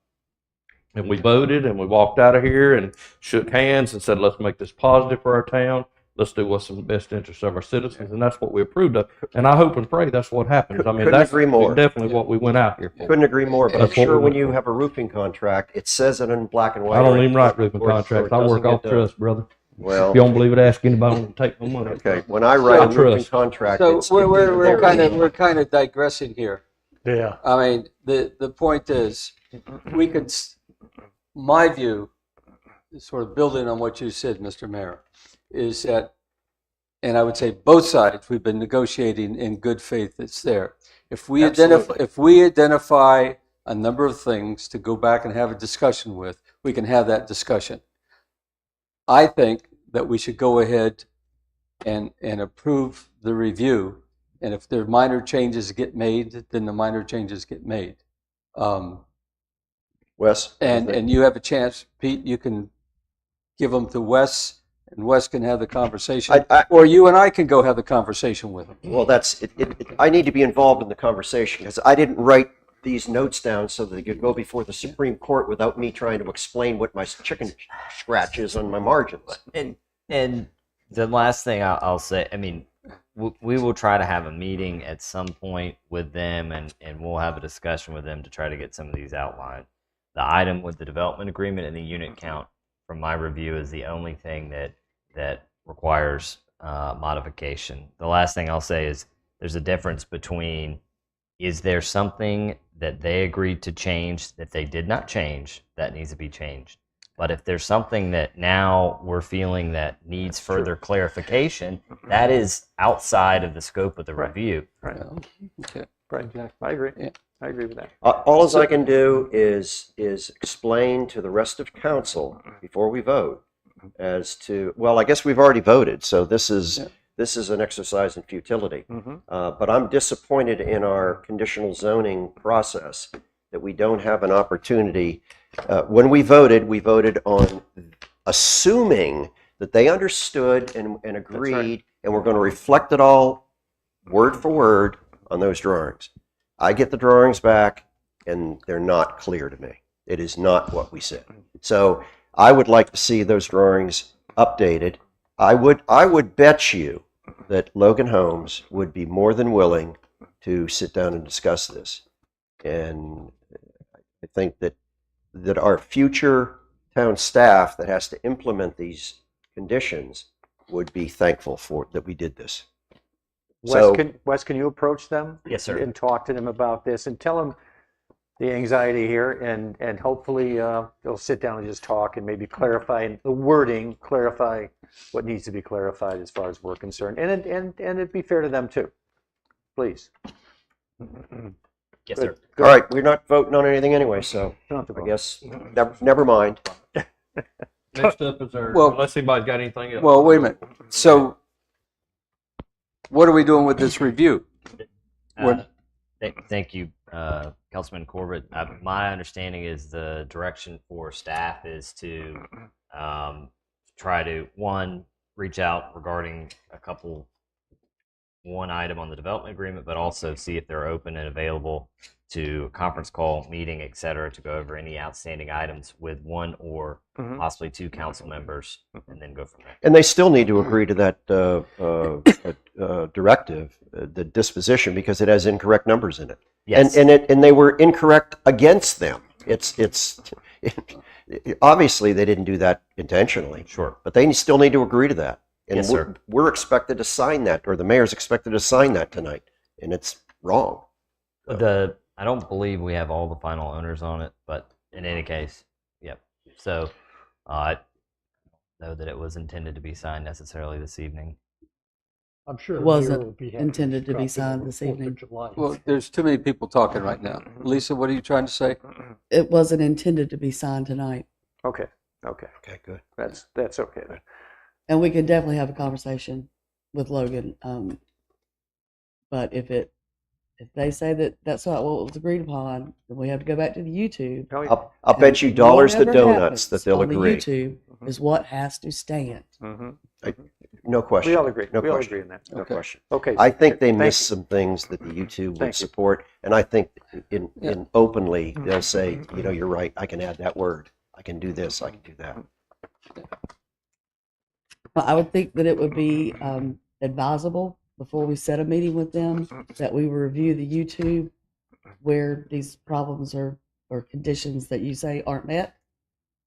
And we voted and we walked out of here and shook hands and said, let's make this positive for our town. Let's do what's in the best interest of our citizens. And that's what we approved of. And I hope and pray that's what happens. I mean, Couldn't that's agree more. definitely what we went out here for. Couldn't agree more, but I'm That's what sure we when went you for. have a roofing contract, it says it in black and white. I don't or- even write roofing or- or it contracts. I work doesn't off get done. trust, brother. Well, If you don't believe it, ask anybody to take my money. okay, when I write a I roofing trust. contract, So it's. we're kind of digressing here. Yeah. I mean, the point is, we could, my view, sort of building on what you said, Mr. Mayor, is that, and I would say both sides, we've been negotiating in good faith. It's there. If we identify a number of things to go back and have a discussion with, we can have that discussion. I think that we should go ahead and approve the review. And if there are minor changes get made, then the minor changes get made. Wes? And you have a chance, Pete, you can give them to Wes, and Wes can have the conversation. Or you and I can go have the conversation with them. Well, I need to be involved in the conversation because I didn't write these notes down so that they could go before the Supreme Court without me trying to explain what my chicken scratch is on my margins. And the last thing I'll say, I mean, we will try to have a meeting at some point with them, and we'll have a discussion with them to try to get some of these outlined. The item with the development agreement and the unit count, from my review, is the only thing that requires modification. The last thing I'll say is there's a difference between, is there something that they agreed to change that they did not change that needs to be changed? But if there's something that now we're feeling that needs further clarification, that is outside of the scope of the review. Right. Okay. Right, Jack. I agree. Yeah. I agree with that. All I can do is explain to the rest of council before we vote as to, well, I guess we've already voted, so this is an exercise in futility. But I'm disappointed in our conditional zoning process that we don't have an opportunity. When we voted on assuming that they understood and agreed, and we're going to reflect it all word for word on those drawings. I get the drawings back, and they're not clear to me. It is not what we said. So I would like to see those drawings updated. I would bet you that Logan Homes would be more than willing to sit down and discuss this. And I think that our future town staff that has to implement these conditions would be thankful for that we did this. Wes, can you approach them? Yes, sir. And talk to them about this and tell them the anxiety here, and hopefully they'll sit down and just talk and maybe clarify the wording, clarify what needs to be clarified as far as we're concerned, and it'd be fair to them too. Please. Yes, sir. All right, we're not voting on anything anyway, so Don't have to I vote. guess never mind. Next up is Well- unless anybody's got anything else. Well, wait a minute. So what are we doing with this review? Thank you, Councilman Corbett, my understanding is the direction for staff is to try to, one, reach out regarding one item on the development agreement, but also see if they're open and available to a conference call, meeting, et cetera, to go over any outstanding items with one or possibly two council members, and then go from there. And they still need to agree to that directive, the disposition, because it has incorrect numbers in it. Yes. And they were incorrect against them. Obviously they didn't do that intentionally. Sure. But they still need to agree to that. And Yes, sir. we're expected to sign that, or the mayor's expected to sign that tonight, and it's wrong. I don't believe we have all the final owners on it, but in any case, yep. So I know that it was intended to be signed necessarily this evening. I'm sure. It the mayor wasn't will be happy intended to be drop in signed on this 4th of evening. July. Well, there's too many people talking right now. Lisa, what are you trying to say? It wasn't intended to be signed tonight. Okay, Okay, good. that's okay then. And we can definitely have a conversation with Logan. But if they say that that's not what was agreed upon, then we have to go back to the YouTube. Oh, yeah. I'll bet you dollars to Whatever donuts happens that they'll on agree. The YouTube is what has to stand. No question. We all agree. No We all question. agree on that. No question. Okay. I think they thank missed you. some things that the YouTube would Thank you. support, and I think in openly they'll say, you're right. I can add that word. I can do this. I can do that. But I would think that it would be advisable before we set a meeting with them that we review the YouTube where these problems or conditions that you say aren't met,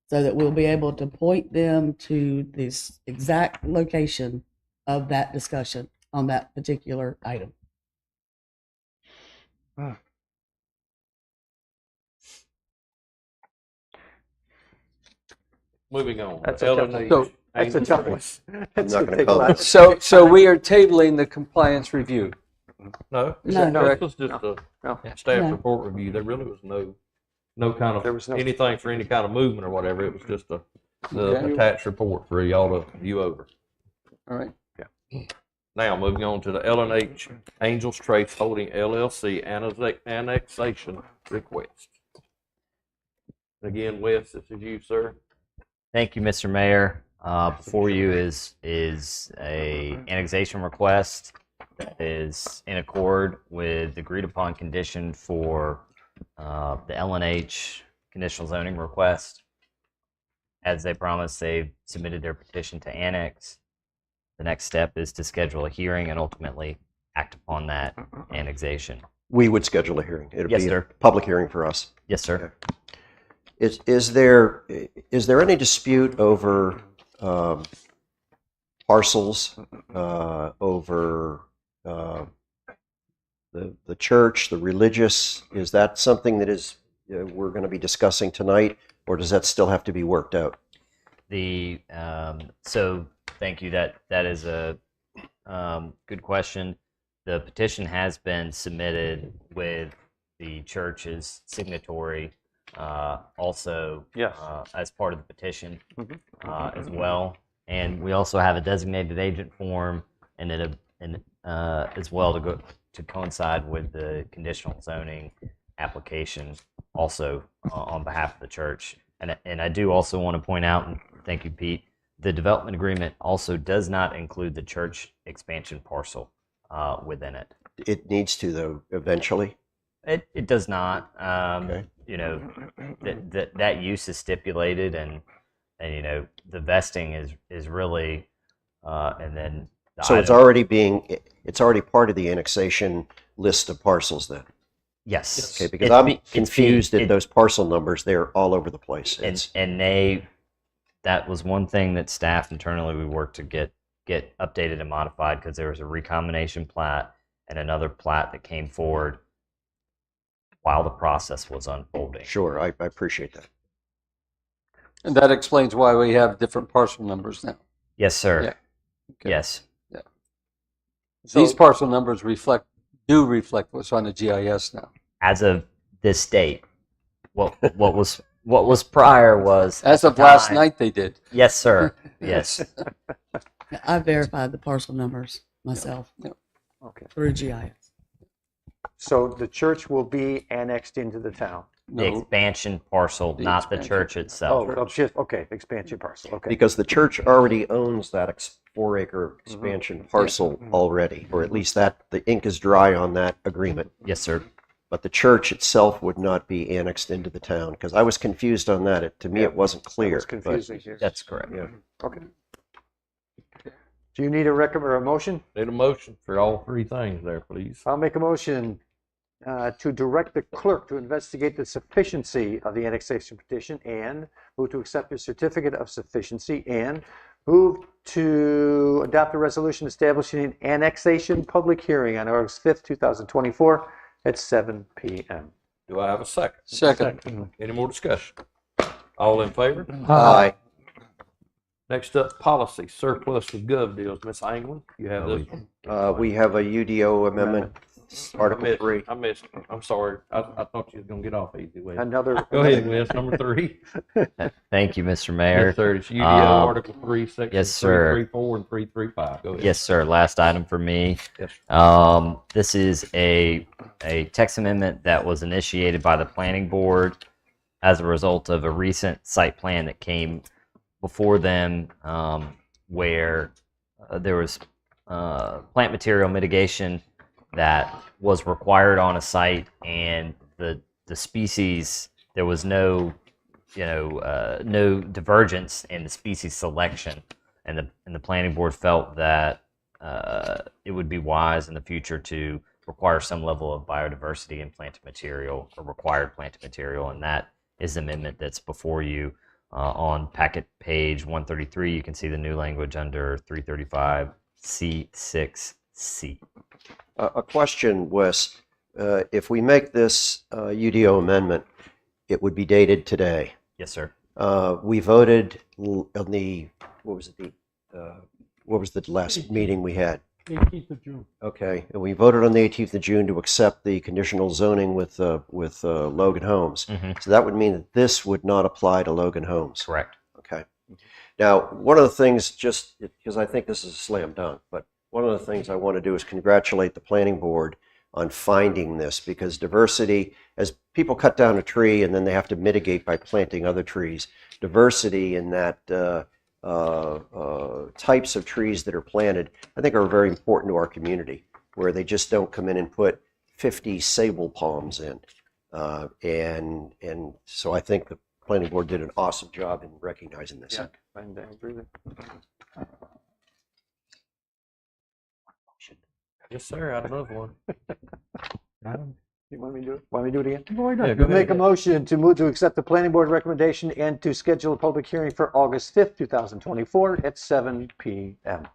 so that we'll be able to point them to this exact location of that discussion on that particular item. Moving on. That's a tough one. LNH. That's a tough one. That's not gonna gonna take a comment. lot. So we are tabling the compliance review. No, No. this was just a No. staff No. report review. There really was no kind of There was no- anything for any kind of movement or whatever. It was just the Okay. attached report for y'all to view over. All right. Now, moving on to the LNH Angels Trace Holding LLC annexation request. Again, Wes, this is you, sir. Thank you, Mr. Mayor. Before you is a annexation request that is in accord with the agreed upon condition for the LNH conditional zoning request. As they promised, they've submitted their petition to annex. The next step is to schedule a hearing and ultimately act upon that annexation. We would schedule a hearing. It'd Yes, be sir. a public hearing for us. Yes, sir. Is there any dispute over parcels, over the church, the religious? Is that something that is we're going to be discussing tonight, or does that still have to be worked out? So thank you. That is a good question. The petition has been submitted with the church's signatory also Yes. as part of the petition as well. And we also have a designated agent form and as well to coincide with the conditional zoning application also on behalf of the church. And I do also want to point out, and thank you, Pete, the development agreement also does not include the church expansion parcel within it. It needs to, though, eventually. It does not. Okay. You know, that use is stipulated, and you know the vesting is really, and then the So it's item- already part of the annexation list of parcels then. yes. Okay, because It's I'm be- it's confused be- at those parcel numbers. They're all over the place. and that was one thing that staff internally we worked to get updated and modified, because there was a recombination plat and another plat that came forward while the process was unfolding. Sure, I appreciate that. And that explains why we have different parcel numbers now. Yes, sir. Yeah. Okay. Yes. These parcel numbers do reflect what's on the GIS now. As of this date, what was prior was As of at the last time- night, they did. Yes, sir. Yes. I verified the parcel numbers myself Okay. through GIS. So the church will be annexed into the town. The expansion parcel, The not the expansion. church itself. Okay, expansion parcel, okay. Because the church already owns that 4-acre expansion parcel already, or at least that, the ink is dry on that agreement. Yes, sir. But the church itself would not be annexed into the town, because I was confused on that. To me, it wasn't clear. It's confusing here. That's correct. Yeah. Okay. Do you need a or a motion? Need a motion for all three things there, please. I'll make a motion to direct the clerk to investigate the sufficiency of the annexation petition and move to accept the certificate of sufficiency and move to adopt a resolution establishing an annexation public hearing on August 5th, 2024 at 7 p.m. Do I have a second? Second. Any more discussion? All in favor? Aye. Next up, policy surplus of gov deals. Ms. Anglin, you have this one? We have a UDO amendment, Article 3. I missed it. I'm sorry. I thought you was gonna get off easy with it. Another. Go ahead, Wes, number 3. Thank you, Mr. Mayor. Yes, sir. It's UDO Article 3, Section yes, sir. 334 and 335. Go ahead. Yes, sir. Last item for me. Yes. This is a text amendment that was initiated by the planning board as a result of a recent site plan that came before them, where there was plant material mitigation that was required on a site, and the species, there was no no divergence in the species selection, and the planning board felt that it would be wise in the future to require some level of biodiversity in planted material, or required planted material, and that is the amendment that's before you. On packet page 133, you can see the new language under 335 C6C. A question, Wes. If we make this UDO amendment, it would be dated today. Yes, sir. We voted on the, what was the last meeting we had? 18th of June. Okay, and we voted on the 18th of June to accept the conditional zoning with Logan Homes. So that would mean that this would not apply to Logan Homes. Correct. Okay. Now, one of the things, just because I think this is a slam dunk, but one of the things I want to do is congratulate the planning board on finding this, because diversity, as people cut down a tree and then they have to mitigate by planting other trees, diversity in that types of trees that are planted, I think are very important to our community, where they just don't come in and put 50 sable palms in. And so I think the planning board did an awesome job in recognizing this. Yeah, I agree with you. Yes, sir. I'd love one. You want me to do it? Want me to do it again? Why not? Yeah, go Make ahead. a motion to move to accept the planning board recommendation and to schedule a public hearing for August 5th, 2024 at 7 p.m.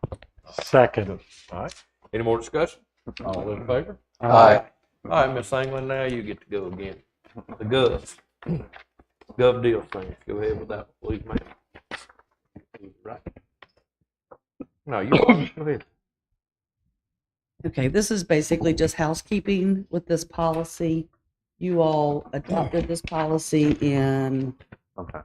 Second. All right. Any more discussion? All in favor? Aye. All right, Miss Anglin, now you get to go again. The govs. Gov deal things. Go ahead with that, please, ma'am. Right. No, you go ahead. Okay, this is basically just housekeeping with this policy. You all adopted this policy in Okay.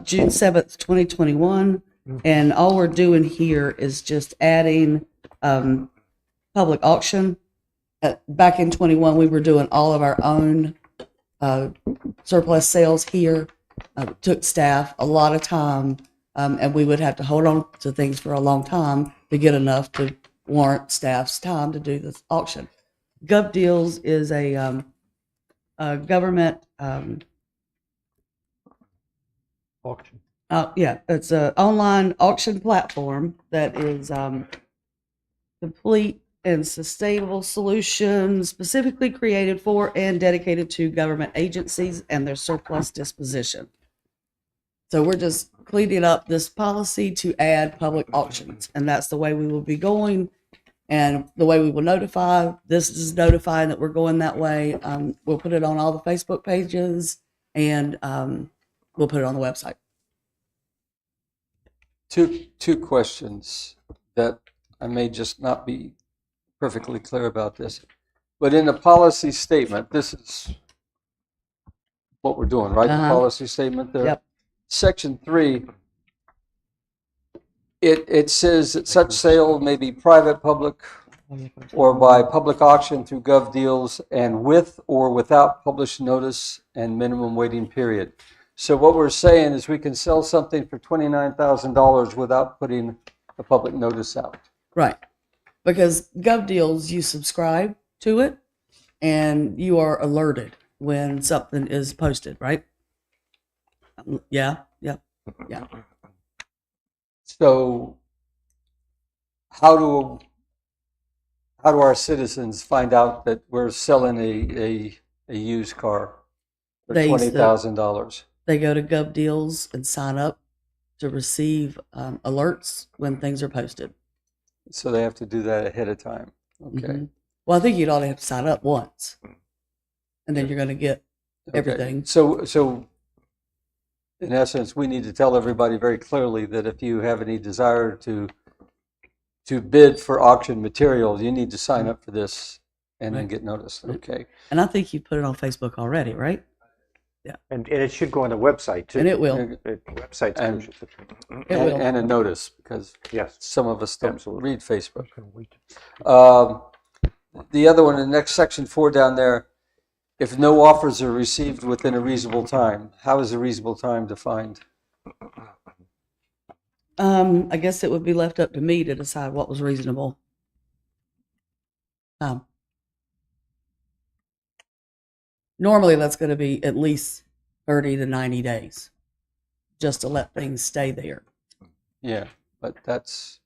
June 7th, 2021. And all we're doing here is just adding public auction. Back in 21, we were doing all of our own surplus sales here. Took staff a lot of time, and we would have to hold on to things for a long time to get enough to warrant staff's time to do this auction. Gov Deals is a government Auction. it's an online auction platform that is complete and sustainable solution specifically created for and dedicated to government agencies and their surplus disposition. So we're just cleaning up this policy to add public auctions, and that's the way we will be going. And the way we will notify, this is notifying that we're going that way. We'll put it on all the Facebook pages, and we'll put it on the website. Two questions that I may just not be perfectly clear about this. But in the policy statement, this is what we're doing, right? The policy statement there. Yep. Section 3, it says that such sale may be private, public, or by public auction through Gov Deals and with or without published notice and minimum waiting period. So what we're saying is we can sell something for $29,000 without putting a public notice out. Right. Because Gov Deals, you subscribe to it and you are alerted when something is posted, right? Yeah. So how do our citizens find out that we're selling a used car for They used to- $20,000? They go to Gov Deals and sign up to receive alerts when things are posted. So they have to do that ahead of time. Okay. Mhm. Well, I think you'd only have to sign up once, and then you're going to get Okay. everything. So in essence, we need to tell everybody very clearly that if you have any desire to bid for auction materials, you need to sign up for this and then Right. get noticed. Okay. And I think you put it on Facebook already, right? And it should go on the website too. And it will. The website's And- It will. And a notice, because yes. some of us don't Absolutely. read Facebook. The other one, the next section 4 down there, if no offers are received within a reasonable time, how is a reasonable time defined? I guess it would be left up to me to decide what was reasonable. Normally, that's going to be at least 30 to 90 days, just to let things stay there. Yeah, but that's,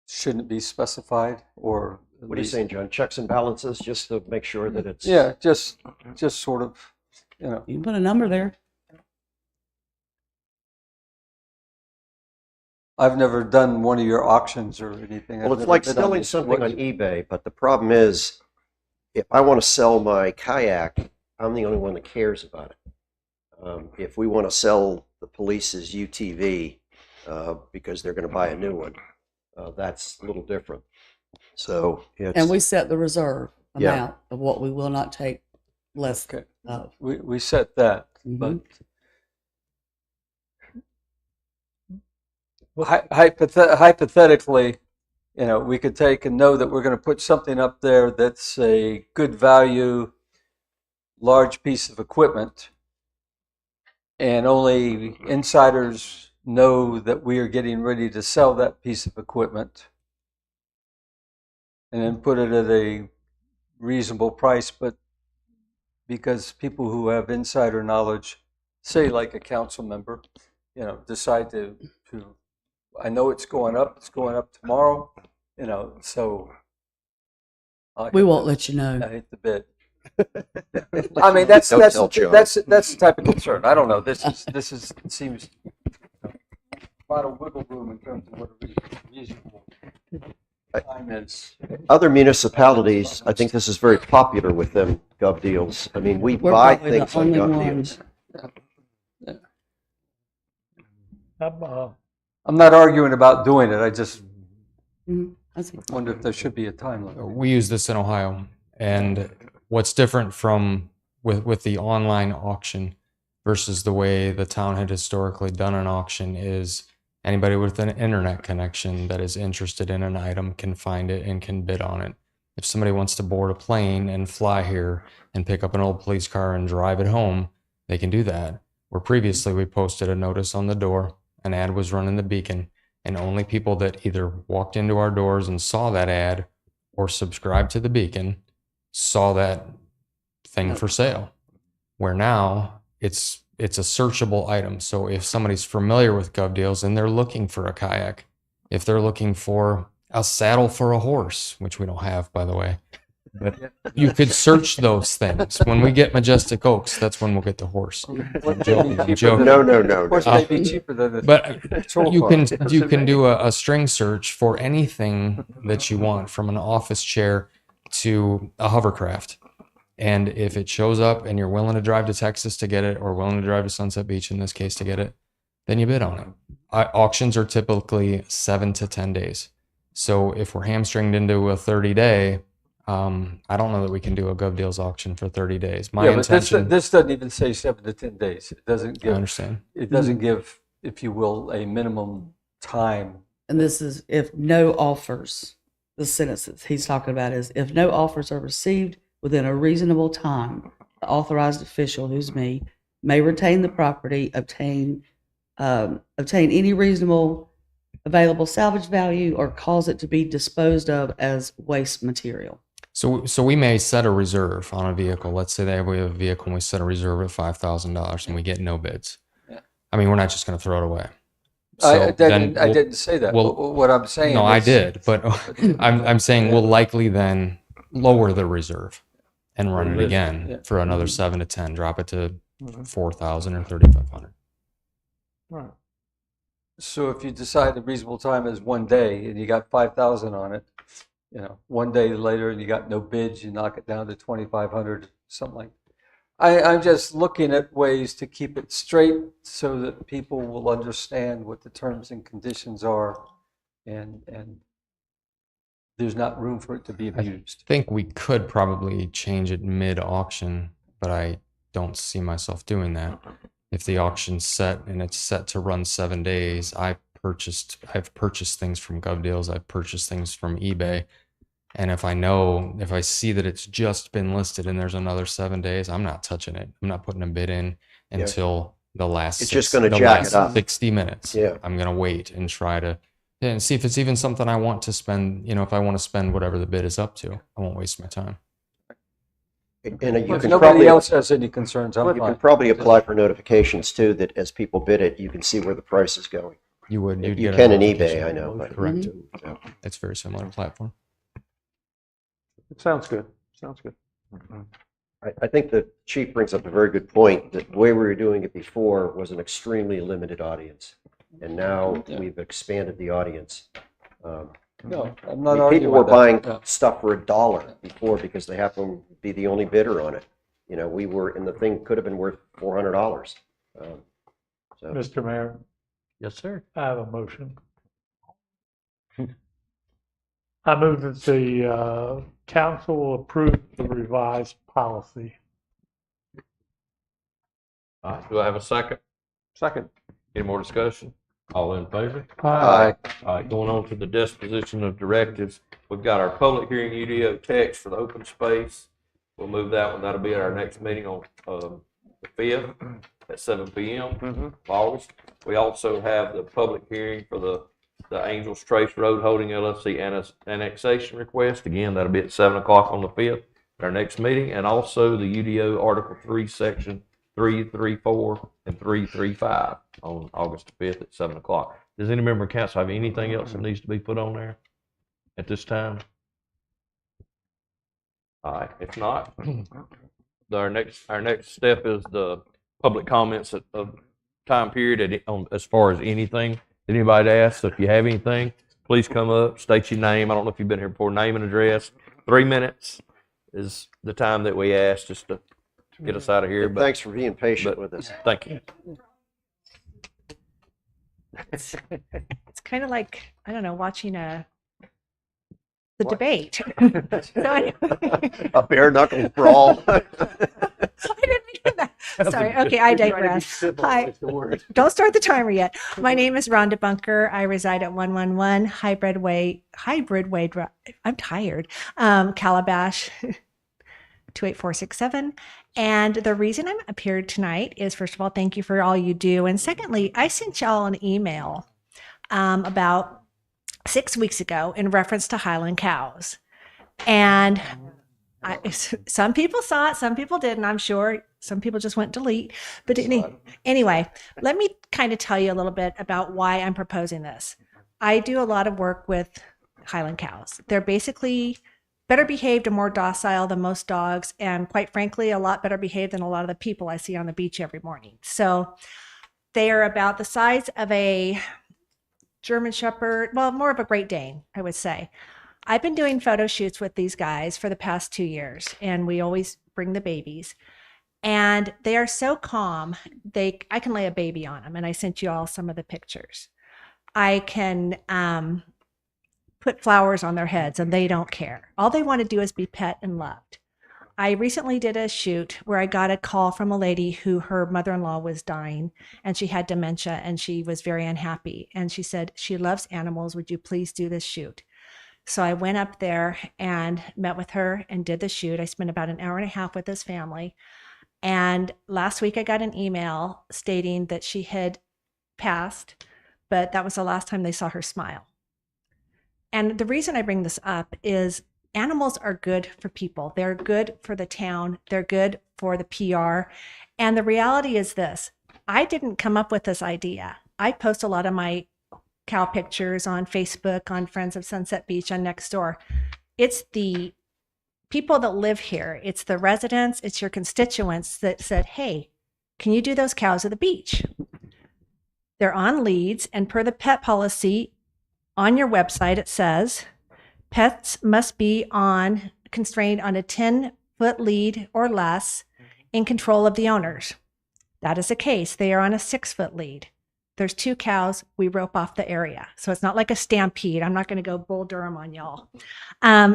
shouldn't it be specified, or? at What are you least- saying, John? Checks and balances, just to make sure that it's. Yeah, just sort of, You can put a number there. I've never done one of your auctions or anything. Well, I've it's never like bid on selling this. something What- on eBay, but the problem is, if I want to sell my kayak, I'm the only one that cares about it. If we want to sell the police's UTV because they're going to buy a new one, that's a little different. So it's, And we set the reserve Yeah. amount of what we will not take less Okay. of. We set that, but hypothetically, we could take and know that we're going to put something up there that's a good value, large piece of equipment, and only insiders know that we are getting ready to sell that piece of equipment, and then put it at a reasonable price, but because people who have insider knowledge, say like a council member, decide to I know it's going up tomorrow, so I We hit won't the- let you know. I hit the bid. I mean, that's Don't tell Joe. the type of concern. I don't know. This seems a lot of wiggle room in terms of what a reasonable time is. other municipalities, I think this is very popular with them, Gov Deals. I mean, we We're buy probably the things on only Gov ones. Deals. I'm not arguing about doing it. I just I see. wonder if there should be a time limit. We use this in Ohio, and what's different from with the online auction versus the way the town had historically done an auction is anybody with an internet connection that is interested in an item can find it and can bid on it. If somebody wants to board a plane and fly here and pick up an old police car and drive it home, they can do that. Where previously we posted a notice on the door, an ad was run in the beacon, and only people that either walked into our doors and saw that ad or subscribed to the beacon saw that thing for sale. Where now it's a searchable item. So if somebody's familiar with Gov Deals and they're looking for a kayak, if they're looking for a saddle for a horse, which we don't have, by the way, but you could search those things. When we get Majestic Oaks, that's when we'll get the horse. I'm joking. No. Of course, it may be cheaper than the But patrol you car. can do a string search for anything that you want, from an office chair to a hovercraft. And if it shows up and you're willing to drive to Texas to get it, or willing to drive to Sunset Beach in this case to get it, then you bid on it. Auctions are typically 7 to 10 days. So if we're hamstringed into a 30-day, I don't know that we can do a Gov Deals auction for 30 days. My Yeah, but intention, this doesn't even say 7 to 10 days. It doesn't I give, understand. it doesn't give, if you will, a minimum time and this is if no offers, the sentences he's talking about is if no offers are received within a reasonable time, the authorized official, who's me, may retain the property, obtain any reasonable available salvage value, or cause it to be disposed of as waste material. So we may set a reserve on a vehicle. Let's say that we have a vehicle and we set a reserve at $5,000 and we get no bids. Yeah. I mean, we're not just going to throw it away. I then didn't say that. we'll- What I'm saying No, I is- did, but I'm saying we'll likely then lower the reserve and run it Yeah. again for another 7 to 10, drop it to 4,000 or 3,500. Right. So if you decide the reasonable time is 1 day and you got 5,000 on it, 1 day later and you got no bids, you knock it down to 2,500, something like that. I'm just looking at ways to keep it straight so that people will understand what the terms and conditions are, and there's not room for it to be abused. I think we could probably change it mid-auction, but I don't see myself doing that. If the auction's set and it's set to run 7 days, I've purchased things from GovDeals, I've purchased things from eBay. And if I see that it's just been listed and there's another 7 days, I'm not touching it. I'm not putting a bid in until the last It's just gonna jack it up. 60 minutes. Yeah. I'm going to wait and try to and see if it's even something I want to spend. If I want to spend whatever the bid is up to, I won't waste my time. And you If can nobody probably, else has any concerns, I'm you can fine. probably apply for notifications too, that as people bid it, you can see where the price is going. You'd You get a can in notification. eBay, I know, but- Correct. Yeah. It's very similar platform. It sounds good. Sounds good. I think the chief brings up a very good point, that the way we were doing it before was an extremely limited audience. And now we've expanded the audience. No, I'm I not mean, arguing people were with that. buying Yeah. stuff for $1 before because they happen to be the only bidder on it. And the thing could have been worth $400. So Mr. Mayor, Yes, sir. I have a motion. I move that the council approve the revised policy. All right, do I have a second? Second. Any more discussion? All in favor? Aye. All right, going on to the disposition of directives. We've got our public hearing UDO text for the open space. We'll move that one. That'll be at our next meeting on the 5th at 7 p.m. of August. We also have the public hearing for the Angels Trace Road Holding LLC annexation request. Again, that'll be at 7 o'clock on the 5th at our next meeting. And also the UDO Article 3, Section 334 and 335 on August 5th at 7 o'clock. Does any member of council have anything else that needs to be put on there at this time? All right, if not, our next step is the public comments of time period as far as anything that anybody asks. So if you have anything, please come up, state your name. I don't know if you've been here before, name and address. 3 minutes is the time that we ask just to get us out of here. and thanks for being patient with us. Thank you. It's kind of like, I don't know, watching the debate. So anyway. A bare knuckle brawl. I didn't mean that. Sorry. Okay, I digress. Hi. Don't start the timer yet. My name is Rhonda Bunker. I reside at 111 Hybrid Way Drive. I'm tired. Calabash 28467. And the reason I'm up here tonight is, first of all, thank you for all you do. And secondly, I sent y'all an email about 6 weeks ago in reference to Highland cows. And some people saw it, some people didn't. I'm sure some people just went delete. But anyway, let me kind of tell you a little bit about why I'm proposing this. I do a lot of work with Highland cows. They're basically better behaved and more docile than most dogs, and quite frankly, a lot better behaved than a lot of the people I see on the beach every morning. So they are about the size of a German Shepherd, well, more of a Great Dane, I would say. I've been doing photo shoots with these guys for the past 2 years, and we always bring the babies. And they are so calm, I can lay a baby on them, and I sent you all some of the pictures. I can put flowers on their heads, and they don't care. All they want to do is be pet and loved. I recently did a shoot where I got a call from a lady who her mother-in-law was dying and she had dementia and she was very unhappy. And she said, she loves animals. Would you please do this shoot? So I went up there and met with her and did the shoot. I spent about an hour and a half with this family. And last week I got an email stating that she had passed, but that was the last time they saw her smile. And the reason I bring this up is animals are good for people. They're good for the town. They're good for the PR. And the reality is this, I didn't come up with this idea. I post a lot of my cow pictures on Facebook, on Friends of Sunset Beach, on Nextdoor. It's the people that live here. It's the residents, it's your constituents that said, hey, can you do those cows at the beach? They're on leads, and per the pet policy on your website, it says pets must be constrained on a 10-foot lead or less in control of the owners. That is the case. They are on a 6-foot lead. There's 2 cows, we rope off the area. So it's not like a stampede. I'm not going to go Bull Durham on y'all.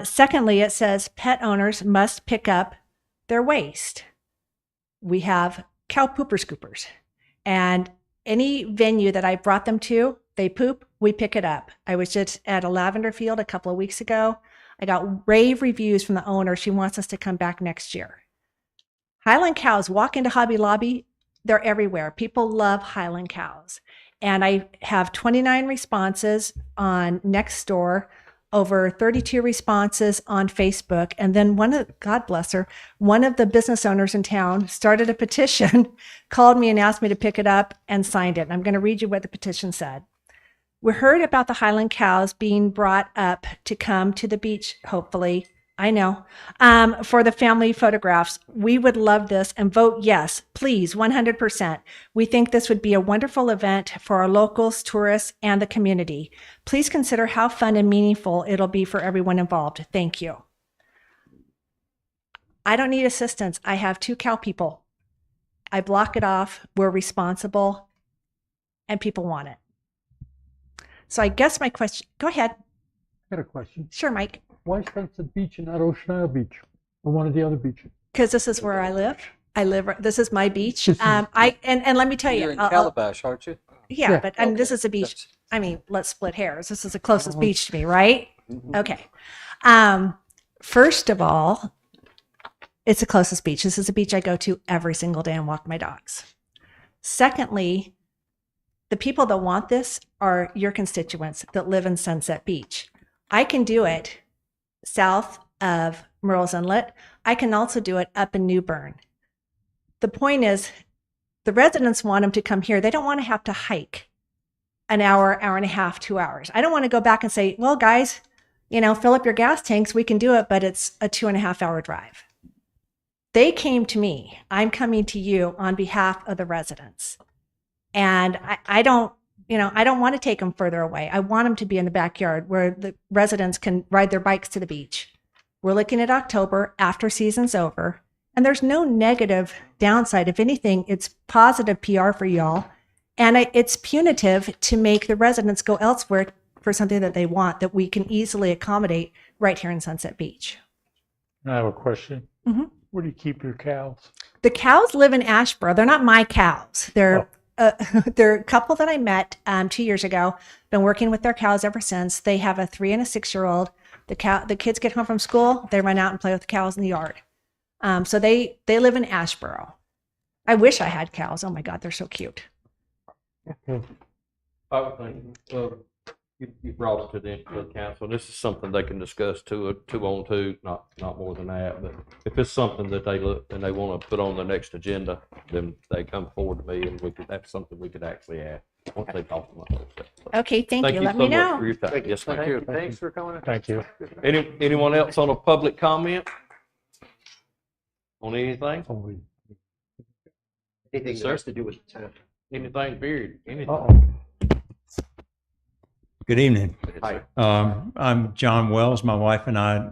Secondly, it says pet owners must pick up their waste. We have cow pooper scoopers. And any venue that I brought them to, they poop, we pick it up. I was just at a lavender field a couple of weeks ago. I got rave reviews from the owner. She wants us to come back next year. Highland cows walk into Hobby Lobby. They're everywhere. People love Highland cows. And I have 29 responses on Nextdoor, over 32 responses on Facebook. And then God bless her, one of the business owners in town started a petition, called me and asked me to pick it up and signed it. And I'm going to read you what the petition said. We heard about the Highland cows being brought up to come to the beach, hopefully. I know. For the family photographs, we would love this and vote yes, please, 100%. We think this would be a wonderful event for our locals, tourists, and the community. Please consider how fun and meaningful it'll be for everyone involved. Thank you. I don't need assistance. I have 2 cow people. I block it off. We're responsible, and people want it. So I guess my question, go ahead. I got a question. Sure, Mike. Why Sunset Beach and not Ocean Isle Beach or one of the other beaches? Because this is where I live. This is my beach. And let me tell you, You're in Calabash, aren't you? yeah, but this is a beach. I mean, let's split hairs. This is the closest beach to me, right? Okay. First of all, it's the closest beach. This is a beach I go to every single day and walk my dogs. Secondly, the people that want this are your constituents that live in Sunset Beach. I can do it south of Merle's Inlet. I can also do it up in New Bern. The point is, the residents want them to come here. They don't want to have to hike an hour, hour and a half, 2 hours. I don't want to go back and say, well, guys, fill up your gas tanks. We can do it, but it's a 2.5-hour drive. They came to me. I'm coming to you on behalf of the residents. And I don't want to take them further away. I want them to be in the backyard where the residents can ride their bikes to the beach. We're looking at October after season's over, and there's no negative downside. If anything, it's positive PR for y'all. And it's punitive to make the residents go elsewhere for something that they want that we can easily accommodate right here in Sunset Beach. I have a question. Mm-hmm. Where do you keep your cows? The cows live in Asheboro. They're not my cows. They're a couple that I met 2 years ago. Been working with their cows ever since. They have a 3 and a 6-year-old. The kids get home from school. They run out and play with the cows in the yard. So they live in Asheboro. I wish I had cows. Oh my God, they're so cute. I would think, you brought it to the council. This is something they can discuss two on two, not more than that. But if it's something that they look and they want to put on the next agenda, then they come forward to me, and that's something we could actually add once they talk to my folks. Okay, thank you. Let so me much know. for your time. Yes, Thank ma'am. you. Thanks for coming. Thank you. Anyone else on a public comment on anything? Anything Sir? that has to do with the town. Anything, period? Anything? Uh-oh. Good evening. Hi. I'm John Wells. My wife and I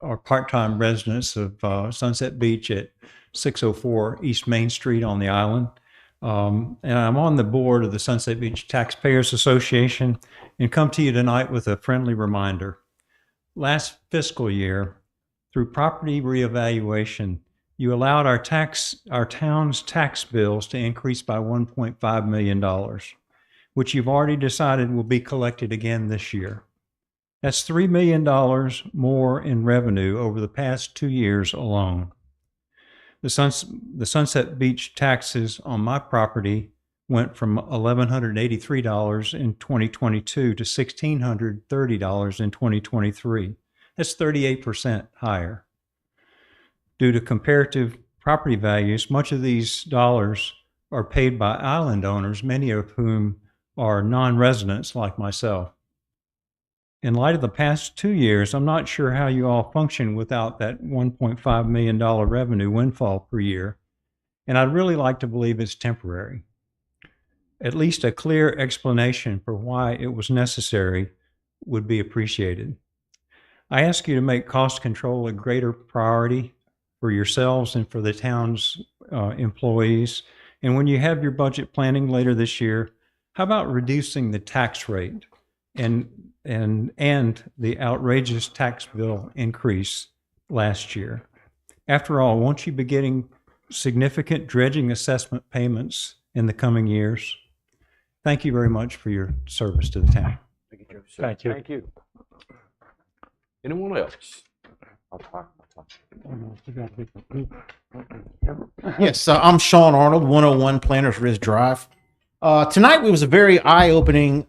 are part-time residents of Sunset Beach at 604 East Main Street on the island. And I'm on the board of the Sunset Beach Taxpayers Association and come to you tonight with a friendly reminder. Last fiscal year, Through property reevaluation, you allowed our town's tax bills to increase by $1.5 million, which you've already decided will be collected again this year. That's $3 million more in revenue over the past 2 years alone. The Sunset Beach taxes on my property went from $1,183 in 2022 to $1,630 in 2023. That's 38% higher. Due to comparative property values, much of these dollars are paid by island owners, many of whom are non-residents like myself. In light of the past 2 years, I'm not sure how you all function without that $1.5 million revenue windfall per year, and I'd really like to believe it's temporary. At least a clear explanation for why it was necessary would be appreciated. I ask you to make cost control a greater priority for yourselves and for the town's employees. And when you have your budget planning later this year, how about reducing the tax rate and the outrageous tax bill increase last year? After all, won't you be getting significant dredging assessment payments in the coming years? Thank you very much for your service to the town. Thank you. Thank you. Anyone else? Yes, I'm Sean Arnold, 101 Planters Ridge Drive. Tonight was a very eye-opening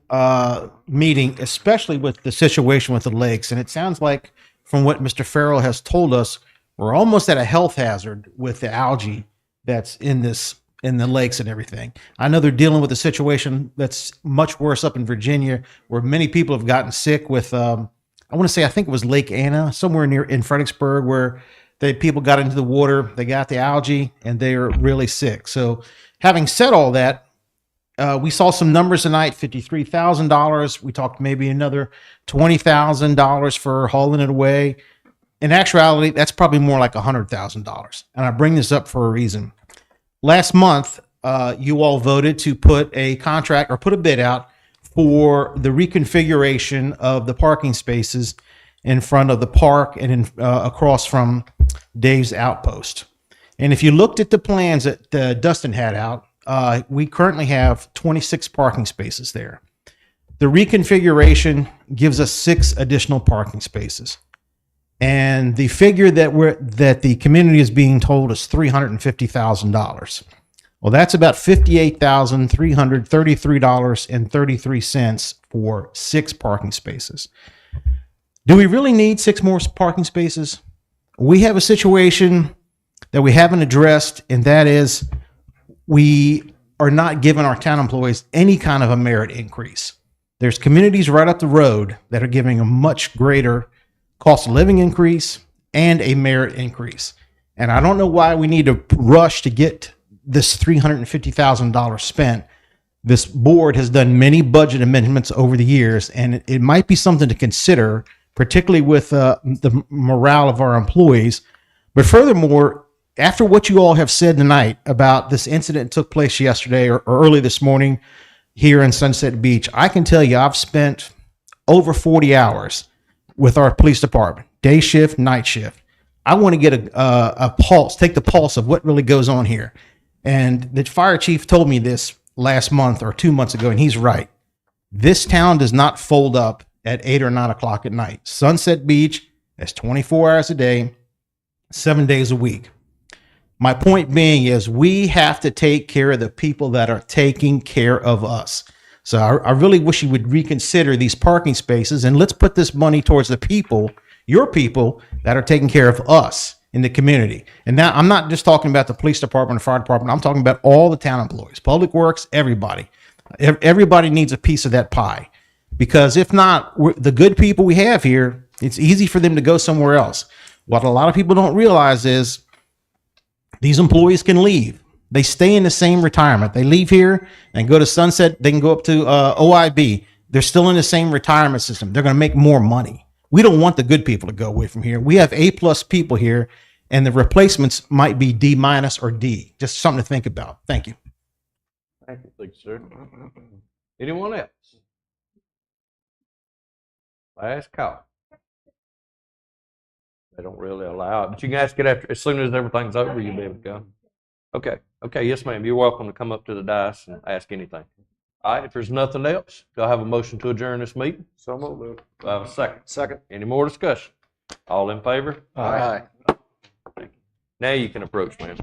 meeting, especially with the situation with the lakes. And it sounds like, from what Mr. Farrell has told us, we're almost at a health hazard with the algae that's in the lakes and everything. I know they're dealing with a situation that's much worse up in Virginia, where many people have gotten sick with, I think it was Lake Anna, somewhere near in Fredericksburg, where people got into the water, they got the algae, and they are really sick. So having said all that, we saw some numbers tonight, $53,000. We talked maybe another $20,000 for hauling it away. In actuality, that's probably more like $100,000. And I bring this up for a reason. Last month, you all voted to put a contract or put a bid out for the reconfiguration of the parking spaces in front of the park and across from Dave's Outpost. And if you looked at the plans that Dustin had out, we currently have 26 parking spaces there. The reconfiguration gives us 6 additional parking spaces. And the figure that the community is being told is $350,000. Well, that's about $58,333.33 for 6 parking spaces. Do we really need 6 more parking spaces? We have a situation that we haven't addressed, and that is we are not giving our town employees any kind of a merit increase. There's communities right up the road that are giving a much greater cost of living increase and a merit increase. And I don't know why we need to rush to get this $350,000 spent. This board has done many budget amendments over the years, and it might be something to consider, particularly with the morale of our employees. But furthermore, after what you all have said tonight about this incident that took place yesterday or early this morning here in Sunset Beach, I can tell you I've spent over 40 hours with our police department, day shift, night shift. I want to get a pulse, take the pulse of what really goes on here. And the fire chief told me this last month or 2 months ago, and he's right. This town does not fold up at 8 or 9 o'clock at night. Sunset Beach is 24 hours a day, 7 days a week. My point being is we have to take care of the people that are taking care of us. So I really wish you would reconsider these parking spaces, and let's put this money towards the people, your people, that are taking care of us in the community. And now I'm not just talking about the police department or fire department. I'm talking about all the town employees, public works, everybody. Everybody needs a piece of that pie, because if not, the good people we have here, it's easy for them to go somewhere else. What a lot of people don't realize is these employees can leave. They stay in the same retirement. They leave here and go to Sunset. They can go up to OIB. They're still in the same retirement system. They're going to make more money. We don't want the good people to go away from here. We have A+ people here, and the replacements might be D- or D. Just something to think about. Thank you. Thank you, sir. Anyone else? Last call. They don't really allow it, but you can ask it after, as soon as everything's over, you'll be able to go. Okay, okay, yes, ma'am. You're welcome to come up to the dais and ask anything. All right, if there's nothing else, do I have a motion to adjourn this meeting? So moved. Do I have a second? Second. Any more discussion? All in favor? Aye. Now you can approach, ma'am.